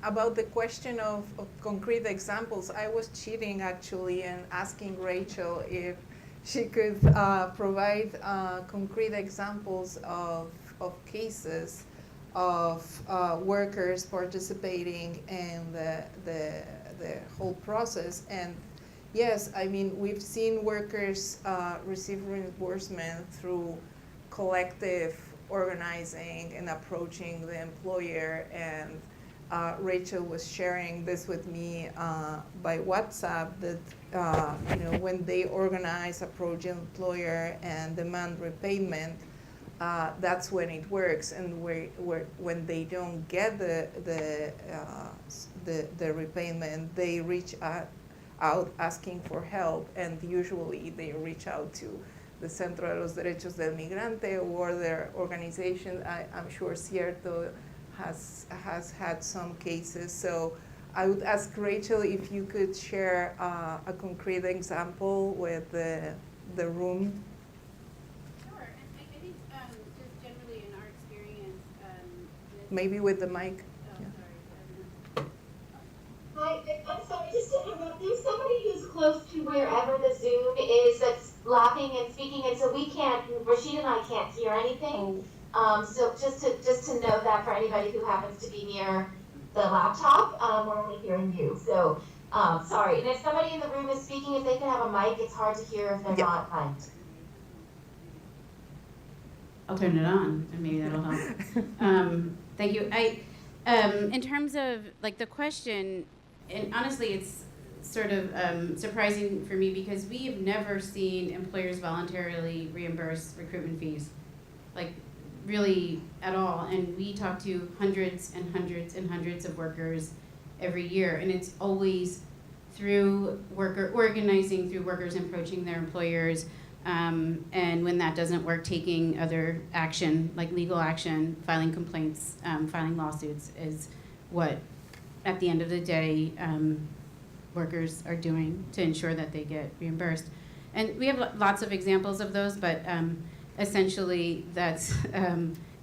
Speaker 14: about the question of concrete examples, I was cheating actually and asking Rachel if she could provide concrete examples of cases of workers participating in the whole process. And yes, I mean, we've seen workers receive reimbursement through collective organizing and approaching the employer. And Rachel was sharing this with me by WhatsApp that when they organize, approach the employer and demand repayment, that's when it works. And when they don't get the repayment, they reach out asking for help, and usually they reach out to the Centro de los Derechos del Migrante or their organization. I'm sure Cierto has had some cases. So I would ask Rachel if you could share a concrete example with the room.
Speaker 15: Sure, and I think just generally in our experience,
Speaker 14: maybe with the mic.
Speaker 11: Hi, I'm sorry, just to interrupt. There's somebody who's close to wherever the Zoom is that's laughing and speaking, and so we can't, Rashid and I can't hear anything. So just to note that for anybody who happens to be near the laptop, we're only hearing you. So sorry. And if somebody in the room is speaking, if they can have a mic, it's hard to hear if they're not mic'd.
Speaker 15: I'll turn it on, and maybe that'll help. Thank you. In terms of like the question, and honestly, it's sort of surprising for me because we have never seen employers voluntarily reimburse recruitment fees, like really at all. And we talk to hundreds and hundreds and hundreds of workers every year, and it's always through organizing through workers approaching their employers. And when that doesn't work, taking other action, like legal action, filing complaints, filing lawsuits is what, at the end of the day, workers are doing to ensure that they get reimbursed. And we have lots of examples of those, but essentially that's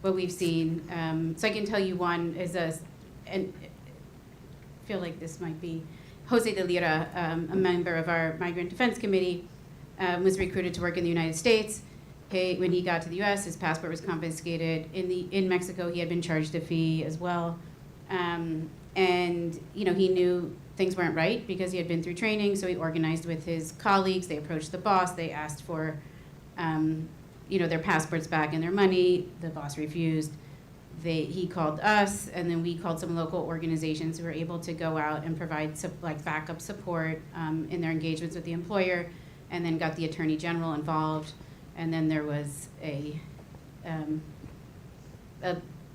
Speaker 15: what we've seen. So I can tell you one is and I feel like this might be Jose de Lira, a member of our Migrant Defense Committee, was recruited to work in the United States. When he got to the U.S., his passport was confiscated. In Mexico, he had been charged a fee as well, and he knew things weren't right because he had been through training. So he organized with his colleagues. They approached the boss. They asked for, their passports back and their money. The boss refused. He called us, and then we called some local organizations who were able to go out and provide backup support in their engagements with the employer, and then got the Attorney General involved. And then there was a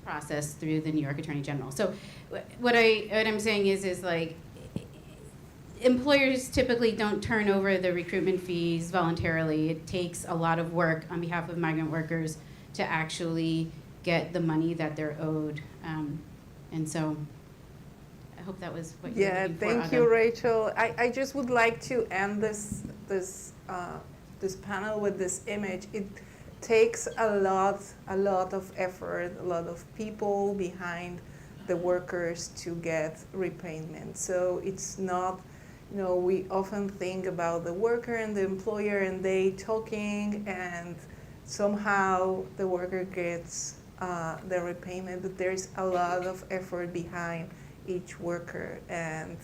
Speaker 15: process through the New York Attorney General. So what I'm saying is like, employers typically don't turn over the recruitment fees voluntarily. It takes a lot of work on behalf of migrant workers to actually get the money that they're owed. And so I hope that was what you were looking for.
Speaker 14: Thank you, Rachel. I just would like to end this panel with this image. It takes a lot of effort, a lot of people behind the workers to get repayment. So it's not, we often think about the worker and the employer and they talking, and somehow the worker gets the repayment, but there's a lot of effort behind each worker, and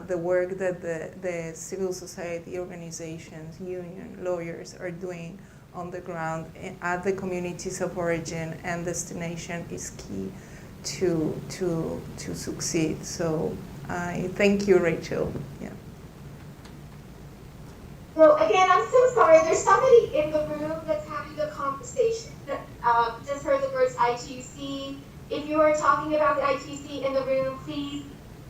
Speaker 14: the work that the civil society organizations, union, lawyers are doing on the ground at the communities of origin and destination is key to succeed. So I thank you, Rachel. Yeah.
Speaker 11: So again, I'm so sorry. There's somebody in the room that's having a conversation that just heard the words ITC. If you are talking about the ITC in the room, please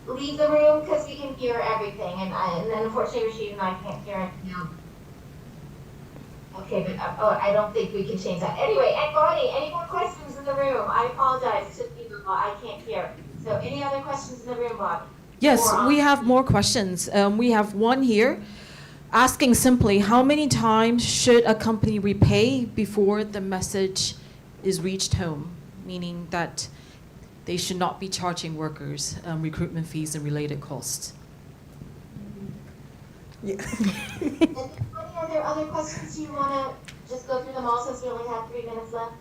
Speaker 11: leave the room because we can hear everything. And then unfortunately, Rashid and I can't hear it now. Okay, but I don't think we can change that. Anyway, and Bonnie, any more questions in the room? I apologize to people, I can't hear. So any other questions in the room, Bonnie?
Speaker 6: Yes, we have more questions. We have one here asking simply, how many times should a company repay before the message is reached home? Meaning that they should not be charging workers recruitment fees and related costs.
Speaker 11: Yeah. And are there other questions you want to just go through them all since we only have 3 minutes left?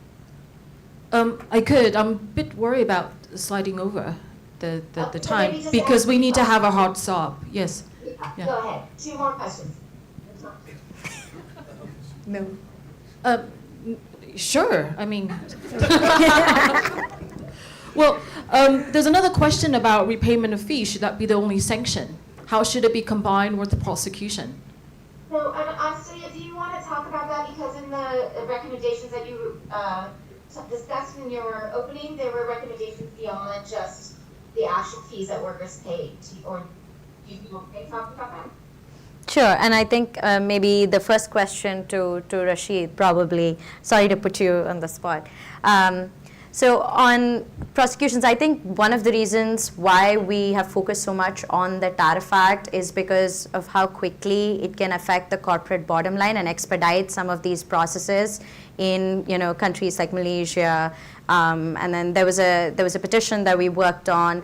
Speaker 6: I could. I'm a bit worried about sliding over the time
Speaker 11: so
Speaker 6: because we need to have a hard stop. Yes.
Speaker 11: Yeah. Go ahead. 2 more questions.
Speaker 14: No.
Speaker 6: Sure. I mean, well, there's another question about repayment of fees. Should that be the only sanction? How should it be combined with the prosecution?
Speaker 11: So, Anastasia, do you want to talk about that? Because in the recommendations that you discussed in your opening, there were recommendations beyond just the actual fees that workers pay. Or do you want to talk about that?
Speaker 16: Sure, and I think maybe the first question to Rashid, probably, sorry to put you on the spot. So on prosecutions, I think one of the reasons why we have focused so much on the Tariff Act is because of how quickly it can affect the corporate bottom line and expedite some of these processes in countries like Malaysia. And then there was a petition that we worked on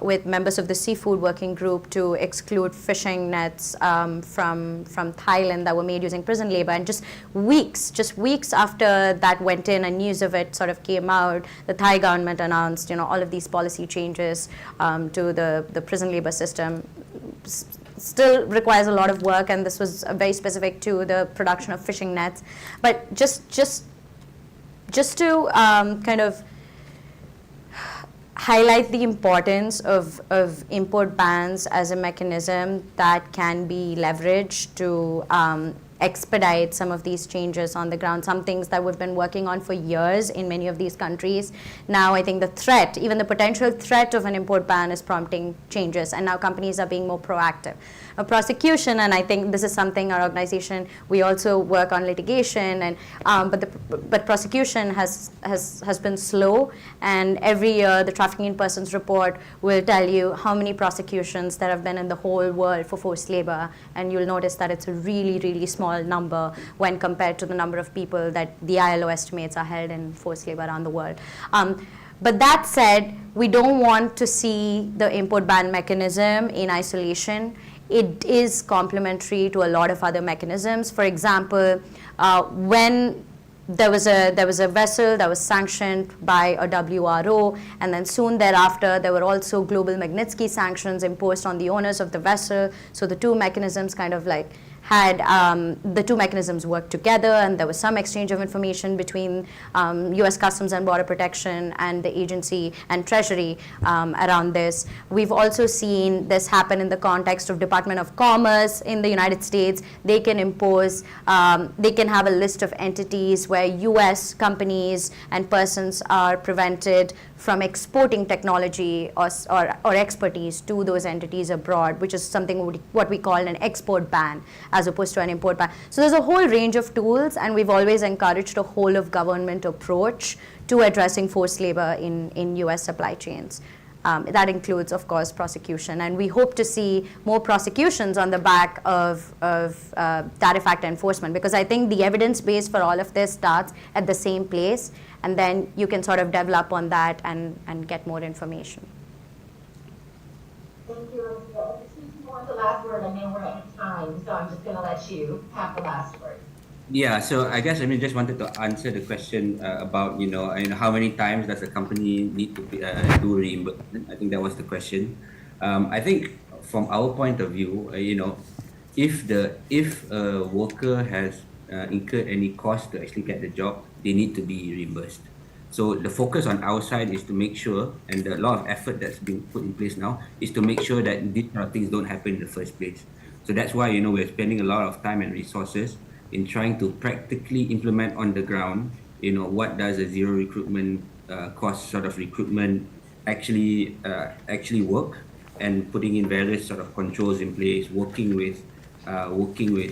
Speaker 16: with members of the seafood working group to exclude fishing nets from Thailand that were made using prison labor. And just weeks after that went in and news of it sort of came out, the Thai government announced all of these policy changes to the prison labor system. Still requires a lot of work, and this was very specific to the production of fishing nets. But just to kind of highlight the importance of import bans as a mechanism that can be leveraged to expedite some of these changes on the ground, some things that we've been working on for years in many of these countries. Now I think the threat, even the potential threat of an import ban is prompting changes, and now companies are being more proactive. Prosecution, and I think this is something our organization, we also work on litigation, and but prosecution has been slow, and every year the Trafficking in Persons report will tell you how many prosecutions there have been in the whole world for forced labor, and you'll notice that it's a really, really small number when compared to the number of people that the ILO estimates are held in forced labor around the world. But that said, we don't want to see the import ban mechanism in isolation. It is complementary to a lot of other mechanisms. For example, when there was a vessel that was sanctioned by a WRO, and then soon thereafter there were also global Magnitsky sanctions imposed on the owners of the vessel. So the two mechanisms kind of like had the two mechanisms worked together, and there was some exchange of information between US Customs and Border Protection and the agency and Treasury around this. We've also seen this happen in the context of Department of Commerce in the United States. They can impose, they can have a list of entities where US companies and persons are prevented from exporting technology or expertise to those entities abroad, which is something what we call an export ban as opposed to an import ban. So there's a whole range of tools, and we've always encouraged a whole of government approach to addressing forced labor in US supply chains. That includes, of course, prosecution, and we hope to see more prosecutions on the back of Tariff Act enforcement, because I think the evidence base for all of this starts at the same place, and then you can sort of develop on that and get more information.
Speaker 11: Thank you. Since you want the last word, I know we're out of time, so I'm just going to let you have the last word.
Speaker 13: Yeah, so I guess I just wanted to answer the question about how many times does a company need to do reimbursement. I think that was the question. I think from our point of view, if a worker has incurred any cost to actually get the job, they need to be reimbursed. So the focus on our side is to make sure, and a lot of effort that's being put in place now is to make sure that these kind of things don't happen in the first place. So that's why we're spending a lot of time and resources in trying to practically implement on the ground, what does a zero recruitment cost sort of recruitment actually work, and putting in various sort of controls in place, working with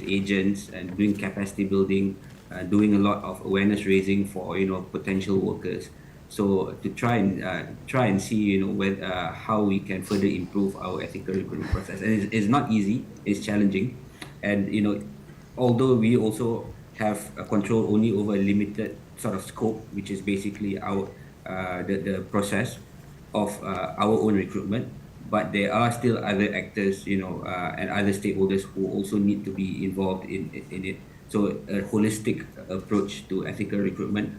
Speaker 13: agents and doing capacity building, doing a lot of awareness raising for potential workers. So to try and see how we can further improve our ethical recruitment process. And it's not easy, it's challenging, and although we also have a control only over a limited sort of scope, which is basically our the process of our own recruitment, but there are still other actors, and other stakeholders who also need to be involved in it. So a holistic approach to ethical recruitment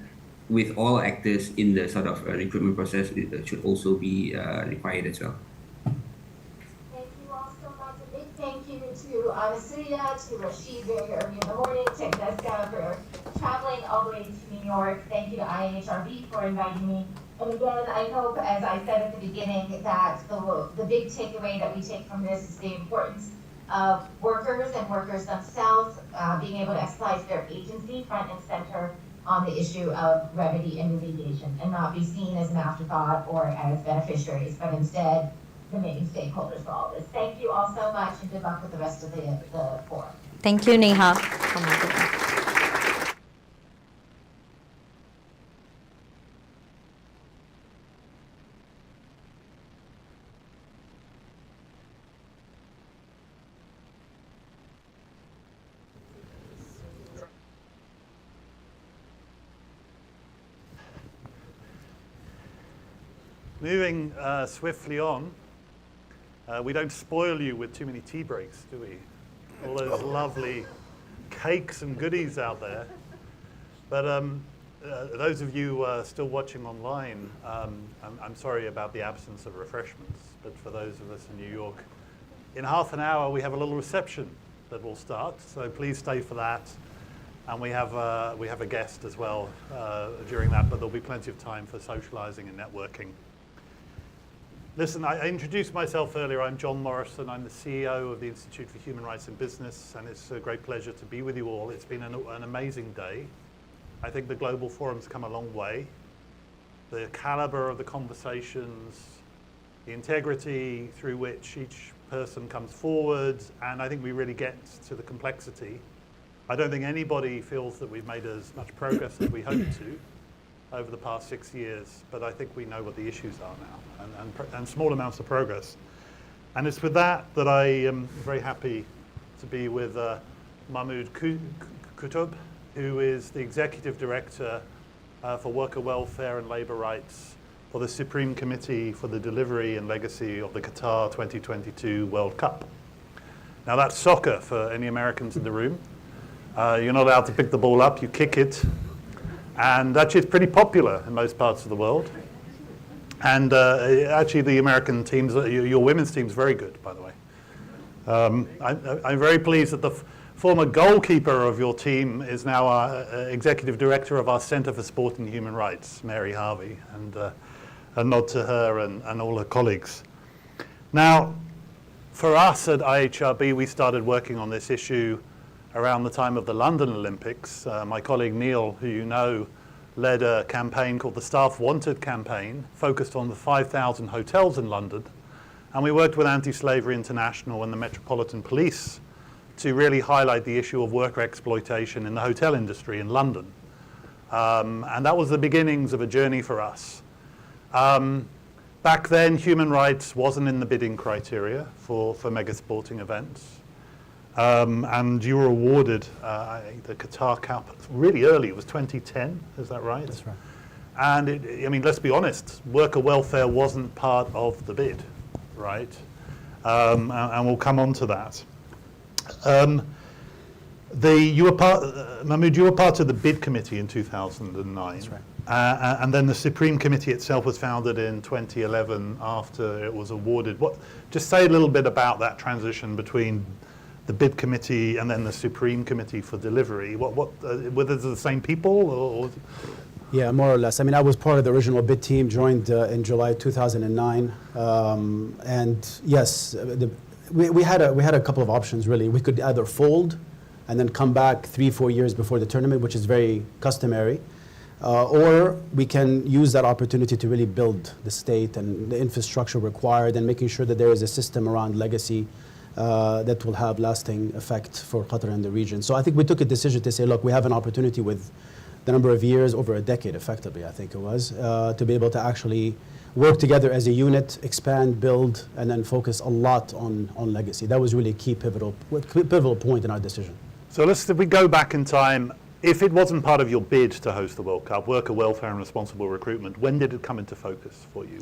Speaker 13: with all actors in the sort of recruitment process should also be required as well.
Speaker 11: Thank you all so much. A big thank you to Anasuya, to Rashid very early in the morning, to Jessica for traveling all the way to New York. Thank you to IHRB for inviting me. And again, I hope, as I said at the beginning, that the big takeaway that we take from this is the importance of workers and workers themselves being able to exercise their agency front and center on the issue of remedy and remediation, and not be seen as an afterthought or as beneficiaries, but instead the main stakeholders for all this. Thank you all so much, and good luck with the rest of the forum.
Speaker 16: Thank you, Neha.
Speaker 1: Moving swiftly on, we don't spoil you with too many tea breaks, do we? All those lovely cakes and goodies out there. But those of you still watching online, I'm sorry about the absence of refreshments, but for those of us in New York, in half an hour we have a little reception that will start, so please stay for that. And we have a guest as well during that, but there'll be plenty of time for socializing and networking. Listen, I introduced myself earlier. I'm John Morrison. I'm the CEO of the Institute for Human Rights in Business, and it's a great pleasure to be with you all. It's been an amazing day. I think the Global Forum's come a long way. The caliber of the conversations, the integrity through which each person comes forward, and I think we really get to the complexity. I don't think anybody feels that we've made as much progress as we hoped to over the past 6 years, but I think we know what the issues are now, and small amounts of progress. And it's with that that I am very happy to be with Mahmoud Kutub, who is the Executive Director for Worker Welfare and Labour Rights for the Supreme Committee for the Delivery and Legacy of the Qatar 2022 World Cup. Now that's soccer for any Americans in the room. You're not allowed to pick the ball up, you kick it. And actually it's pretty popular in most parts of the world. And actually the American teams, your women's team's very good, by the way. I'm very pleased that the former goalkeeper of your team is now our executive director of our Center for Sport and Human Rights, Mary Harvey, and a nod to her and all her colleagues. Now, for us at IHRB, we started working on this issue around the time of the London Olympics. My colleague Neil, who you know, led a campaign called the Staff Wanted campaign, focused on the 5,000 hotels in London. And we worked with Anti-Slavery International and the Metropolitan Police to really highlight the issue of worker exploitation in the hotel industry in London. And that was the beginnings of a journey for us. Back then, human rights wasn't in the bidding criteria for mega sporting events. And you were awarded the Qatar Cup really early. It was 2010, is that right?
Speaker 17: That's right.
Speaker 1: And I mean, let's be honest, worker welfare wasn't part of the bid, right? And we'll come on to that. Mahmoud, you were part of the bid committee in 2009.
Speaker 17: That's right.
Speaker 1: And then the Supreme Committee itself was founded in 2011 after it was awarded. Just say a little bit about that transition between the bid committee and then the Supreme Committee for Delivery. Were they the same people? Or?
Speaker 17: Yeah, more or less. I mean, I was part of the original bid team, joined in July 2009. And yes, we had a couple of options, really. We could either fold and then come back 3-4 years before the tournament, which is very customary, or we can use that opportunity to really build the state and the infrastructure required and making sure that there is a system around legacy that will have lasting effect for Qatar and the region. So I think we took a decision to say, look, we have an opportunity with the number of years, over a decade effectively, I think it was, to be able to actually work together as a unit, expand, build, and then focus a lot on legacy. That was really a key pivotal point in our decision.
Speaker 1: So if we go back in time, if it wasn't part of your bid to host the World Cup, worker welfare and responsible recruitment, when did it come into focus for you?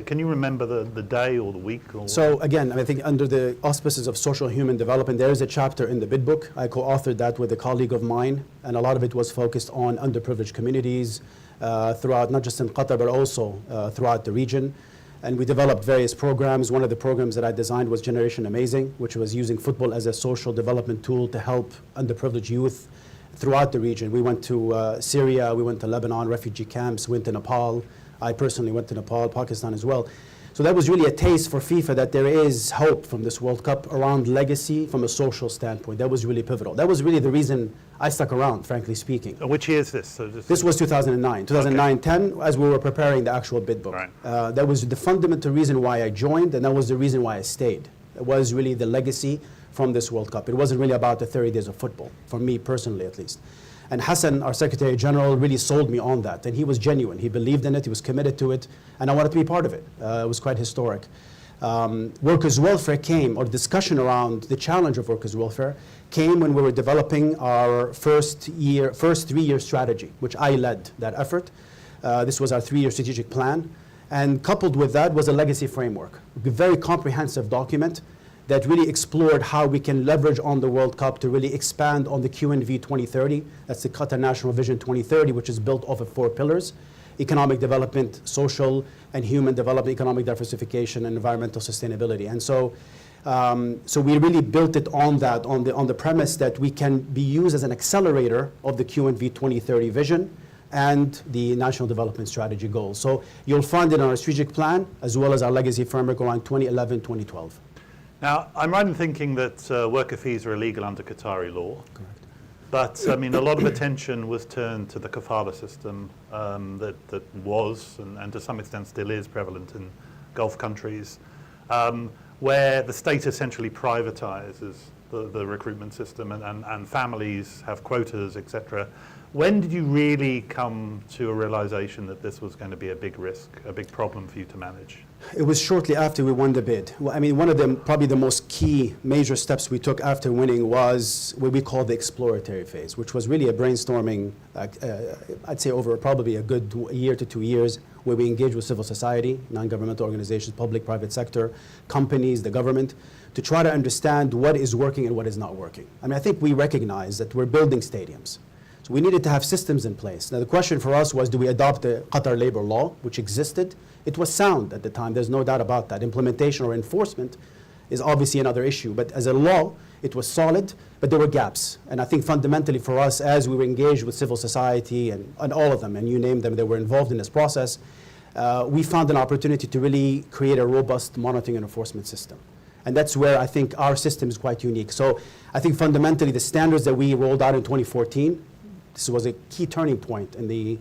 Speaker 1: Can you remember the day or the week? Or
Speaker 17: so again, I think under the auspices of social human development, there is a chapter in the bid book. I co-authored that with a colleague of mine, and a lot of it was focused on underprivileged communities throughout, not just in Qatar, but also throughout the region. And we developed various programs. One of the programs that I designed was Generation Amazing, which was using football as a social development tool to help underprivileged youth throughout the region. We went to Syria, we went to Lebanon, refugee camps, went to Nepal. I personally went to Nepal, Pakistan as well. So that was really a taste for FIFA that there is hope from this World Cup around legacy from a social standpoint. That was really pivotal. That was really the reason I stuck around, frankly speaking.
Speaker 1: Which year is this? So
Speaker 17: this was 2009, 2009-10, as we were preparing the actual bid book.
Speaker 1: Right.
Speaker 17: That was the fundamental reason why I joined, and that was the reason why I stayed. It was really the legacy from this World Cup. It wasn't really about the 30 days of football, for me personally at least. And Hassan, our Secretary General, really sold me on that. And he was genuine. He believed in it. He was committed to it. And I wanted to be part of it. It was quite historic. Workers' welfare came, or discussion around the challenge of workers' welfare came when we were developing our first 3-year strategy, which I led that effort. This was our 3-year strategic plan. And coupled with that was a legacy framework, a very comprehensive document that really explored how we can leverage on the World Cup to really expand on the QNV 2030. That's the Qatar National Vision 2030, which is built off of 4 pillars: economic development, social and human development, economic diversification, and environmental sustainability. And so we really built it on that, on the premise that we can be used as an accelerator of the QNV 2030 vision and the National Development Strategy goals. So you'll find it in our strategic plan as well as our legacy framework around 2011, 2012.
Speaker 1: Now, I'm right in thinking that worker fees are illegal under Qatari law. Correct. But, I mean, a lot of attention was turned to the kafala system that was, and to some extent still is, prevalent in Gulf countries, where the state essentially privatizes the recruitment system and families have quotas, etc. When did you really come to a realization that this was going to be a big risk, a big problem for you to manage?
Speaker 17: It was shortly after we won the bid. Well, I mean, one of the probably the most key major steps we took after winning was what we call the exploratory phase, which was really a brainstorming, I'd say over probably a good year to 2 years, where we engaged with civil society, non-governmental organizations, public, private sector, companies, the government, to try to understand what is working and what is not working. I mean, I think we recognize that we're building stadiums. So we needed to have systems in place. Now the question for us was, do we adopt the Qatar labor law, which existed? It was sound at the time, there's no doubt about that. Implementation or enforcement is obviously another issue, but as a law, it was solid, but there were gaps. And I think fundamentally for us, as we were engaged with civil society and all of them, and you name them, that were involved in this process, we found an opportunity to really create a robust monitoring and enforcement system. And that's where I think our system is quite unique. So I think fundamentally the standards that we rolled out in 2014, this was a key turning point in the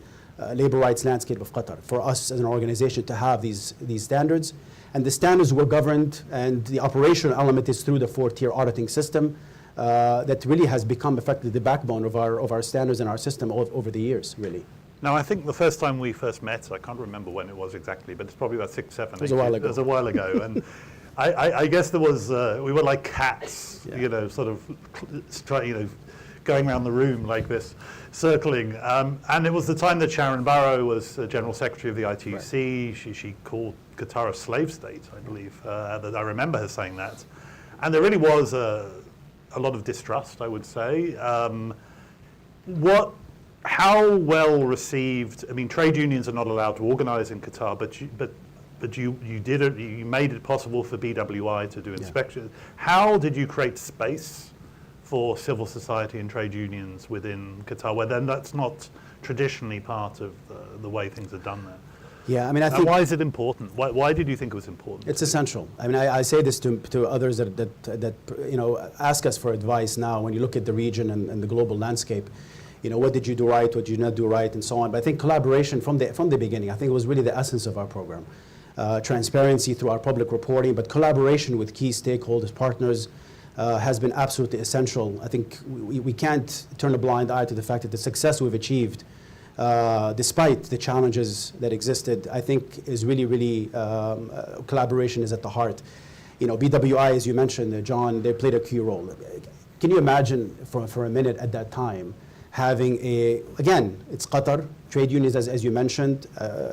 Speaker 17: labor rights landscape of Qatar for us as an organization to have these standards. And the standards were governed, and the operational element is through the 4-tier auditing system that really has become effectively the backbone of our standards and our system over the years, really.
Speaker 1: Now, I think the first time we first met, I can't remember when it was exactly, but it's probably about 6, 7, 8
Speaker 17: years. It
Speaker 1: was a while ago. And I guess there was, we were like cats, you know, sort of, going around the room like this, circling. And it was the time that Sharon Barrow was General Secretary of the ITUC. Right. She called Qatar a slave state, I believe. I remember her saying that. And there really was a lot of distrust, I would say. How well received, I mean, trade unions are not allowed to organize in Qatar, but you did it, you made it possible for BWI to do inspections. Yeah. How did you create space for civil society and trade unions within Qatar, where then that's not traditionally part of the way things are done there?
Speaker 17: Yeah, I mean, I think.
Speaker 1: Why is it important? Why did you think it was important?
Speaker 17: It's essential. I mean, I say this to others that you know ask us for advice now. When you look at the region and the global landscape, you know, what did you do right, what did you not do right, and so on. But I think collaboration from the beginning, I think it was really the essence of our program. Transparency through our public reporting, but collaboration with key stakeholders, partners, has been absolutely essential. I think we can't turn a blind eye to the fact that the success we've achieved, despite the challenges that existed, I think is really, collaboration is at the heart. You know, BWI, as you mentioned, John, they played a key role. Can you imagine for a minute at that time having again, it's Qatar, trade unions, as you mentioned,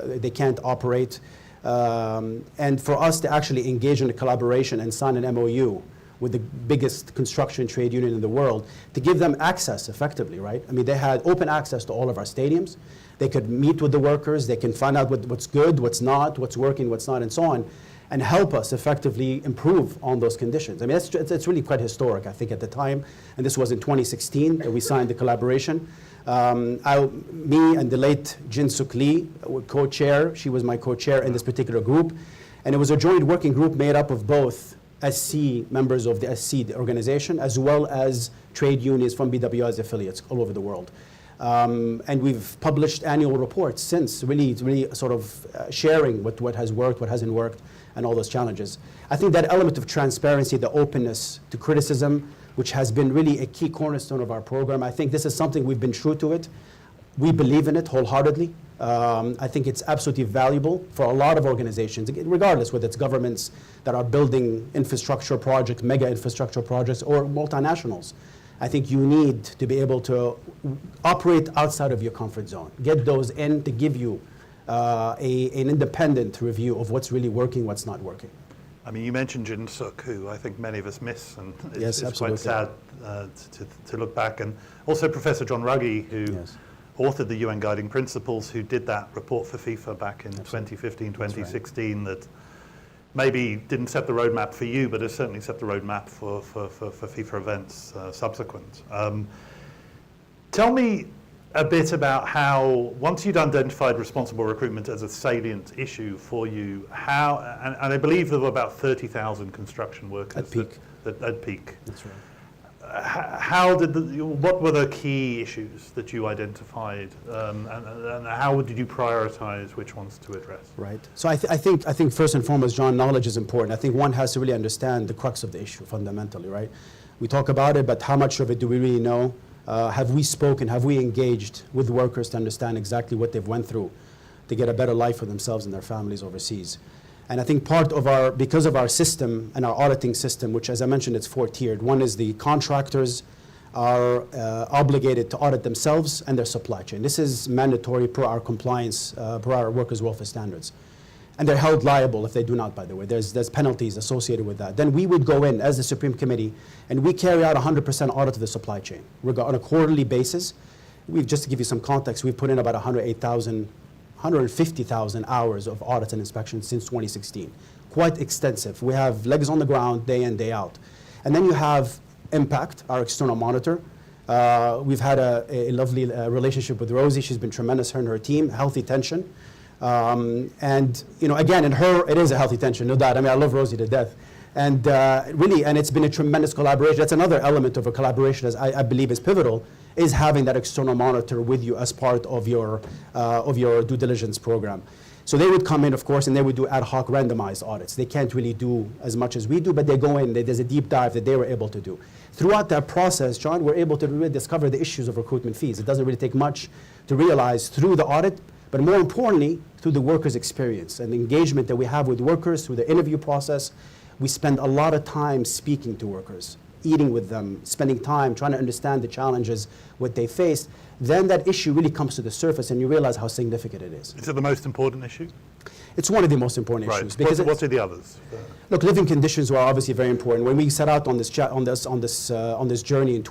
Speaker 17: they can't operate. And for us to actually engage in a collaboration and sign an MOU with the biggest construction trade union in the world, to give them access effectively, right? I mean, they had open access to all of our stadiums. They could meet with the workers, they can find out what's good, what's not, what's working, what's not, and so on, and help us effectively improve on those conditions. I mean, it's really quite historic, I think, at the time, and this was in 2016 that we signed the collaboration. Me and the late Jin Suk Lee were co-chair. She was my co-chair in this particular group, and it was a joint working group made up of both SC members of the SC organization, as well as trade unions from BWI's affiliates all over the world. And we've published annual reports since, really sort of sharing what has worked, what hasn't worked, and all those challenges. I think that element of transparency, the openness to criticism, which has been really a key cornerstone of our program, I think this is something we've been true to it. We believe in it wholeheartedly. I think it's absolutely valuable for a lot of organizations, regardless whether it's governments that are building infrastructure projects, mega infrastructure projects, or multinationals. I think you need to be able to operate outside of your comfort zone, get those in to give you an independent review of what's really working, what's not working.
Speaker 1: I mean, you mentioned Jin Suk, who I think many of us miss, and
Speaker 17: it's
Speaker 1: quite sad to look back. And also Professor John Ruggie, who authored the UN Guiding Principles, who did that report for FIFA back in 2015, 2016, that maybe didn't set the roadmap for you, but has certainly set the roadmap for FIFA events subsequent. Tell me, a bit about how, once you'd identified responsible recruitment as a salient issue for you, how, and I believe there were about 30,000 construction workers
Speaker 17: at peak.
Speaker 1: At peak.
Speaker 17: That's right.
Speaker 1: How did what were the key issues that you identified, and how did you prioritize which ones to address?
Speaker 17: Right. So I think first and foremost, John, knowledge is important. I think one has to really understand the crux of the issue fundamentally, right? We talk about it, but how much of it do we really know? Have we spoken? Have we engaged with workers to understand exactly what they've went through to get a better life for themselves and their families overseas? And I think part of because of our system and our auditing system, which as I mentioned, it's 4-tiered. One is the contractors are obligated to audit themselves and their supply chain. This is mandatory per our compliance, per our workers' welfare standards. And they're held liable if they do not, by the way. There's penalties associated with that. Then we would go in as the Supreme Committee and we carry out 100% audit of the supply chain on a quarterly basis. Just to give you some context, we've put in about 150,000 hours of audits and inspections since 2016. Quite extensive. We have legs on the ground day in, day out. And then you have Impact, our external monitor. We've had a lovely relationship with Rosie. She's been tremendous, her and her team, healthy tension. And again, in her, it is a healthy tension, no doubt. I mean, I love Rosie to death. And really, and it's been a tremendous collaboration. That's another element of a collaboration, as I believe is pivotal, is having that external monitor with you as part of your due diligence program. So they would come in, of course, and they would do ad hoc randomized audits. They can't really do as much as we do, but they go in, there's a deep dive that they were able to do. Throughout that process, John, we're able to really discover the issues of recruitment fees. It doesn't really take much to realize through the audit, but more importantly, through the workers' experience and the engagement that we have with workers through the interview process. We spend a lot of time speaking to workers, eating with them, spending time trying to understand the challenges, what they faced. Then that issue really comes to the surface and you realize how significant it is.
Speaker 1: Is it the most important issue?
Speaker 17: It's one of the most important issues.
Speaker 1: Because what are the others?
Speaker 17: Look, living conditions were obviously very important. When we set out on this journey in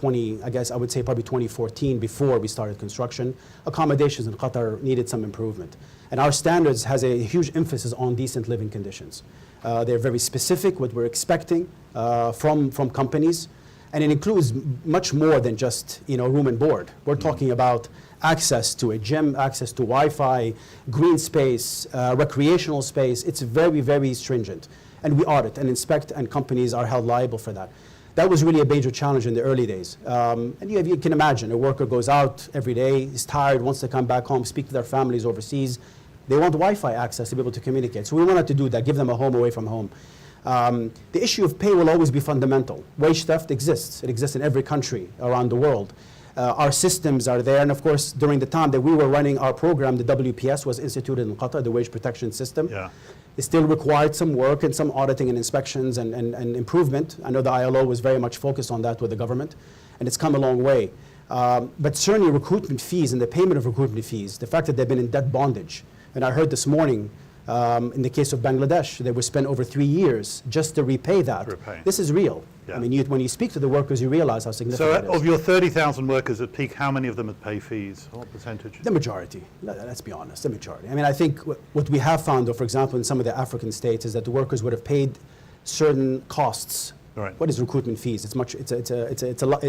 Speaker 17: I would say probably 2014, before we started construction, accommodations in Qatar needed some improvement. And our standards has a huge emphasis on decent living conditions. They're very specific, what we're expecting from companies. And it includes much more than just room and board. We're talking about access to a gym, access to Wi-Fi, green space, recreational space. It's very, very stringent. And we audit and inspect, and companies are held liable for that. That was really a major challenge in the early days. And you can imagine, a worker goes out every day, is tired, wants to come back home, speak to their families overseas. They want Wi-Fi access to be able to communicate. So we wanted to do that, give them a home away from home. The issue of pay will always be fundamental. Wage theft exists. It exists in every country around the world. Our systems are there, and of course, during the time that we were running our program, the WPS was instituted in Qatar, the Wage Protection System. Yeah. It still required some work and some auditing and inspections and improvement. I know the ILO was very much focused on that with the government, and it's come a long way. But certainly recruitment fees and the payment of recruitment fees, the fact that they've been in debt bondage, and I heard this morning, in the case of Bangladesh, they were spent over 3 years just to repay that. This is real. Yeah. I mean, when you speak to the workers, you realize how significant it is.
Speaker 1: So of your 30,000 workers at peak, how many of them had pay fees? What percentage?
Speaker 17: The majority. Let's be honest, the majority. I mean, I think what we have found, though, for example, in some of the African states, is that the workers would have paid certain costs.
Speaker 1: Right.
Speaker 17: What is recruitment fees? It's much. It's a lot.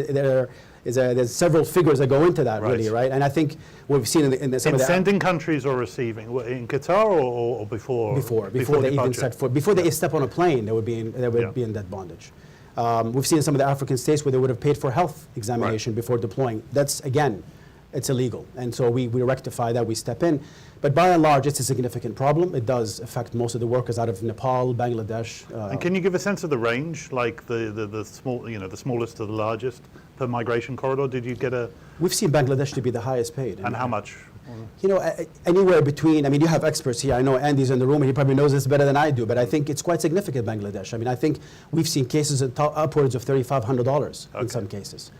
Speaker 17: There's several figures that go into that, really, right? And I think what we've seen in some of the
Speaker 1: sending countries or receiving in Qatar or before
Speaker 17: they even set foot, before they step on a plane, they would be in that bondage. We've seen in some of the African states where they would have paid for health examination before deploying. That's, again, it's illegal. And so we rectify that, we step in. But by and large, it's a significant problem. It does affect most of the workers out of Nepal, Bangladesh.
Speaker 1: And can you give a sense of the range, like the small, the smallest to the largest per migration corridor? Did you get a?
Speaker 17: We've seen Bangladesh to be the highest paid.
Speaker 1: And how much?
Speaker 17: Anywhere between, I mean, you have experts here. I know Andy's in the room and he probably knows this better than I do, but I think it's quite significant, Bangladesh. I mean, I think we've seen cases upwards of $3,500 in some cases.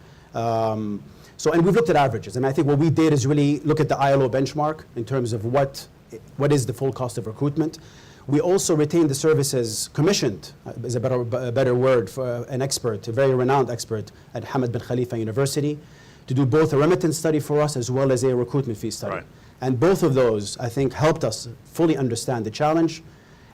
Speaker 17: And we've looked at averages. And I think what we did is really look at the ILO benchmark in terms of what is the full cost of recruitment. We also retained the services, commissioned is a better word, for an expert, a very renowned expert at Hamad bin Khalifa University, to do both a remittance study for us as well as a recruitment fee study. Right. And both of those, I think, helped us fully understand the challenge.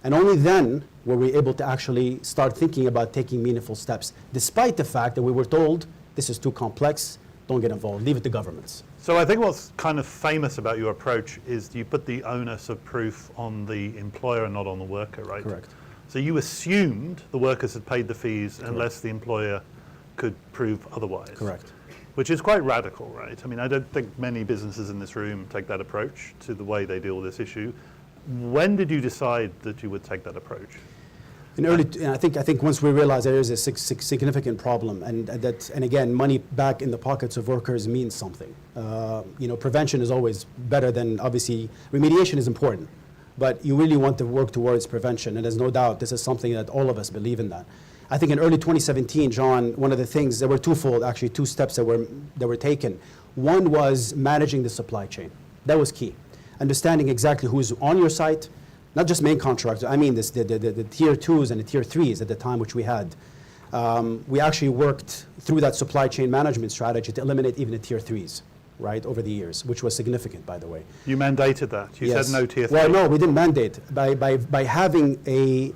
Speaker 17: And only then were we able to actually start thinking about taking meaningful steps, despite the fact that we were told this is too complex, Don't get involved. Leave it to governments.
Speaker 1: So I think what's kind of famous about your approach is you put the onus of proof on the employer and not on the worker, right?
Speaker 17: Correct.
Speaker 1: So you assumed the workers had paid the fees unless the employer could prove otherwise.
Speaker 17: Correct.
Speaker 1: Which is quite radical, right? I mean, I don't think many businesses in this room take that approach to the way they deal with this issue. When did you decide that you would take that approach?
Speaker 17: I think once we realized there is a significant problem, and again, money back in the pockets of workers means something. Prevention is always better than, obviously, remediation is important, but you really want to work towards prevention, and there's no doubt this is something that all of us believe in that. I think in early 2017, John, one of the things, there were twofold, actually, two steps that were taken. One was managing the supply chain. That was key. Understanding exactly who's on your site, not just main contractors, I mean the tier 2s and the tier 3s at the time, which we had. We actually worked through that supply chain management strategy to eliminate even the tier 3s, right, over the years, which was significant, by the way.
Speaker 1: You mandated that? You said no tier 3?
Speaker 17: Well, no, we didn't mandate. By having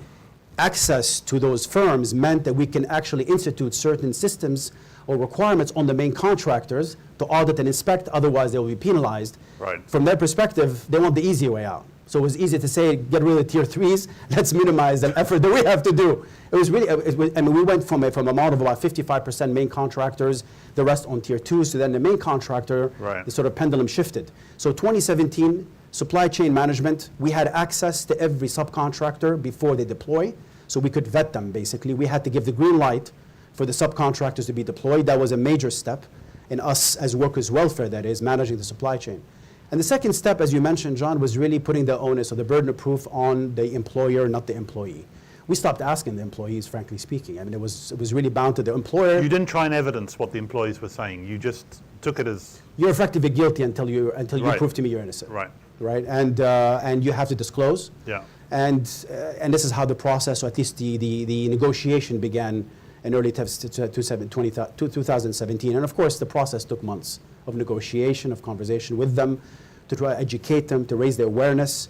Speaker 17: access to those firms meant that we can actually institute certain systems or requirements on the main contractors to audit and inspect, otherwise they will be penalized.
Speaker 1: Right. From
Speaker 17: their perspective, they want the easy way out. So it was easy to say, get rid of tier 3s, let's minimize the effort that we have to do. It was really, we went from a model of about 55% main contractors, the rest on tier 2s, so then the main contractor, the sort of pendulum shifted. So 2017, supply chain management, we had access to every subcontractor before they deploy, so we could vet them, basically. We had to give the green light for the subcontractors to be deployed. That was a major step in us as workers' welfare, that is, managing the supply chain. And the second step, as you mentioned, John, was really putting the onus or the burden of proof on the employer, not the employee. We stopped asking the employees, frankly speaking. I mean, it was really bound to the employer.
Speaker 1: You didn't try and evidence what the employees were saying. You just took it as...
Speaker 17: You're effectively guilty until you prove to me you're innocent.
Speaker 1: Right.
Speaker 17: Right? And you have to disclose.
Speaker 1: Yeah.
Speaker 17: And this is how the process, or at least the negotiation began in early 2017. And of course, the process took months of negotiation, of conversation with them, to try to educate them, to raise their awareness.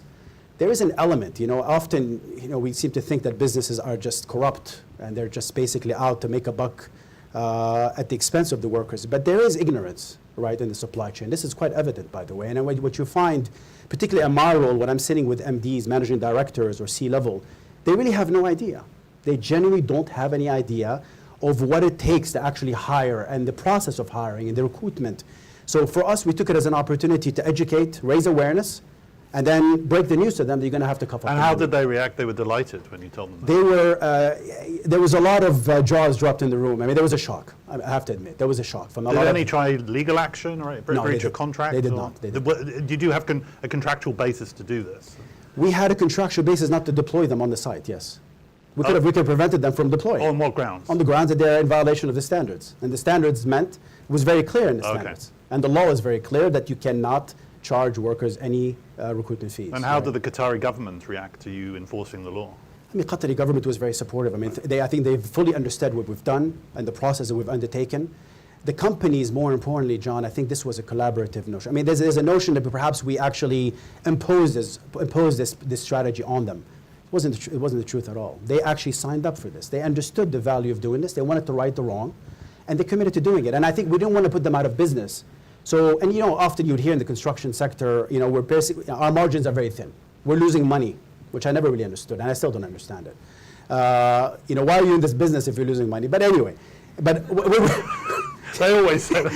Speaker 17: There is an element, often, we seem to think that businesses are just corrupt and they're just basically out to make a buck at the expense of the workers. But there is ignorance, right, in the supply chain. This is quite evident, by the way. And what you find, particularly in my role, when I'm sitting with MDs, managing directors, or C-level, they really have no idea. They genuinely don't have any idea of what it takes to actually hire and the process of hiring and the recruitment. So for us, we took it as an opportunity to educate, raise awareness, and then break the news to them that you're going to have to cough up.
Speaker 1: And how did they react? They were delighted when you told them that.
Speaker 17: They were, there was a lot of jaws dropped in the room. I mean, there was a shock, I have to admit. There was a shock. From a lot
Speaker 1: Did
Speaker 17: of
Speaker 1: any try legal action or breach of contract?
Speaker 17: They did not.
Speaker 1: Did you have a contractual basis to do this?
Speaker 17: We had a contractual basis not to deploy them on the site, yes. We could have prevented them from deploying.
Speaker 1: On what grounds?
Speaker 17: On the grounds that they're in violation of the standards. And the standards it was very clear in the standards. And the law is very clear that you cannot charge workers any recruitment fees.
Speaker 1: And how did the Qatari government react to you enforcing the law?
Speaker 17: I mean, Qatari government was very supportive. I mean, I think they've fully understood what we've done and the process that we've undertaken. The companies, more importantly, John, I think this was a collaborative notion. I mean, there's a notion that perhaps we actually imposed this strategy on them. It wasn't the truth at all. They actually signed up for this. They understood the value of doing this. They wanted to right the wrong, and they committed to doing it. And I think we didn't want to put them out of business. So, and often you'd hear in the construction sector, we're basically, our margins are very thin. We're losing money, which I never really understood, and I still don't understand it. Why are you in this business if you're losing money? But anyway,
Speaker 1: they always say that.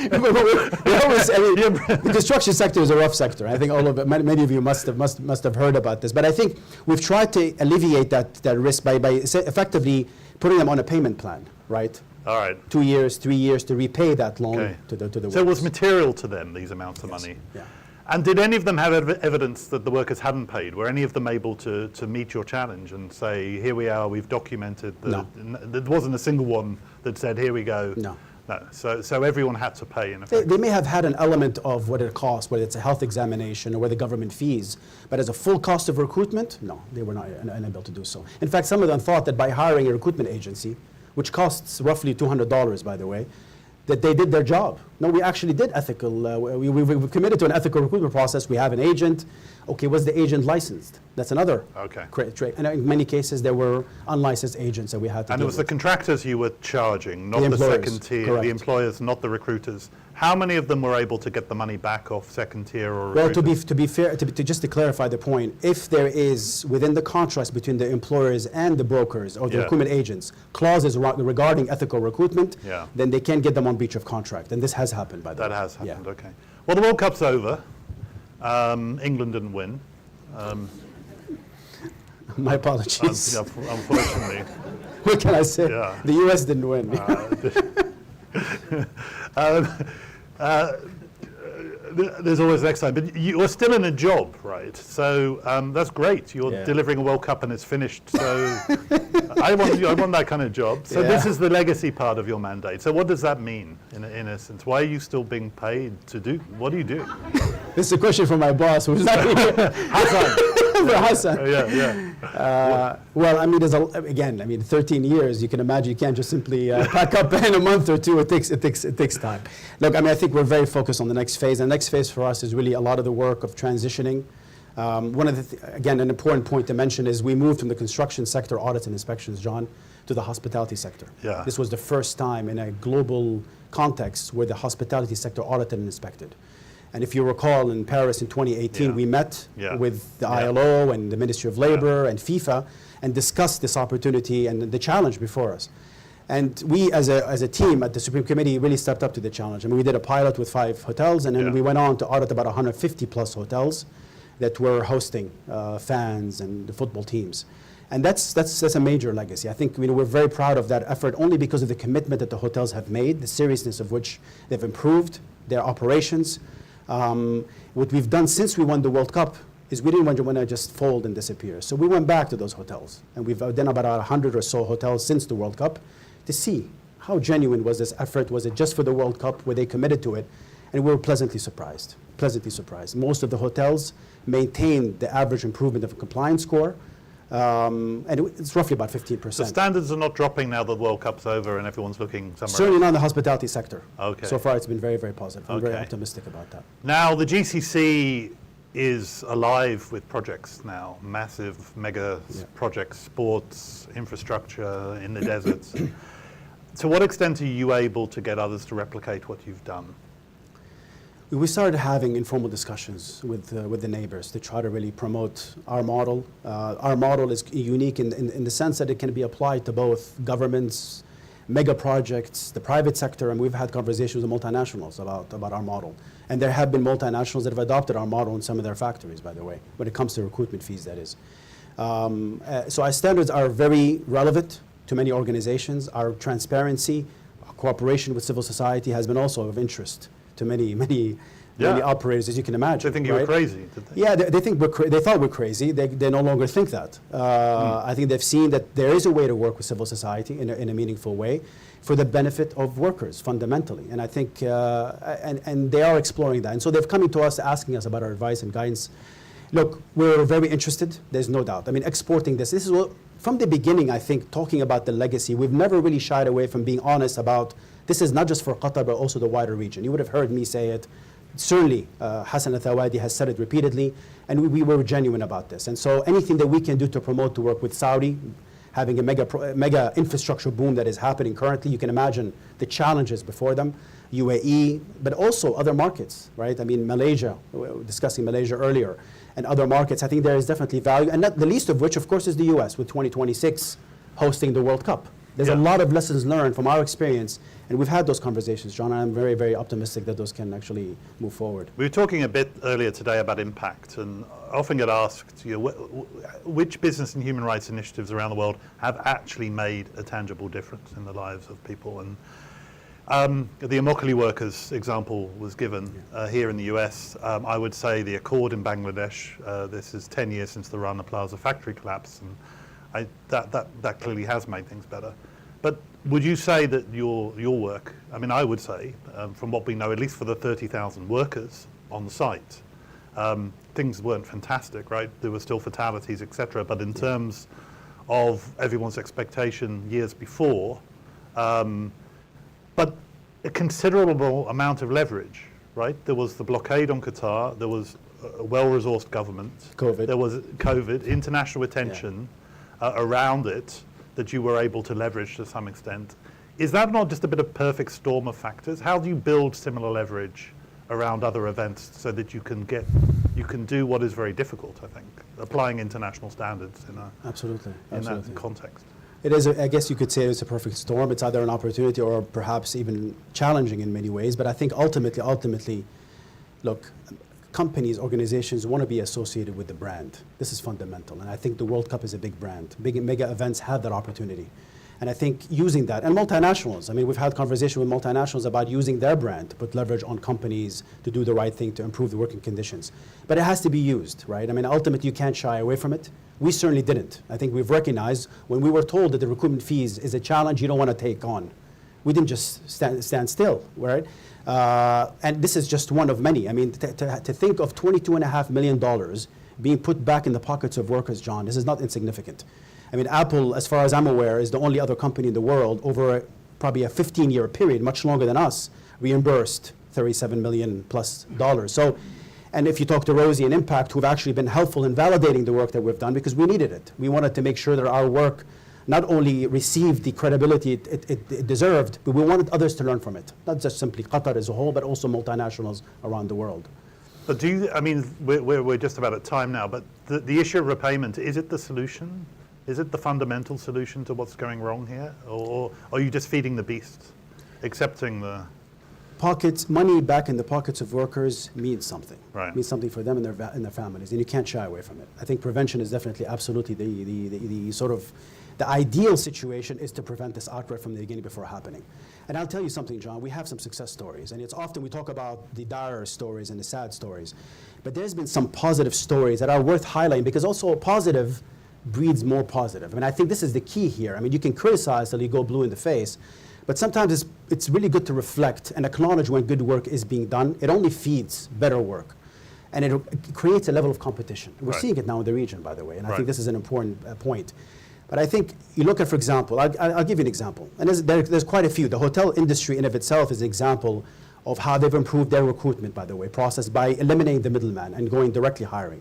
Speaker 17: The construction sector is a rough sector. I think many of you must have heard about this. But I think we've tried to alleviate that risk by effectively putting them on a payment plan, right?
Speaker 1: All right.
Speaker 17: 2 years, 3 years to repay that loan to the workers.
Speaker 1: So it was material to them, these amounts of money?
Speaker 17: Yeah.
Speaker 1: And did any of them have evidence that the workers hadn't paid? Were any of them able to meet your challenge and say, here we are, we've documented?
Speaker 17: No.
Speaker 1: There wasn't a single one that said, here we go.
Speaker 17: No.
Speaker 1: No. So everyone had to pay, in effect.
Speaker 17: They may have had an element of what it costs, whether it's a health examination or whether government fees, but as a full cost of recruitment, no, they were not unable to do so. In fact, some of them thought that by hiring a recruitment agency, which costs roughly $200, by the way, that they did their job. No, we actually did ethical. We committed to an ethical recruitment process. We have an agent. Okay, was the agent licensed? That's another trait. And in many cases, there were unlicensed agents that we had to
Speaker 1: And
Speaker 17: deal
Speaker 1: it was the
Speaker 17: with.
Speaker 1: contractors you were charging, not
Speaker 17: The
Speaker 1: the
Speaker 17: employers,
Speaker 1: second tier,
Speaker 17: correct.
Speaker 1: the employers, not the recruiters. How many of them were able to get the money back off second tier or
Speaker 17: Well,
Speaker 1: recruiters?
Speaker 17: to be fair, just to clarify the point, if there is within the contracts between the employers and the brokers or the
Speaker 1: Yeah.
Speaker 17: recruitment agents clauses regarding ethical recruitment,
Speaker 1: Yeah.
Speaker 17: then they can get them on breach of contract, and this has happened by the way.
Speaker 1: That has happened, okay. Well, the World Cup's over. England didn't win.
Speaker 17: My apologies.
Speaker 1: Unfortunately.
Speaker 17: What can I say?
Speaker 1: Yeah.
Speaker 17: The U.S. didn't win.
Speaker 1: There's always next time, but you're still in a job, right? So that's great. You're delivering a World Cup and it's finished. So I want that kind of job. So this is the legacy part of your mandate. So what does that mean in essence? Why are you still being paid to do? What do you do?
Speaker 17: This is a question from my boss, who's not here. Hassan. Well, I mean, again, 13 years. You can imagine you can't just simply pack up in a month or two. It takes time. Look, I think we're very focused on the next phase. And the next phase for us is really a lot of the work of transitioning. One of again, an important point to mention is we moved from the construction sector audits and inspections, John, to the hospitality sector.
Speaker 1: Yeah.
Speaker 17: This was the first time in a global context where the hospitality sector audited and inspected. And if you recall, in Paris in 2018, we met with the ILO and the Ministry of Labor and FIFA and discussed this opportunity and the challenge before us. And we, as a team at the Supreme Committee, really stepped up to the challenge. I mean, we did a pilot with 5 hotels, and then we went on to audit about 150 plus hotels that were hosting fans and the football teams. And that's a major legacy. I think we're very proud of that effort only because of the commitment that the hotels have made, the seriousness of which they've improved their operations. What we've done since we won the World Cup is we didn't want to just fold and disappear. So we went back to those hotels, and we've done about 100 or so hotels since the World Cup to see how genuine was this effort. Was it just for the World Cup? Were they committed to it? And we were pleasantly surprised. Most of the hotels maintained the average improvement of a compliance score, and it's roughly about 15%.
Speaker 1: The standards are not dropping now that the World Cup's over and everyone's looking somewhere
Speaker 17: Certainly
Speaker 1: else.
Speaker 17: not in the hospitality sector.
Speaker 1: Okay.
Speaker 17: So far, it's been very, very positive. I'm very
Speaker 1: Okay.
Speaker 17: optimistic about that.
Speaker 1: Now, the GCC is alive with projects now, massive mega projects, sports, infrastructure in the deserts. To what extent are you able to get others to replicate what you've done?
Speaker 17: We started having informal discussions with the neighbors to try to really promote our model. Our model is unique in the sense that it can be applied to both governments, mega projects, the private sector, and we've had conversations with multinationals about our model. And there have been multinationals that have adopted our model in some of their factories, by the way, when it comes to recruitment fees, that is. So our standards are very relevant to many organizations. Our transparency, our cooperation with civil society has been also of interest to many operators, as you can imagine.
Speaker 1: They think you were crazy, did they?
Speaker 17: Yeah, they think they thought we're crazy. They no longer think that. I think they've seen that there is a way to work with civil society in a meaningful way for the benefit of workers, fundamentally. And I think, and they are exploring that. And so they've come to us asking us about our advice and guidance. Look, we're very interested, there's no doubt. I mean, exporting this is what, from the beginning, I think, talking about the legacy, we've never really shied away from being honest about this is not just for Qatar, but also the wider region. You would have heard me say it. Certainly, Hassan Al-Thawadi has said it repeatedly, and we were genuine about this. And so anything that we can do to promote to work with Saudi, having a mega infrastructure boom that is happening currently, you can imagine the challenges before them, UAE, but also other markets, right? I mean, Malaysia, we were discussing Malaysia earlier, and other markets. I think there is definitely value, and not the least of which, of course, is the US with 2026 hosting the World Cup. There's a lot of lessons learned from our experience, and we've had those conversations, John, and I'm very, very optimistic that those can actually move forward.
Speaker 1: We were talking a bit earlier today about impact, and I often get asked, which business and human rights initiatives around the world have actually made a tangible difference in the lives of people? And the Immokalee workers example was given here in the US. I would say the Accord in Bangladesh, this is 10 years since the Rana Plaza factory collapse, and that clearly has made things better. But would you say that your work, I mean, I would say, from what we know, at least for the 30,000 workers on the site, things weren't fantastic, right? There were still fatalities, etc. But in terms of everyone's expectation years before, but a considerable amount of leverage, right? There was the blockade on Qatar, there was a well-resourced government,
Speaker 17: COVID.
Speaker 1: there was COVID, international attention around it that you were able to leverage to some extent. Is that not just a bit of perfect storm of factors? How do you build similar leverage around other events so that you can do what is very difficult, I think, applying international standards in that context?
Speaker 17: It is, I guess you could say it's a perfect storm. It's either an opportunity or perhaps even challenging in many ways. But I think ultimately, look, companies, organizations want to be associated with the brand. This is fundamental. And I think the World Cup is a big brand. Big mega events have that opportunity. And I think using that, and multinationals, I mean, we've had conversation with multinationals about using their brand to put leverage on companies to do the right thing to improve the working conditions. But it has to be used, right? I mean, ultimately, you can't shy away from it. We certainly didn't. I think we've recognized when we were told that the recruitment fees is a challenge you don't want to take on. We didn't just stand still, right? And this is just one of many. I mean, to think of $22.5 million being put back in the pockets of workers, John, this is not insignificant. I mean, Apple, as far as I'm aware, is the only other company in the world over probably a 15-year period, much longer than us, reimbursed $37 million plus dollars. So, and if you talk to Rosie and Impact, who've actually been helpful in validating the work that we've done, because we needed it. We wanted to make sure that our work not only received the credibility it deserved, but we wanted others to learn from it. Not just simply Qatar as a whole, but also multinationals around the world.
Speaker 1: But do you, I mean, we're just about at time now, but the issue of repayment, is it the solution? Is it the fundamental solution to what's going wrong here? Or are you just feeding the beast, accepting the...
Speaker 17: Money back in the pockets of workers means something.
Speaker 1: Right.
Speaker 17: Means something for them and their families, and you can't shy away from it. I think prevention is definitely absolutely the sort of, the ideal situation is to prevent this outbreak from the beginning before happening. And I'll tell you something, John, we have some success stories, and it's often we talk about the dire stories and the sad stories, but there's been some positive stories that are worth highlighting, because also positive breeds more positive. I mean, I think this is the key here. I mean, you can criticize till you go blue in the face, but sometimes it's really good to reflect and acknowledge when good work is being done. It only feeds better work, and it creates a level of competition. We're seeing it now in the region, by the way, and I think this is an important point. But I think you look at, for example, I'll give you an example, and there's quite a few. The hotel industry in of itself is an example of how they've improved their recruitment, by the way, process by eliminating the middleman and going directly hiring.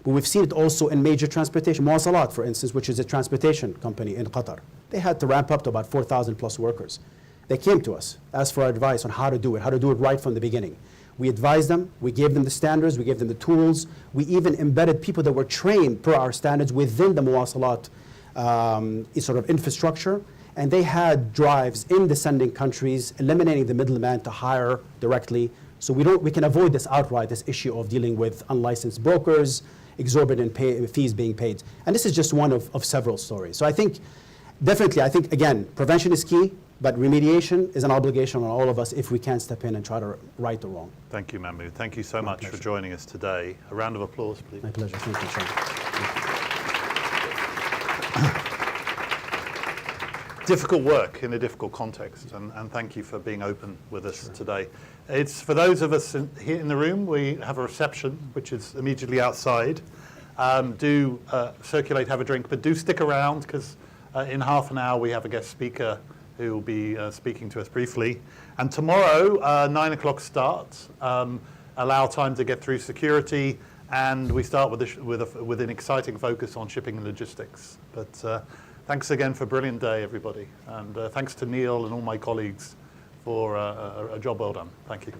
Speaker 17: But we've seen it also in major transportation. Muwasalat, for instance, which is a transportation company in Qatar. They had to ramp up to about 4,000 plus workers. They came to us, asked for advice on how to do it right from the beginning. We advised them, we gave them the standards, we gave them the tools. We even embedded people that were trained per our standards within the Muwasalat sort of infrastructure. And they had drives in the sending countries, eliminating the middleman to hire directly. So we can avoid this issue of dealing with unlicensed brokers, exorbitant fees being paid. And this is just one of several stories. So I think, definitely, again, prevention is key, but remediation is an obligation on all of us if we can step in and try to right the wrong.
Speaker 1: Thank you, Mahmoud. Thank you so much for joining us today. A round of applause, please.
Speaker 17: My pleasure. Thank you, Sean.
Speaker 1: Difficult work in a difficult context, and thank you for being open with us today. It's for those of us here in the room, we have a reception, which is immediately outside. Do circulate, have a drink, but do stick around, because in half an hour we have a guest speaker who will be speaking to us briefly. And tomorrow, 9 o'clock start, allow time to get through security, and we start with an exciting focus on shipping and logistics. But thanks again for a brilliant day, everybody. And thanks to Neil and all my colleagues for a job well done. Thank you.